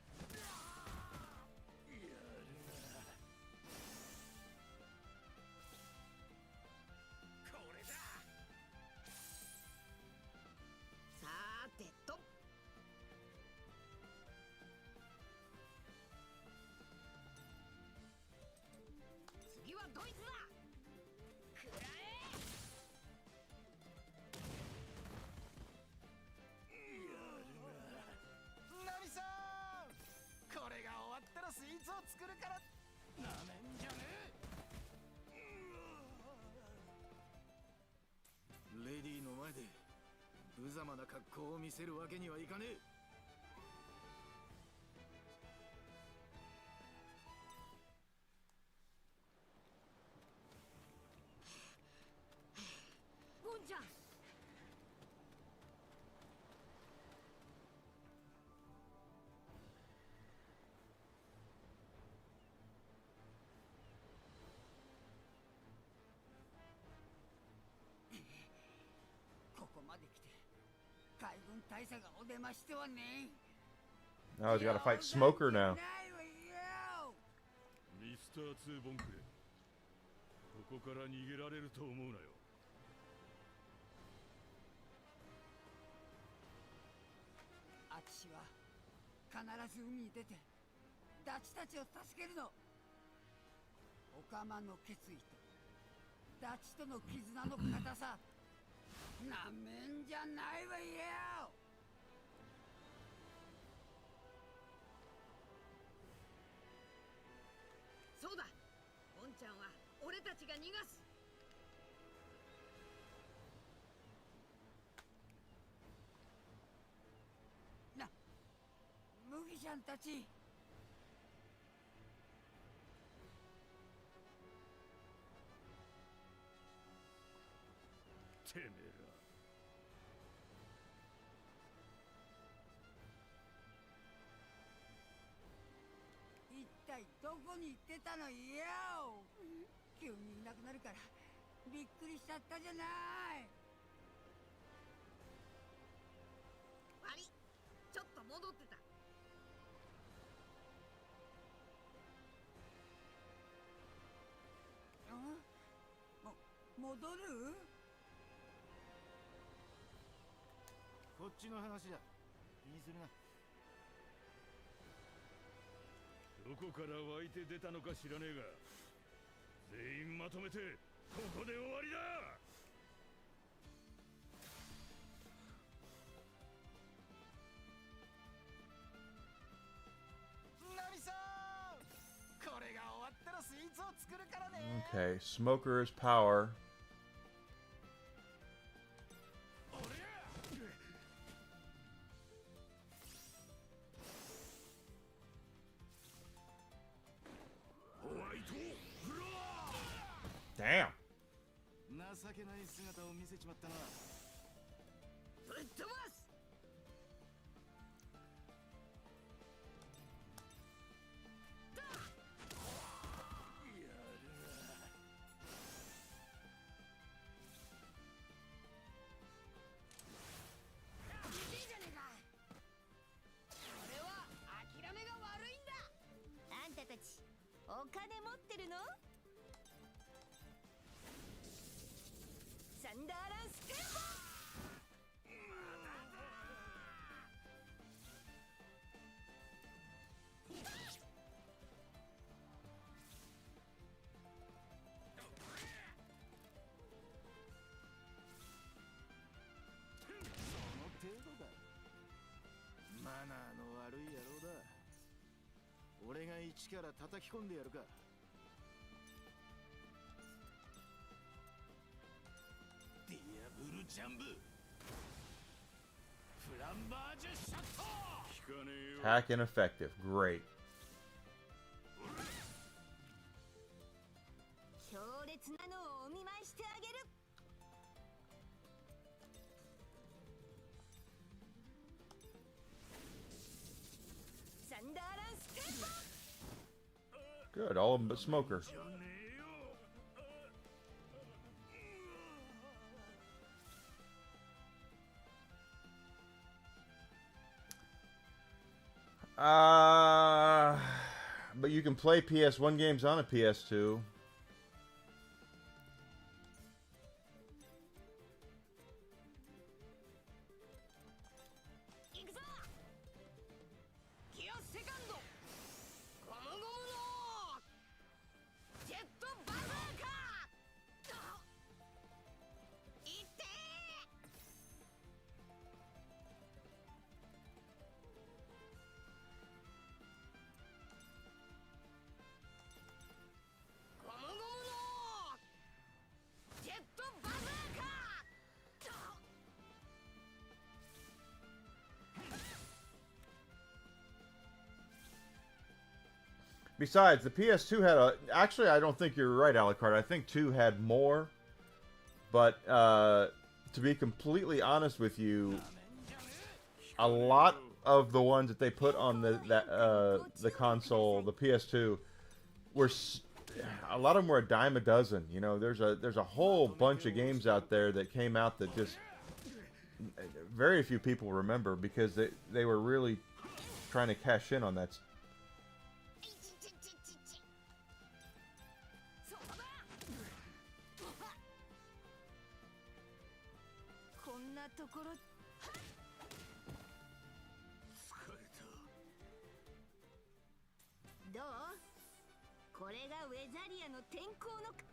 次はドイツだ。くらえ。ナミさん、これが終わったらスイーツを作るから。なめんじゃねえ。レディーの前で無様な格好を見せるわけにはいかねえ。ボンちゃん。ここまで来て海軍大佐がお出ましてはね。 Now he's got to fight Smoker now. ミスター2ボンクレ、ここから逃げられると思うなよ。あちしは必ず海に出てダチたちを助けるの。オカマの決意とダチとの絆の固さ、なめんじゃないわよ。そうだ、ボンちゃんは俺たちが逃がす。麦ちゃんたち。てめえ一体どこに行ってたのよ。急にいなくなるからびっくりしちゃったじゃない。悪い、ちょっと戻ってた。戻る？こっちの話だ。気にするな。どこから湧いて出たのか知らねえが、全員まとめてここで終わりだ。ナミさん、これが終わったらスイーツを作るからね。 Okay, Smoker's power. Damn. 情けない姿を見せちまったな。ぶっ飛ばす。いいじゃねえか。俺は諦めが悪いんだ。あんたたちお金持ってるの？サンダーランステンポ。その程度だ。マナーの悪い野郎だ。俺が一から叩き込んでやるか。ディアブルジャンブ、フランバージュシャット。聞かねえよ。 Hack ineffective. Great. 強烈なのをお見舞いしてあげる。サンダーランステンポ。 Good. All but Smoker. But you can play PS1 games on a PS2. 行くぞ。ギアセカンド。ゴムゴムのジェットバズーカー。いってー。ゴムゴムのジェットバズーカー。 Besides, the PS2 had a... Actually, I don't think you're right, Alucard. I think 2 had more. But, to be completely honest with you, a lot of the ones that they put on the console, the PS2, were... A lot of them were a dime a dozen. You know, there's a whole bunch of games out there that came out that just... Very few people remember because they were really trying to cash in on that. こんなところ。疲れた。これがウェザリアの天候のく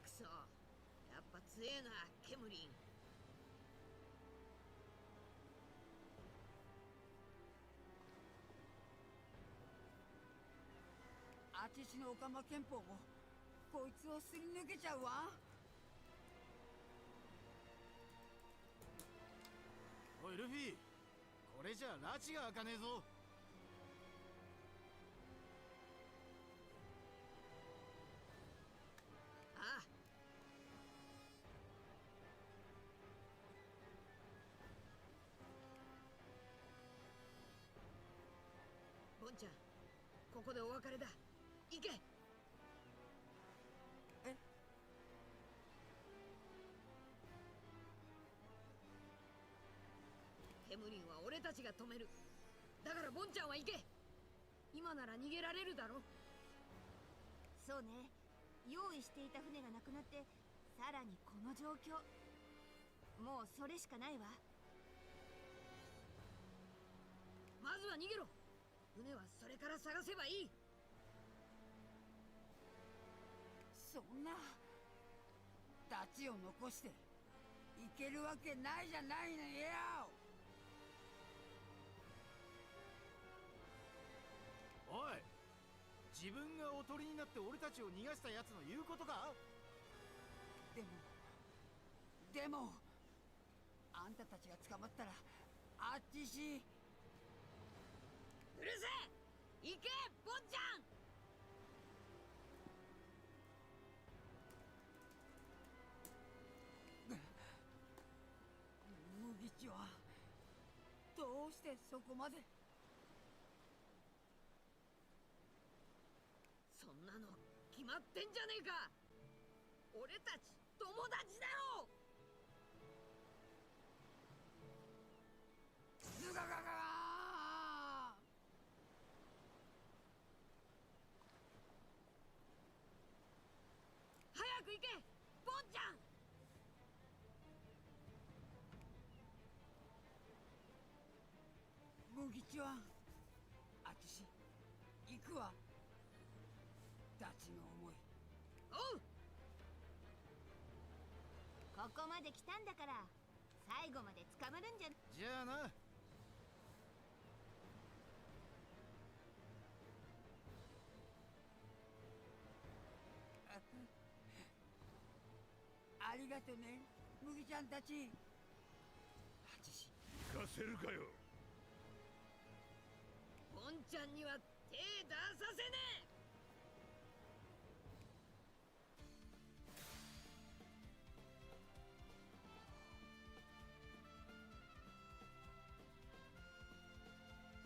そ、やっぱ強えなケムリン。あちしのオカマ憲法もこいつをすり抜けちゃうわ。おいルフィ、これじゃ拉致が開かねえぞ。ああ、ボンちゃん、ここでお別れだ。行け。え？ケムリンは俺たちが止める。だからボンちゃんは行け。今なら逃げられるだろ。そうね。用意していた船がなくなってさらにこの状況。もうそれしかないわ。まずは逃げろ。船はそれから探せばいい。そんなダチを残していけるわけないじゃないのよ。おい、自分がおとりになって俺たちを逃がした奴の言うことか。でもあんたたちが捕まったらあっちし。うるせえ。行けボンちゃん。麦地はどうしてそこまで。そんなの決まってんじゃねえか。俺たち友達だろ。ズガガガー。早く行けボンちゃん。麦地はあっちし行くわ。ダチの思い。おう。ここまで来たんだから最後まで捕まるんじゃ。じゃあな。ありがとね麦ちゃんたち。あちし行かせるかよ。ボンちゃんには手出させねえ。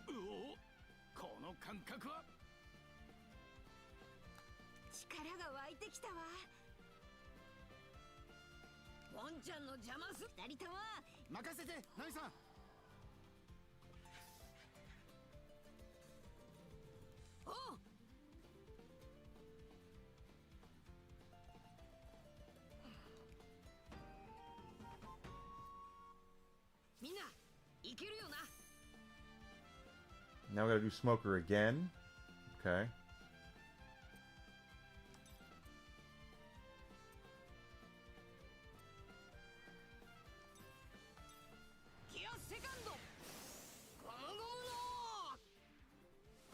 おお、この感覚は。力が湧いてきたわ。ボンちゃんの邪魔す。二人とも任せてナミさん。おう。みんな行けるよな。 Now we gotta do Smoker again. Okay. ギアセカンドゴムゴムの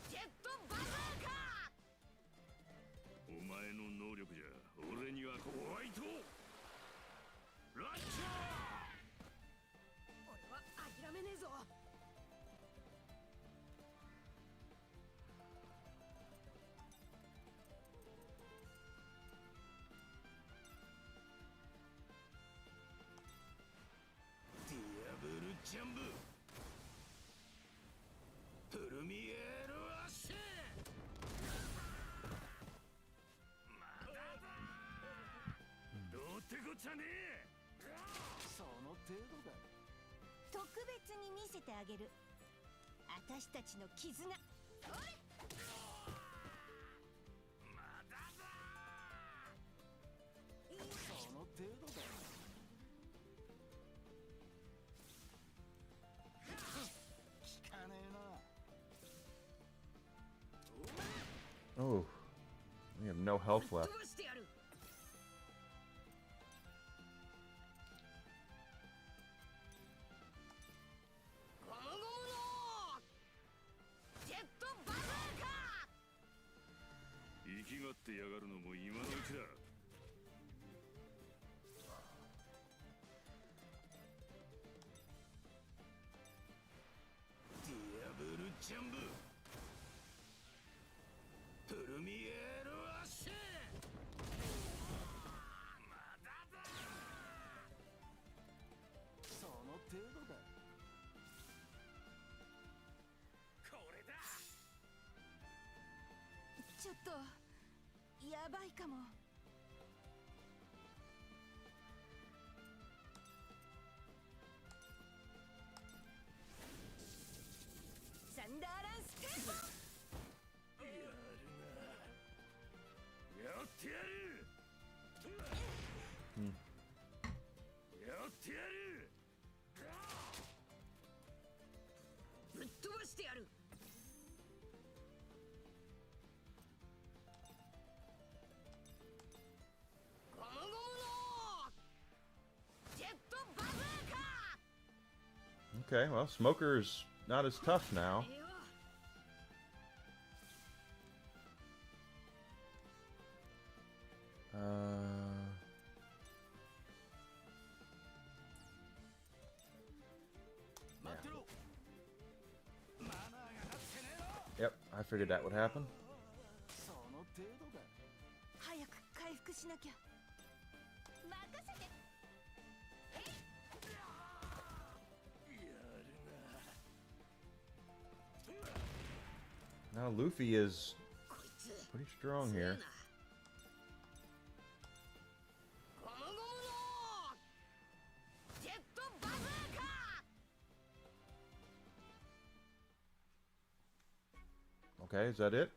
ジェットバズーカ。お前の能力じゃ俺にはホワイトラッチャ俺は諦めねえぞ。ディアブルジャンブプルミエールアッシュ。まだだ。どうってこっちゃねえ。その程度だ。特別に見せてあげる。私たちの絆。まだだ。その程度だ。no health left. 飛ばしてやる。ゴムゴムのジェットバズーカ。生きがってやがるのも今のうちだ。ディアブルジャンブプルミエールアッシュ。まだだ。その程度だ。これだ。ちょっとやばいかも。サンダーランスクープ。やるな。やってやる。やってやる。ぶっ飛ばしてやる。ゴムゴムのジェットバズーカ。 Okay, well, Smoker's not as tough now. ええよ。 待ってろ。マナーがなってねえ Yep, の。I figured that would happen. その程度だ。早く回復しなきゃ。任せて。 Now Luffy is こいつ pretty strong 強え here. な。ゴムゴムのジェットバズーカ。 Okay, is that it?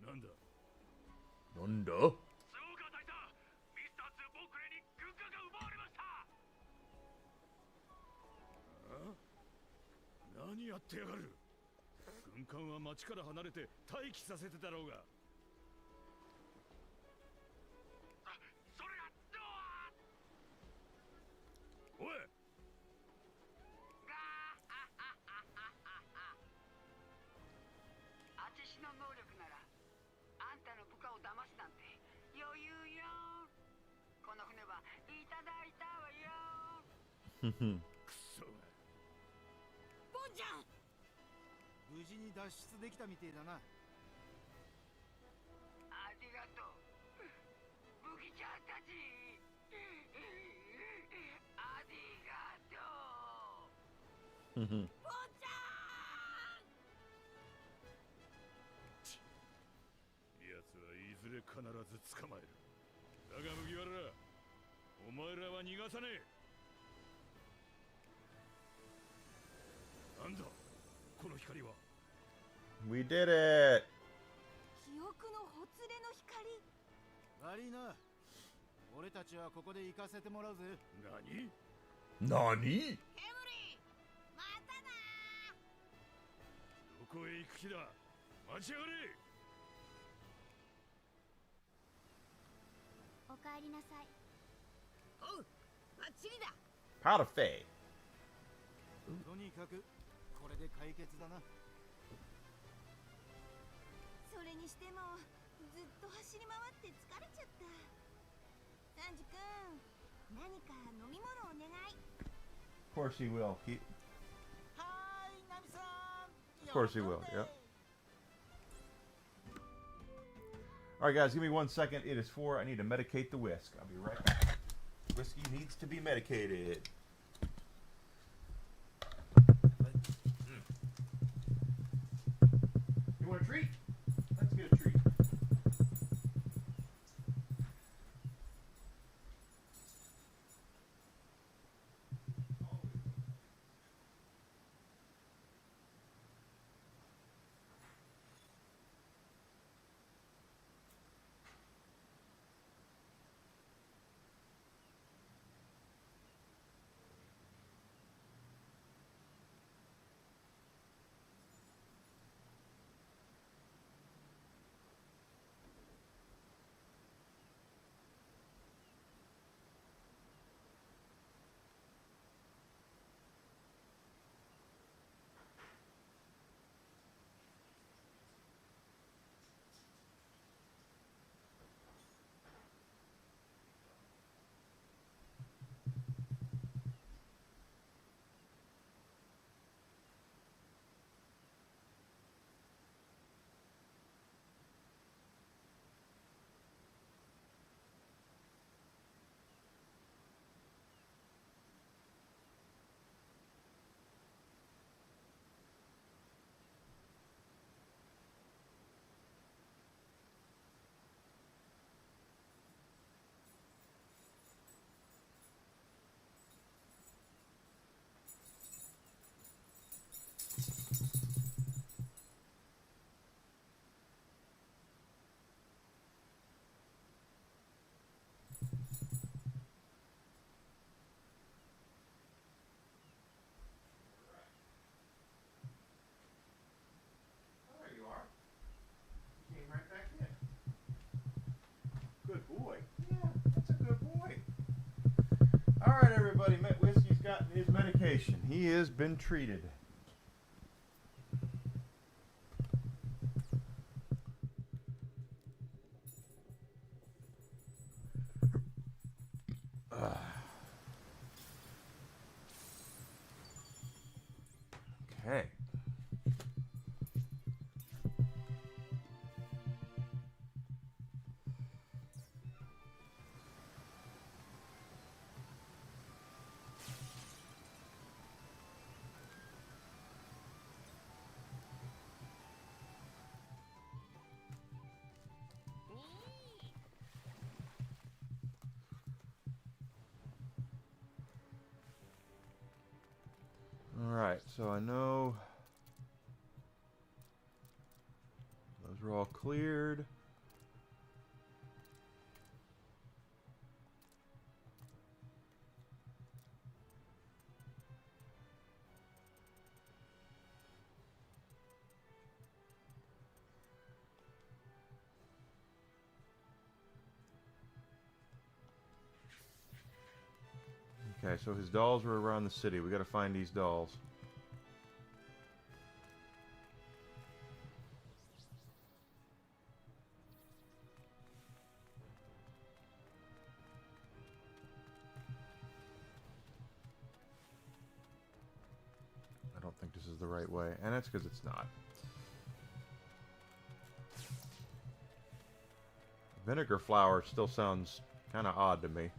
なんだ。なんだ？スモーカー大佐、ミスター2ボークレに軍艦が奪われました。何やってやがる。軍艦は町から離れて待機させてだろうが。それがどう。おい。あちしの能力ならあんたの部下を騙すなんて余裕よ。この船はいただいたわよ。くそが。ボンちゃん。無事に脱出できたみてえだな。ありがとうブギちゃんたち。ありがとう。ボンちゃん。奴はいずれ必ず捕まえる。だが麦わら、お前らは逃がさねえ。なんだこの光は。 We did it! 記憶のほつれの光。悪いな。俺たちはここで行かせてもらうぜ。何。何？エムリー、またな。どこへ行く気だ。待ちやがれ。おかえりなさい。おう、バッチリだ。 Powder Fade. とにかくこれで解決だな。それにしてもずっと走り回って疲れちゃった。サンジ君、何か飲み物お願い。 Of course he will. He, はーい、ナミさん。 of course he will. Yep. All right, guys, give me 1 second. It is 4. I need to medicate the whisk. I'll be right back. Whiskey needs to be medicated. You want a treat? Let's get a treat. everybody, Whiskey's gotten his medication. He has been treated. Okay. Alright, so I know those are all cleared. Okay, so his dolls were around the city. We gotta find these dolls. I don't think this is the right way, and that's because it's not. Vinegar flower still sounds kind of odd to me.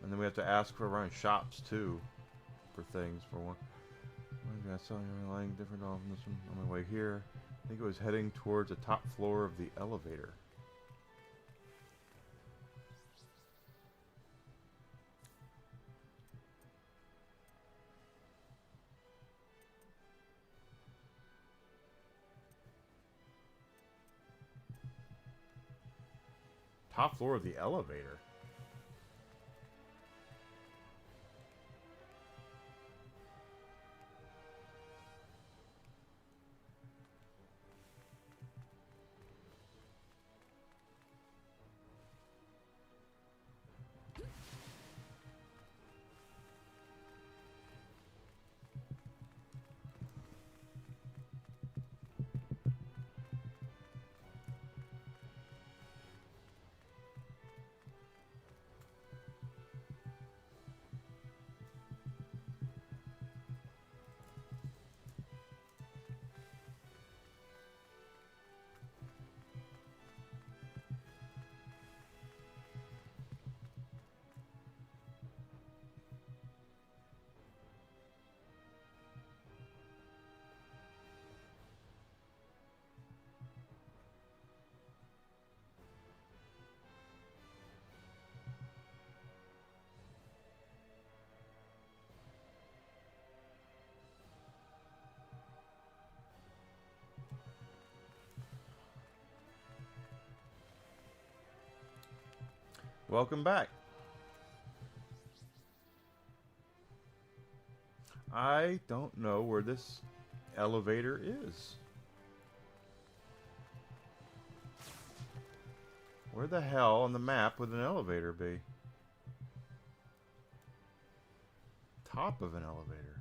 And then we have to ask for around shops too, for things for one. I saw you lying different off from this one on my way here. I think it was heading towards the top floor of the elevator. Top floor of the elevator? Welcome back. I don't know where this elevator is. Where the hell on the map would an elevator be? Top of an elevator.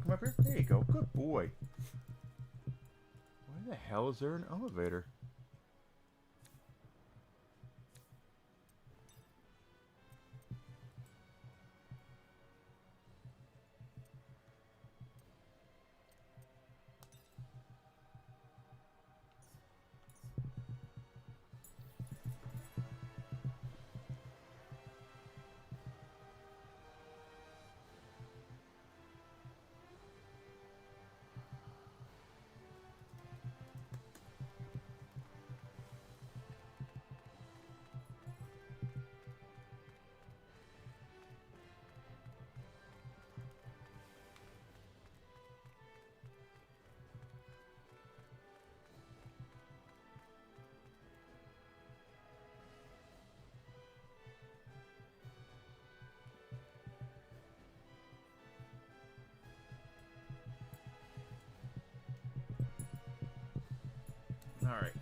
come up here? There you go. Good boy. Why the hell is there an elevator? All right.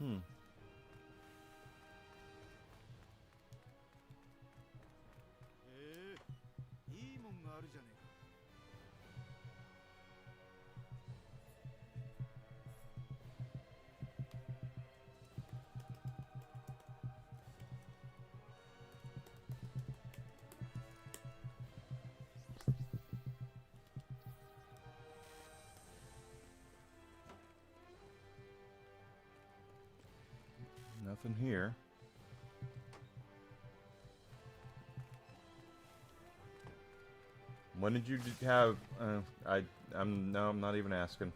Hmm. いいもんがあるじゃねえか。Nothing here. When did you have? I'm not even asking.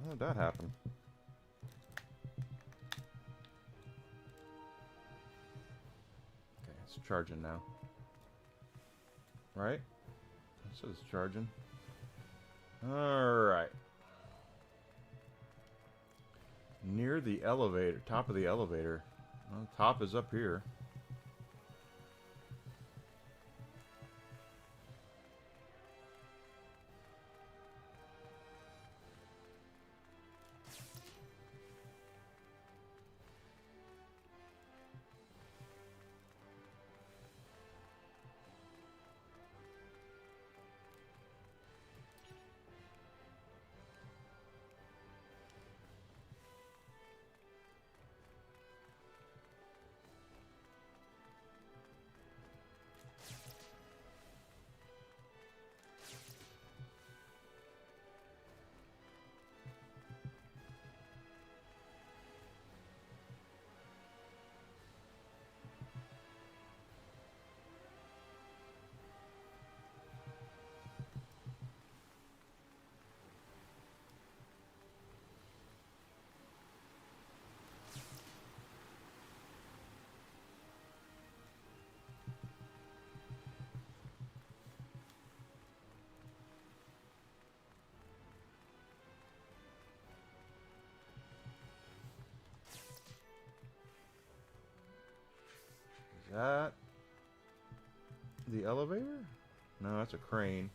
How did that happen? Okay, it's charging now. Right? It says charging. Alright. Near the elevator, top of the elevator. Well, top is up here. Is that the elevator? No, that's a crane.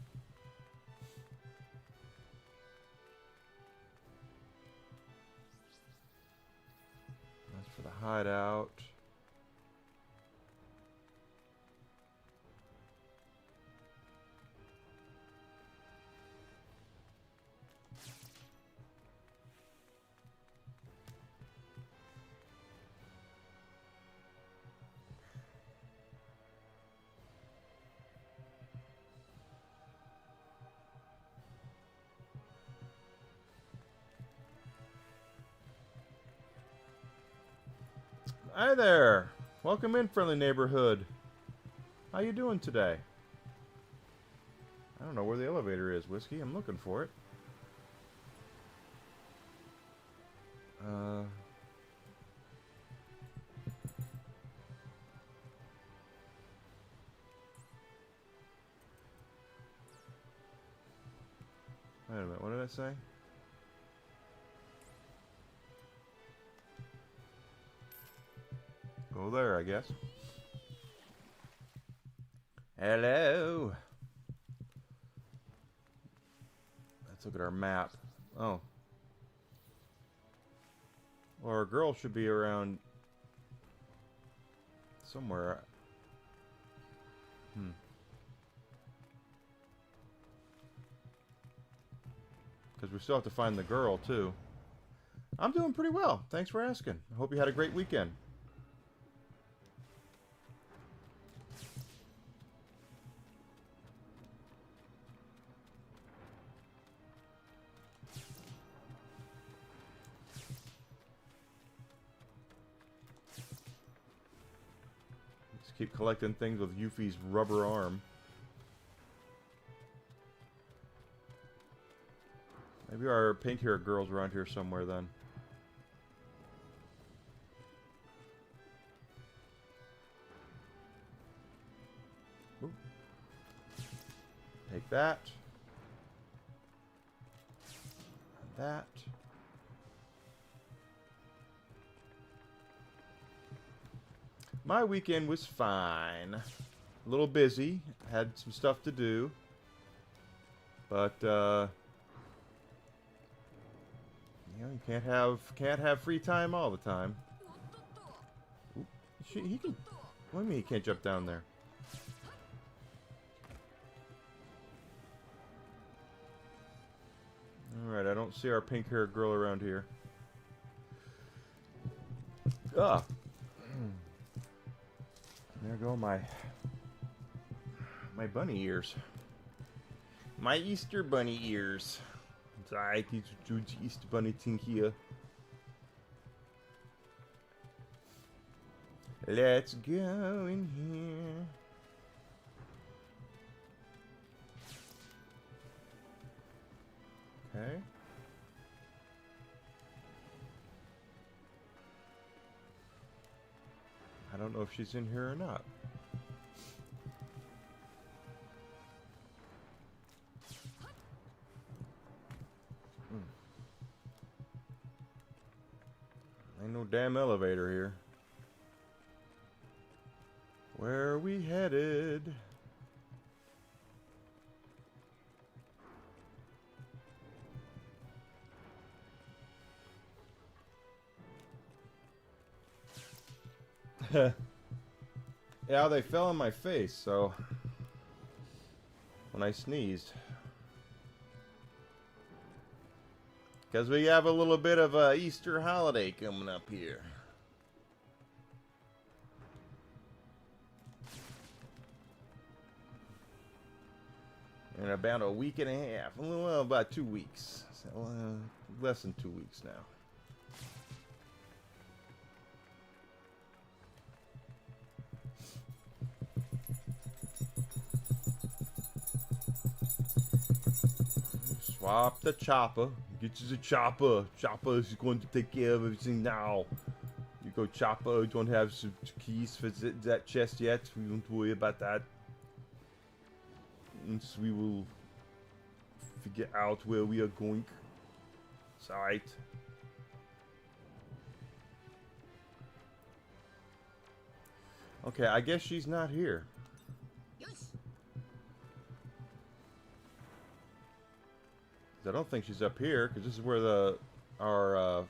That's for the hideout. Hi there. Welcome in, friendly neighborhood. How you doing today? I don't know where the elevator is, Whiskey. I'm looking for it. Wait a minute. What did I say? Go there, I guess. Hello. Let's look at our map. Oh. Well, our girl should be around somewhere. Because we still have to find the girl, too. I'm doing pretty well. Thanks for asking. I hope you had a great weekend. Just keep collecting things with Yuffie's rubber arm. Maybe our pink-haired girl's around here somewhere then. Ooh. Take that. And that. My weekend was fine. A little busy. Had some stuff to do. But, you know, you can't have free time all the time. Oop, he can. What do you mean he can't jump down there? All right, I don't see our pink-haired girl around here. Ah, there go my bunny ears. My Easter bunny ears. Alright, die Easter bunny thing here. Let's go in here. Okay. I don't know if she's in here or not. Ain't no damn elevator here. Where are we headed? Yeah, they fell on my face, so when I sneezed. Because we have a little bit of a Easter holiday coming up here. In about a week and a half. Well, about 2 weeks. So, less than 2 weeks now. Swap the chopper. Get you the chopper. Chopper is going to take care of everything now. You go chopper. You don't have some keys for that chest yet. We don't worry about that. Once we will figure out where we are going. It's alright. Okay, I guess she's not here. I don't think she's up here, because this is where our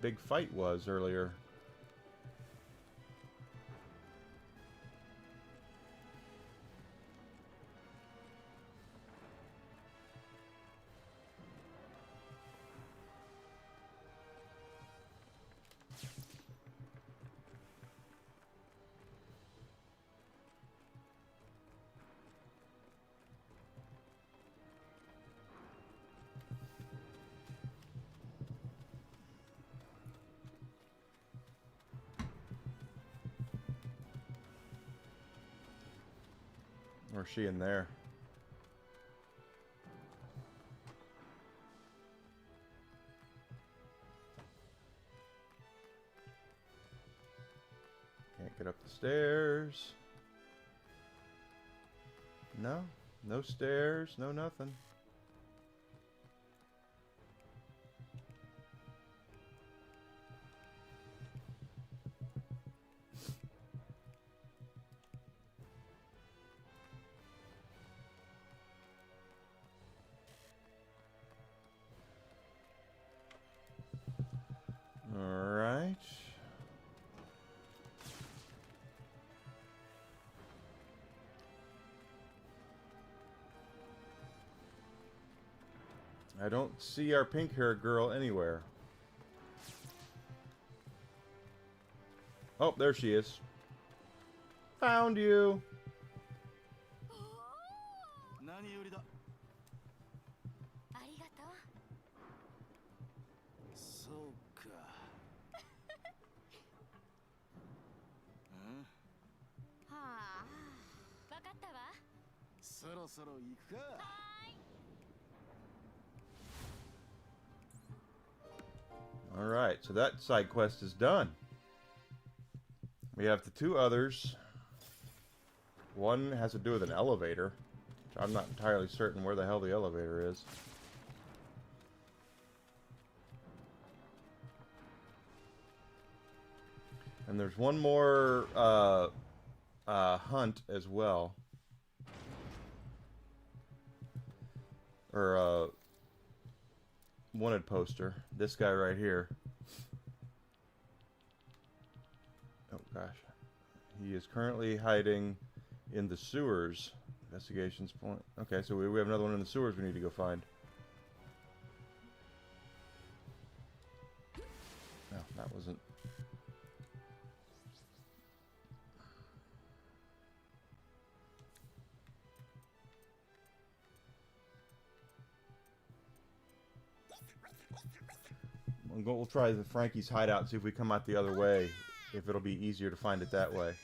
big fight was earlier. Or is she in there? Can't get up the stairs. No, no stairs, no nothing. Alright. I don't see our pink-haired girl anywhere. Oh, there she is. Found you. 何よりだ。ありがとう。そうか。ん？はあ、わかったわ。そろそろ行くか。Alright, so that side quest is done. We have the two others. One has to do with an elevator. Which I'm not entirely certain where the hell the elevator is. And there's one more hunt as well. Or wanted poster. This guy right here. Oh gosh. He is currently hiding in the sewers. Investigations point. Okay, so we have another one in the sewers we need to go find. No, that wasn't. We'll try the Frankie's hideout and see if we come out the other way. If it'll be easier to find it that way.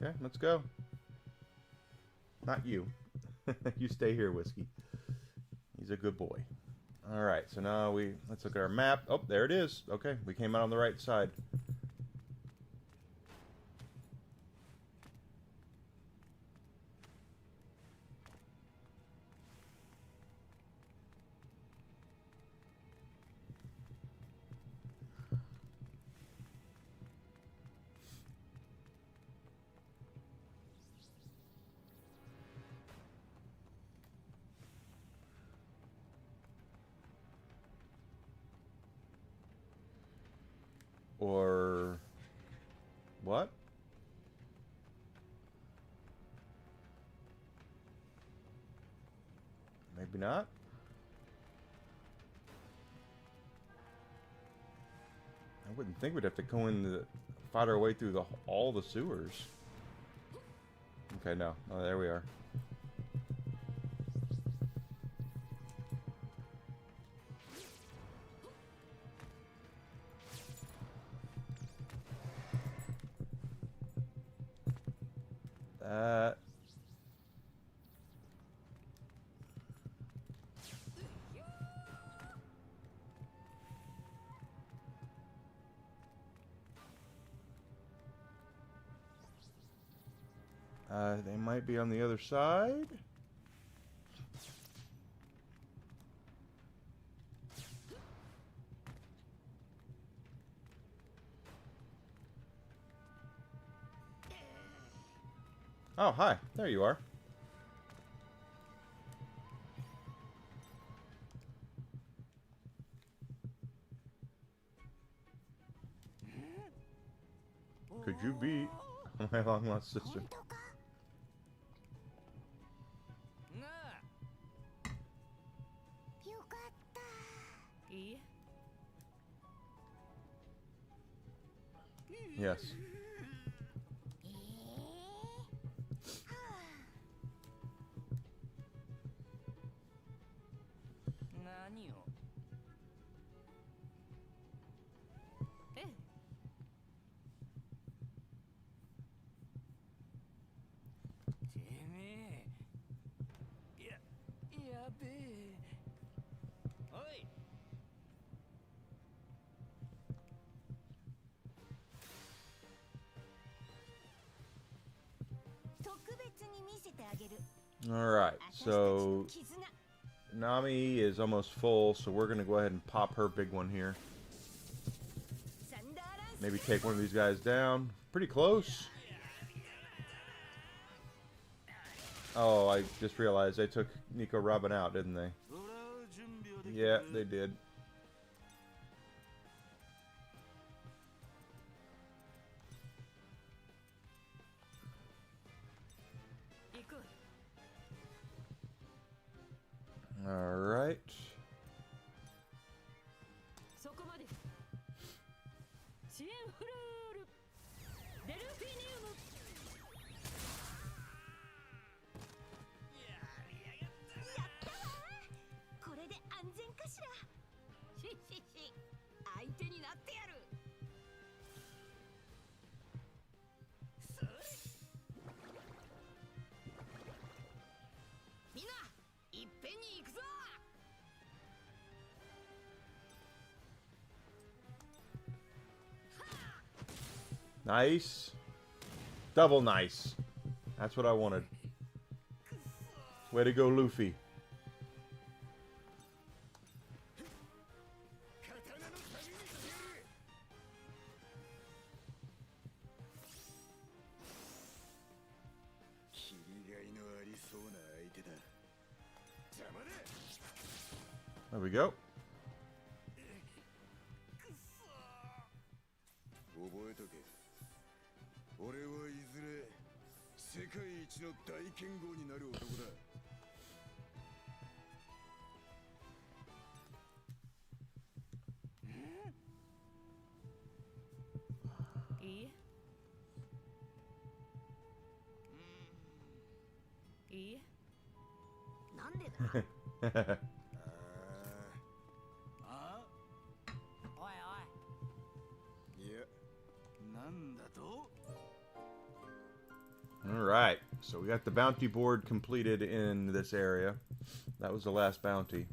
Okay, let's go. Not you. You stay here, Whiskey. He's a good boy. Alright, so now let's look at our map. Oh, there it is. Okay, we came out on the right side. Or what? Maybe not. I wouldn't think we'd have to go in fight our way through all the sewers. Okay, no. Oh, there we are. That. They might be on the other side. Oh, hi. There you are. Could you be my long lost sister? なあ よかったいいえ Yes. 何をええ てめえやべえおい特別に見せてあげる Alright, so Nami is almost full, so we're gonna go ahead and pop her big one here. Maybe take one of these guys down. Pretty close. Oh, I just realized they took Nico Robin out, didn't they? Yeah, they did. Alright. そこまで支援フルールデルフィニウムやったわこれで安全かしらし相手になってやるそれみんないっぺんに行くぞ Nice. Double nice. That's what I wanted. Way to go, Luffy. 刀の旅にしてやる切りがいのありそうな相手だ邪魔だ There we go. 覚えとけ俺はいずれ世界一の大剣豪になる男だいいえいいえなんでだあおいおいいやなんだと Alright, so we got the bounty board completed in this area. That was the last bounty.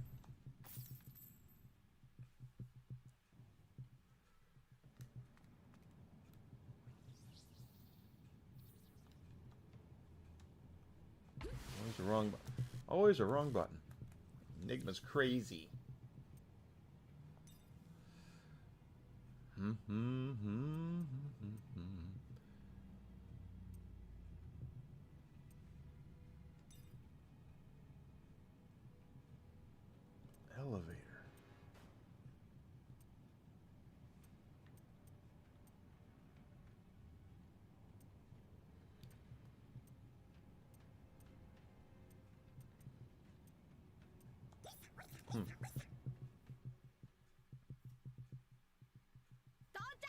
Always the wrong button. Always a wrong button. Enigma's crazy. Elevator. Hmm. 到着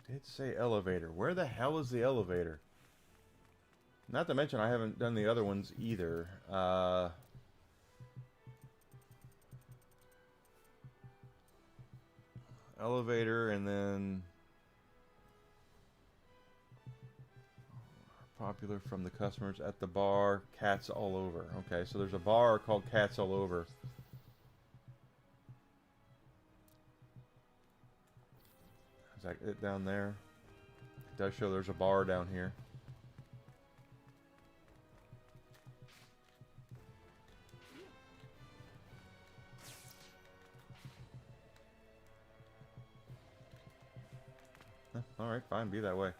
Did say elevator. Where the hell is the elevator? Not to mention I haven't done the other ones either. Elevator and then popular from the customers at the bar. Cats All Over. Okay, so there's a bar called Cats All Over. Is that it down there? It does show there's a bar down here. Alright, fine, be that way.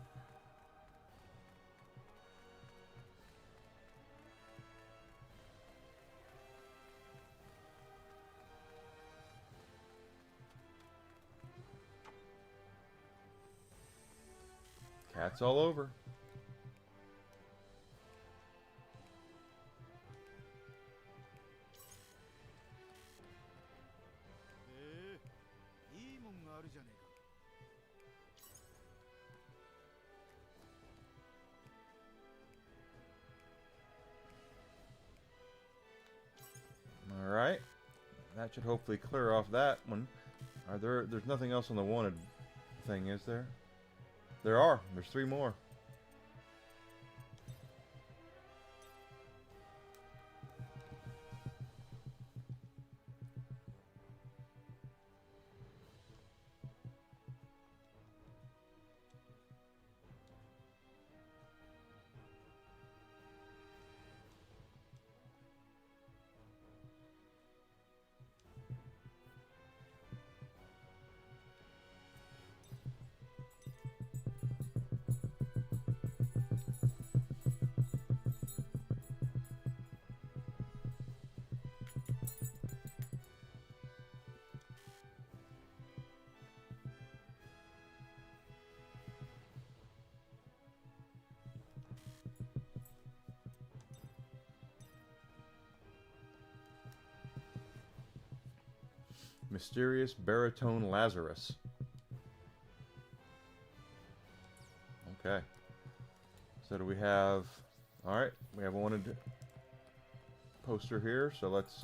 Cats all over. Alright. That should hopefully clear off that one. There's nothing else on the wanted thing, is there? There are. There's 3 more. Mysterious Baritone Lazarus. Okay. So do we have... Alright, we have a wanted poster here, so let's...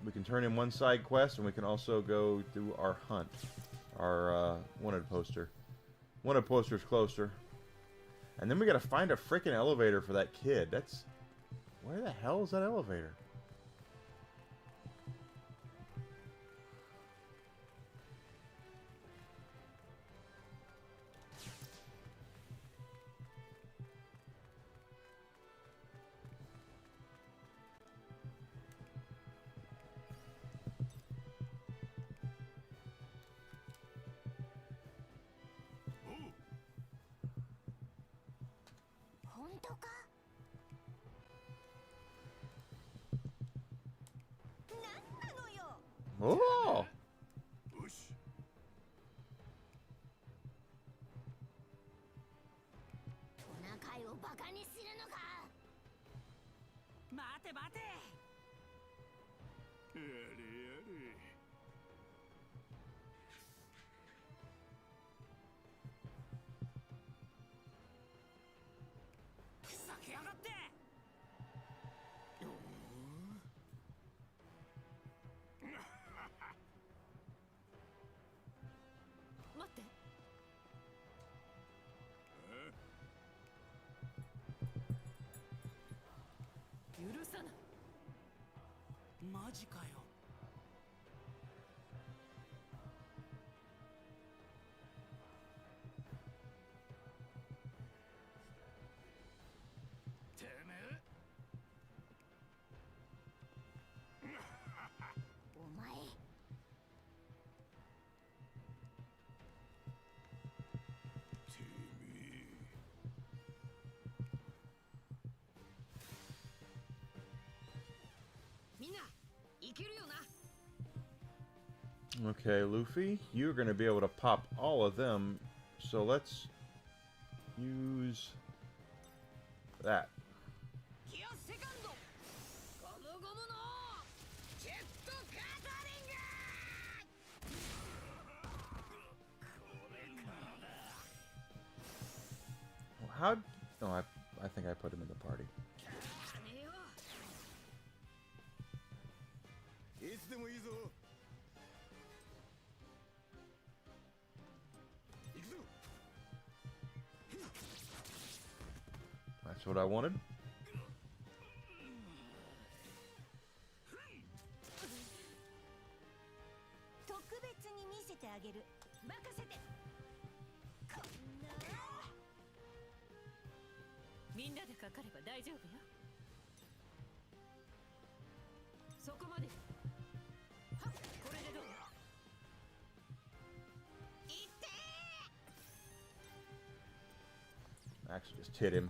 we can turn in one side quest, and we can also go do our hunt. Our wanted poster. Wanted poster's closer. And then we gotta find a freaking elevator for that kid. That's... Where the hell is that elevator? Oh! 待て待て。やれやれ。ふざけやがって。待って。許さない。マジかよ。てめえ。お前。てめえ。 Okay, Luffy, you're going to be able to pop all of them, so let's use that. How? No, I think I put him in the party. いつでもいいぞ。行くぞ。That's what I wanted. 特別に見せてあげる。任せて。こんな。みんなでかかれば大丈夫よ。そこまで。はっ、これでどう？ Actually, just hit him.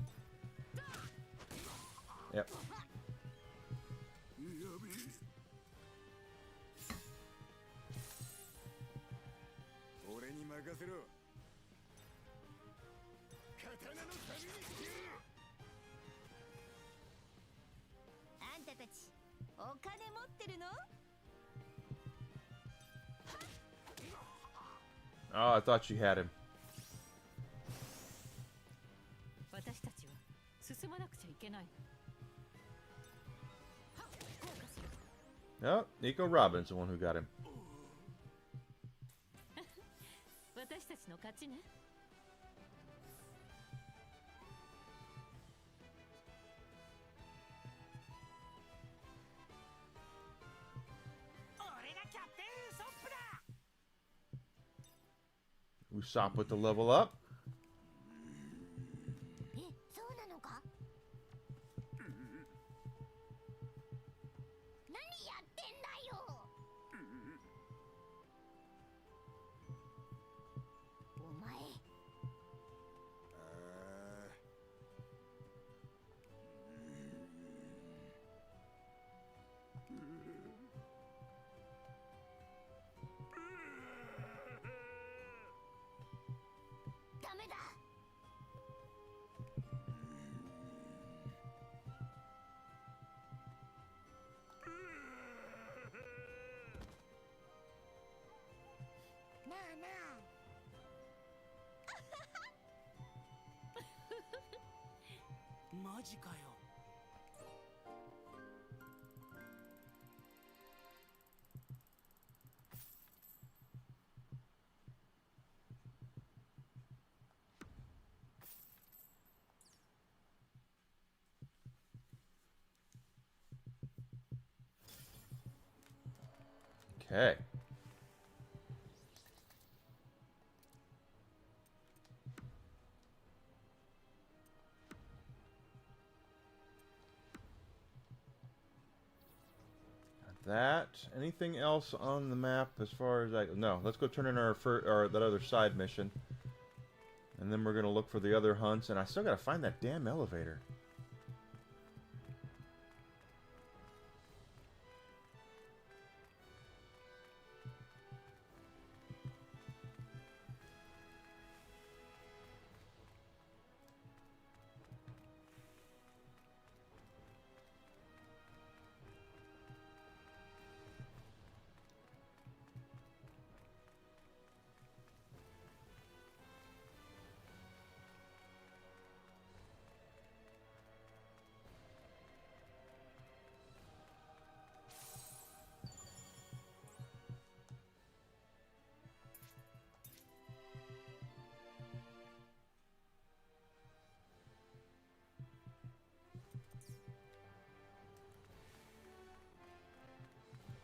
Yep. 俺に任せろ。刀の旅にしてやる。あんたたち、お金持ってるの？ Oh, I thought she had him. 私たちは進まなくちゃいけない。はっ、降下する。 No, Nico Robin's the one who got him. 私たちの勝ちね。俺がキャプテンウソップだ。 Usopp with the level up. え、そうなのか？何やってんだよ。お前。ダメだ。なあなあ。マジかよ。Okay. That. Anything else on the map as far as I... No, let's go turn in our that other side mission. And then we're going to look for the other hunts. And I still got to find that damn elevator.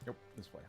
Nope, this way.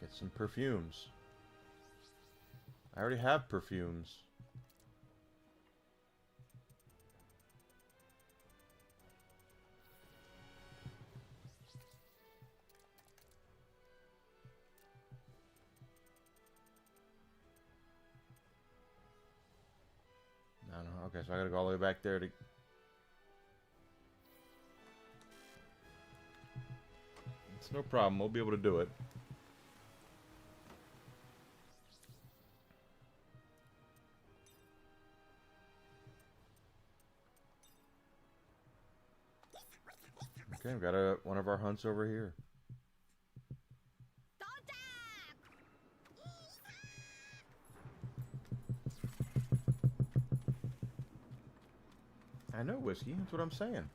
Get some perfumes. I already have perfumes. No, okay, so I gotta go all the way back there to... It's no problem. We'll be able to do it. Okay, we've got one of our hunts over here. I know, Whiskey. That's what I'm saying.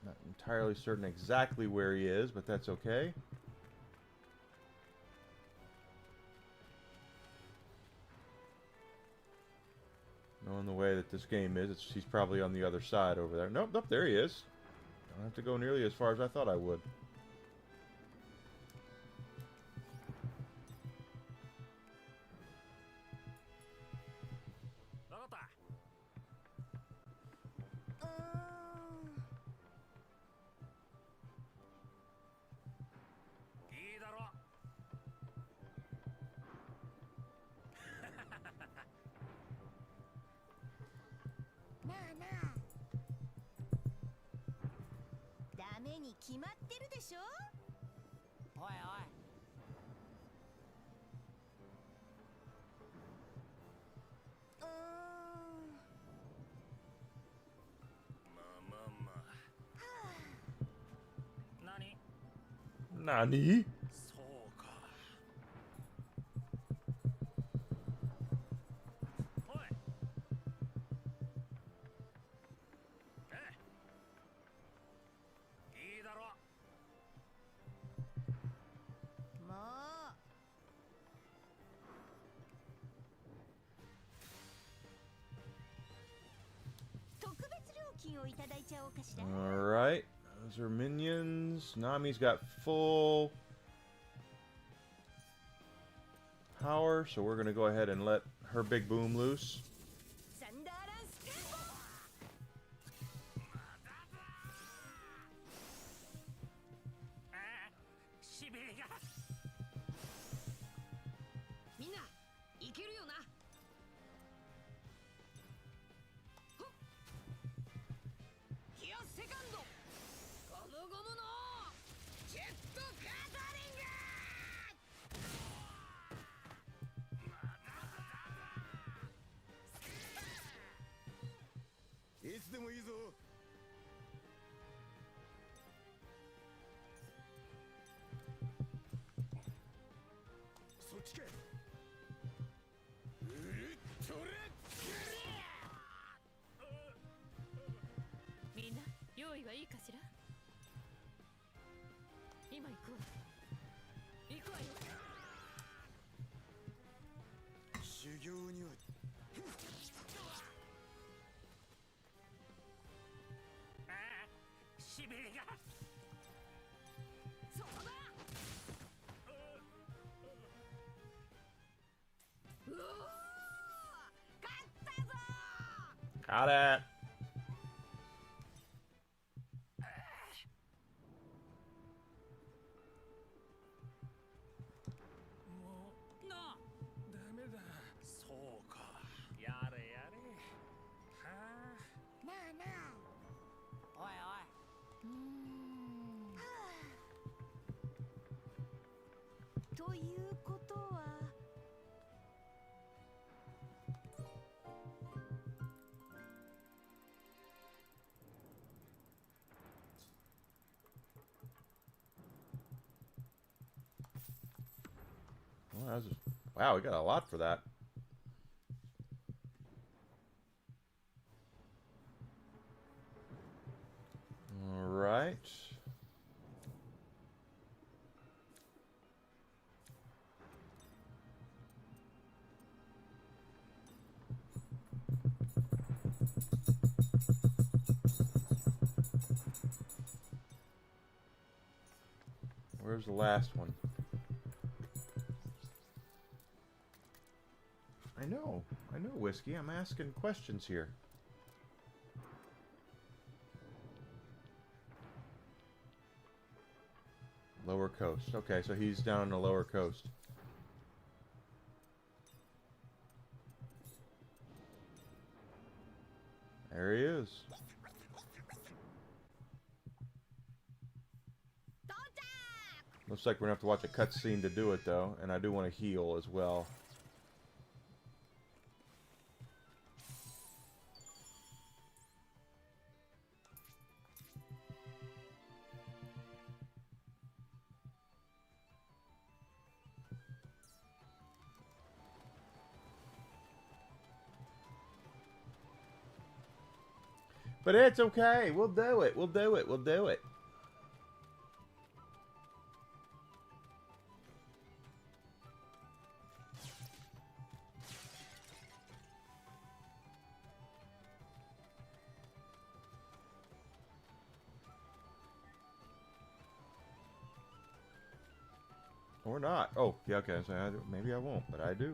Not entirely certain exactly where he is, but that's okay. Knowing the way that this game is, he's probably on the other side over there. Nope, nope, there he is. Don't have to go nearly as far as I thought I would. Nani? そうか。おい。いいだろ。もう。特別料金をいただいちゃおうかしら。 Alright. Those are minions. Nami's got full power, so we're going to go ahead and let her big boom loose. Got it. Well, wow, we got a lot for that. All right. Where's the last one? I know, Whiskey. I'm asking questions here. Lower coast. Okay, so he's down on the lower coast. There he is. Looks like we're gonna have to watch a cutscene to do it though, and I do want to heal as well. But it's okay. We'll do it. We'll do it. We'll do it. Or not. Oh, yeah, okay. So maybe I won't, but I do.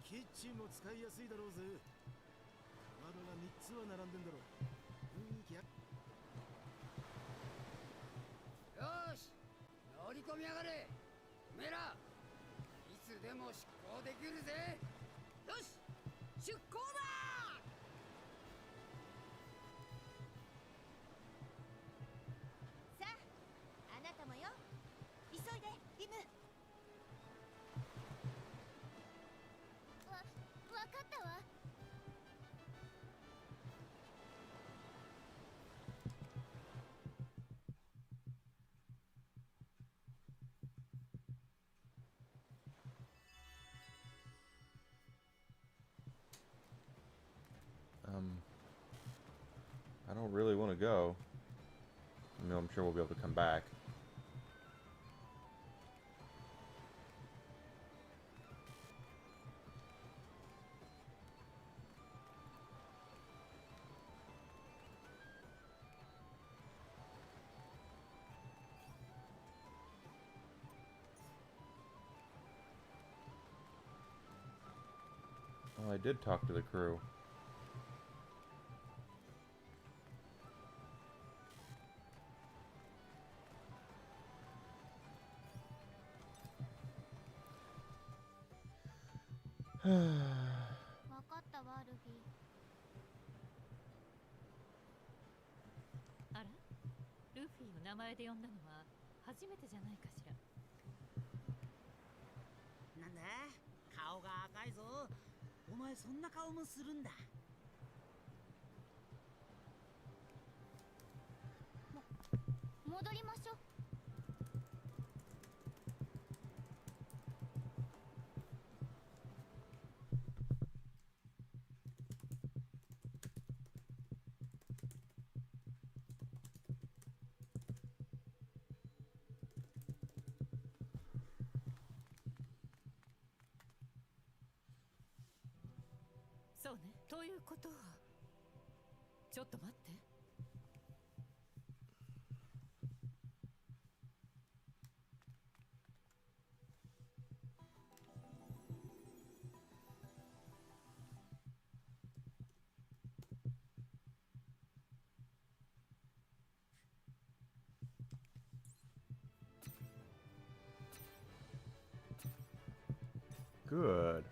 キッチンも使いやすいだろうぜ。窓が3つは並んでんだろう。雰囲気や。よし、乗り込みやがれ。おめえら、いつでも出航できるぜ。よし、出航だ。さあ、あなたもよ。急いで、リム。わかったわ。I don't really want to go. I mean, I'm sure we'll be able to come back. Oh, I did talk to the crew. わかったわ、ルフィ。あら、ルフィを名前で呼んだのは初めてじゃないかしら。なんだ、顔が赤いぞ。お前そんな顔もするんだ。戻りましょう。そうね。ということは、ちょっと待って。Good. .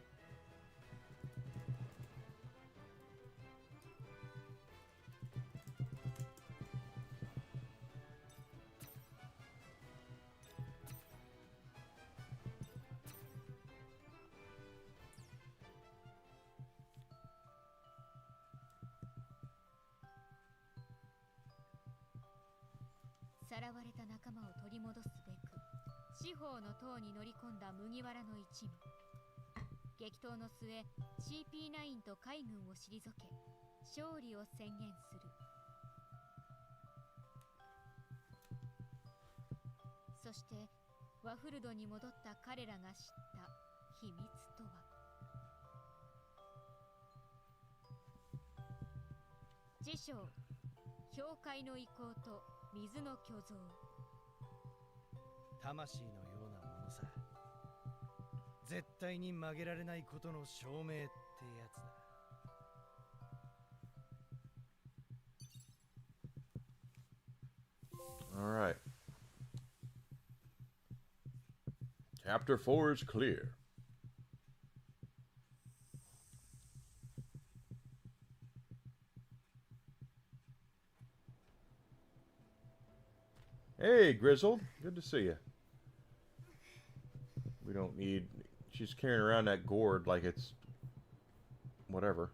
さらわれた仲間を取り戻すべく四方の塔に乗り込んだ麦わらの一味。激闘の末 CP9 と海軍を退け勝利を宣言する。してワフルドに戻った彼らが知った秘密とは。辞書、氷塊の遺構と水の巨像。魂のようなものさ。絶対に曲げられないことの証明ってやつだ。All right. Chapter 4 is clear. Hey, Grizzle. Good to see you. We don't need... She's carrying around that gourd like it's... whatever.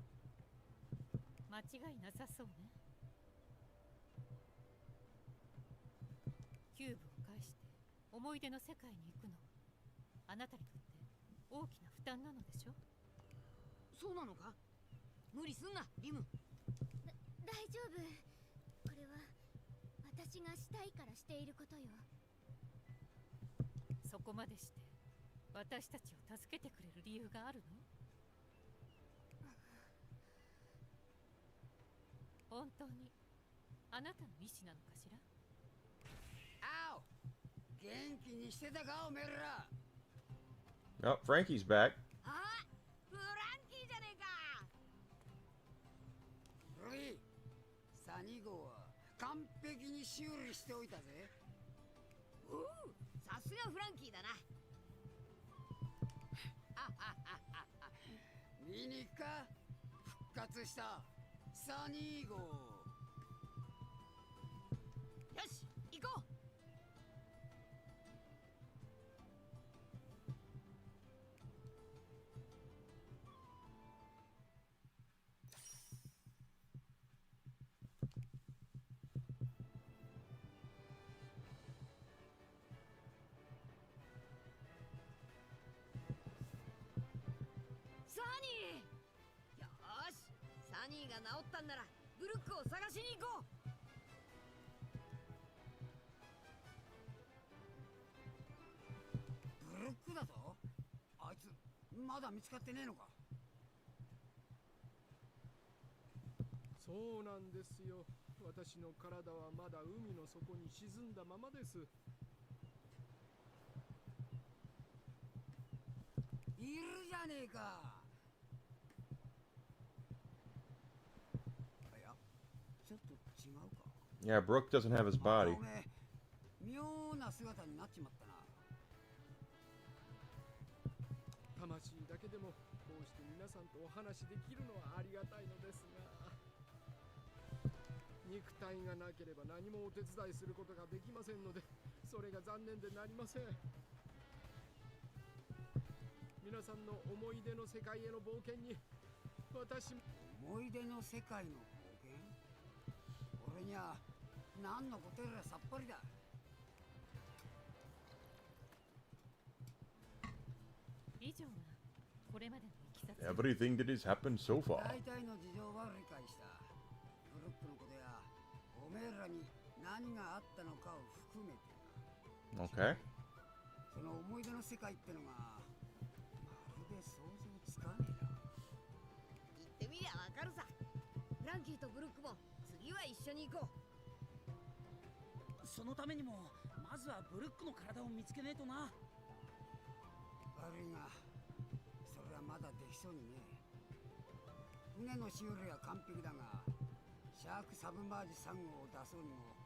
間違いなさそうね。キューブを返して思い出の世界に行くのはあなたにとって大きな負担なのでしょ。そうなのか？無理すんな、リム。大丈夫。これは私がしたいからしていることよ。そこまでして私たちを助けてくれる理由があるの？本当にあなたの意志なのかしら？あお、元気にしてたかおめえら。 Oh, Frankie's back. あ、フランキーじゃねえか。ロイ、サニー号は完璧に修理しておいたぜ。おう、さすがフランキーだな。見に行くか？復活したサニー号。よし、行こう。サニー！よーし、サニーが治ったんならブルックを探しに行こう。ブルックだと？あいつまだ見つかってねえのか？そうなんですよ。私の体はまだ海の底に沈んだままです。いるじゃねえか。いや、ちょっと違うか。 Yeah, Brooke doesn't have his また body. おめえ妙な姿になっちまったな。魂だけでもこうして皆さんとお話しできるのはありがたいのですが、肉体がなければ何もお手伝いすることができませんので、それが残念でなりません。皆さんの思い出の世界への冒険に私も。思い出の世界の冒険？俺には何のことやらさっぱりだ。以上がこれまでのいきさつ。 Everything that has happened so far. 大体の事情は理解した。ブルックのことやおめえらに何があったのかを含めてな。 Okay. その思い出の世界ってのがまるで想像つかねえな。行ってみりゃわかるさ。フランキーとブルックも次は一緒に行こう。そのためにもまずはブルックの体を見つけねえとな。悪いがそれはまだできそうにねえ。船の修理は完璧だがシャークサブマージ3号を出そうにも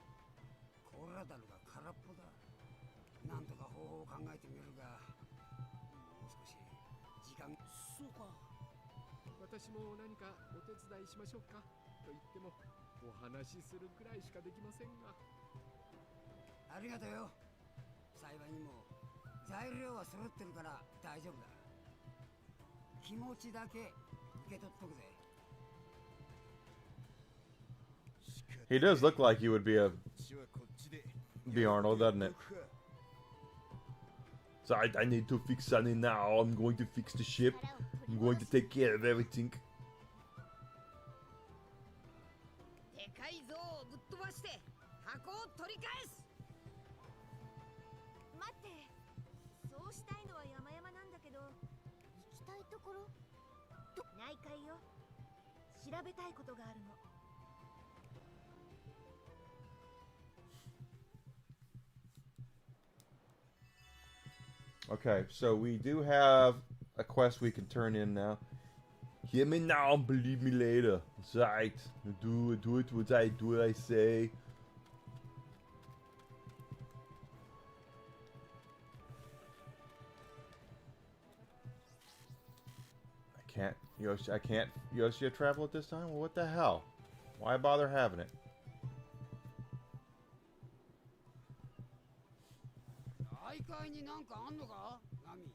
コーラダルが空っぽだ。なんとか方法を考えてみるがもう少し時間。そうか。私も何かお手伝いしましょうかと言ってもお話しするくらいしかできませんが。ありがとうよ。幸いにも材料は揃ってるから大丈夫だ。気持ちだけ受け取っとくぜ。 He does look like he would be Arnold, doesn't it? So I need to fix Sunny now. I'm going to fix the ship. I'm going to take care of everything. でかい像をぶっ飛ばして箱を取り返す。ころ？内海よ。調べたいことがあるの。Okay, so we do have a quest we can turn in now. Hear me now, believe me later. That's right. Do it what I say. I can't Yoshi travel at this time? Well, what the hell? Why bother having it? 大会になんかあんのかナミ。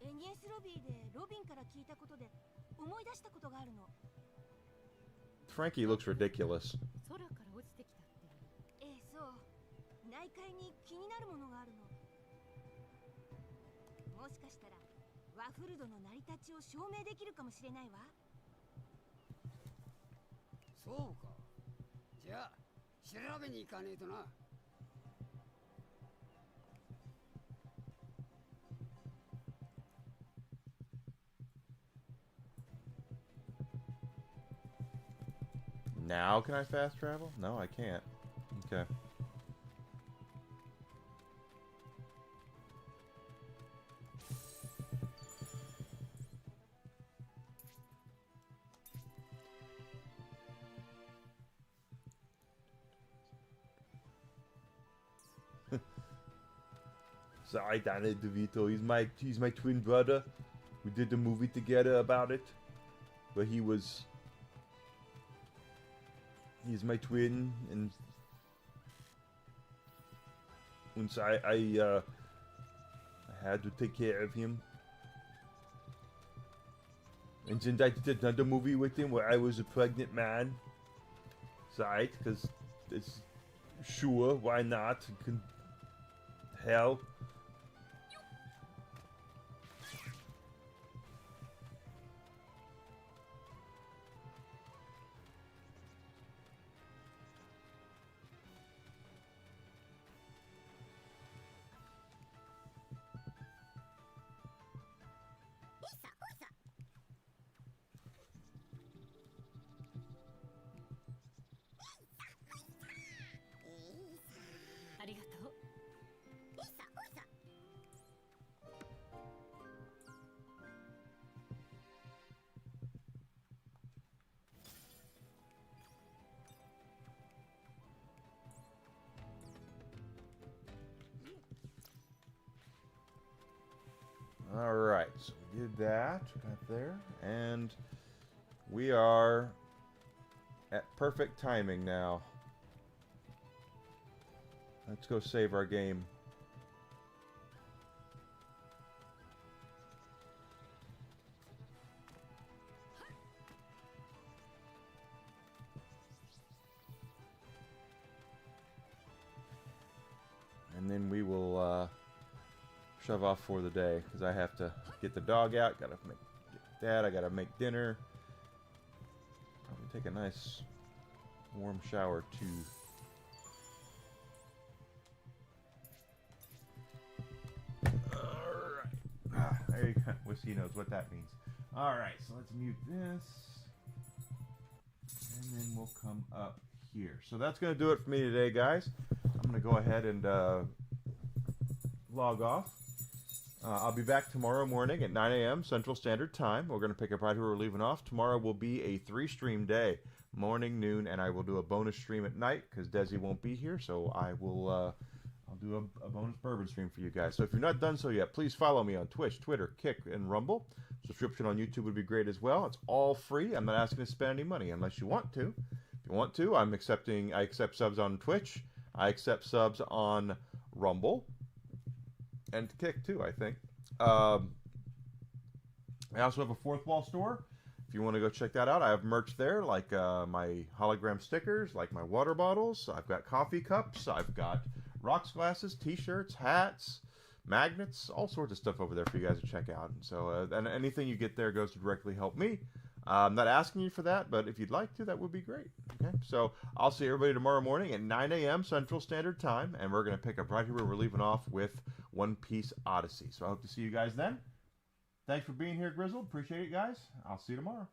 エニエスロビーでロビンから聞いたことで思い出したことがあるの。 Frankie looks ridiculous. 空から落ちてきたって。ええ、そう。内海に気になるものがあるの。もしかしたらワフルドの成り立ちを証明できるかもしれないわ。そうか。じゃあ調べに行かねえとな。Now can I fast travel? No, I can't. Okay. Sorry, Danny DeVito. He's my twin brother. We did the movie together about it, but he's my twin, and once I had to take care of him. And then I did another movie with him where I was a pregnant man. Right, because it's sure, why not? Hell. Alright, so we did that, got there, and we are at perfect timing now. Let's go save our game. And then we will shove off for the day, because I have to get the dog out, get that, I gotta make dinner. Probably take a nice warm shower too. Alright. There you go. Whiskey knows what that means. Alright, so let's mute this. And then we'll come up here. So that's going to do it for me today, guys. I'm going to go ahead and log off. I'll be back tomorrow morning at 9 a.m. Central Standard Time. We're going to pick up right where we're leaving off. Tomorrow will be a 3-stream day, morning, noon, and I will do a bonus stream at night because Desi won't be here. So I will I'll do a bonus bourbon stream for you guys. So if you're not done so yet, please follow me on Twitch, Twitter, Kick, and Rumble. Subscription on YouTube would be great as well. It's all free. I'm not asking to spend any money unless you want to. If you want to, I accept subs on Twitch. I accept subs on Rumble. And Kick too, I think. I also have a Fourth Wall store. If you want to go check that out, I have merch there, like my hologram stickers, like my water bottles. I've got coffee cups. I've got rocks glasses, T-shirts, hats, magnets, all sorts of stuff over there for you guys to check out. And so, and anything you get there goes to directly help me. I'm not asking you for that, but if you'd like to, that would be great. Okay, so I'll see everybody tomorrow morning at 9 a.m. Central Standard Time, and we're going to pick up right here where we're leaving off with One Piece Odyssey. So I hope to see you guys then. Thanks for being here, Grizzled. Appreciate it, guys. I'll see you tomorrow.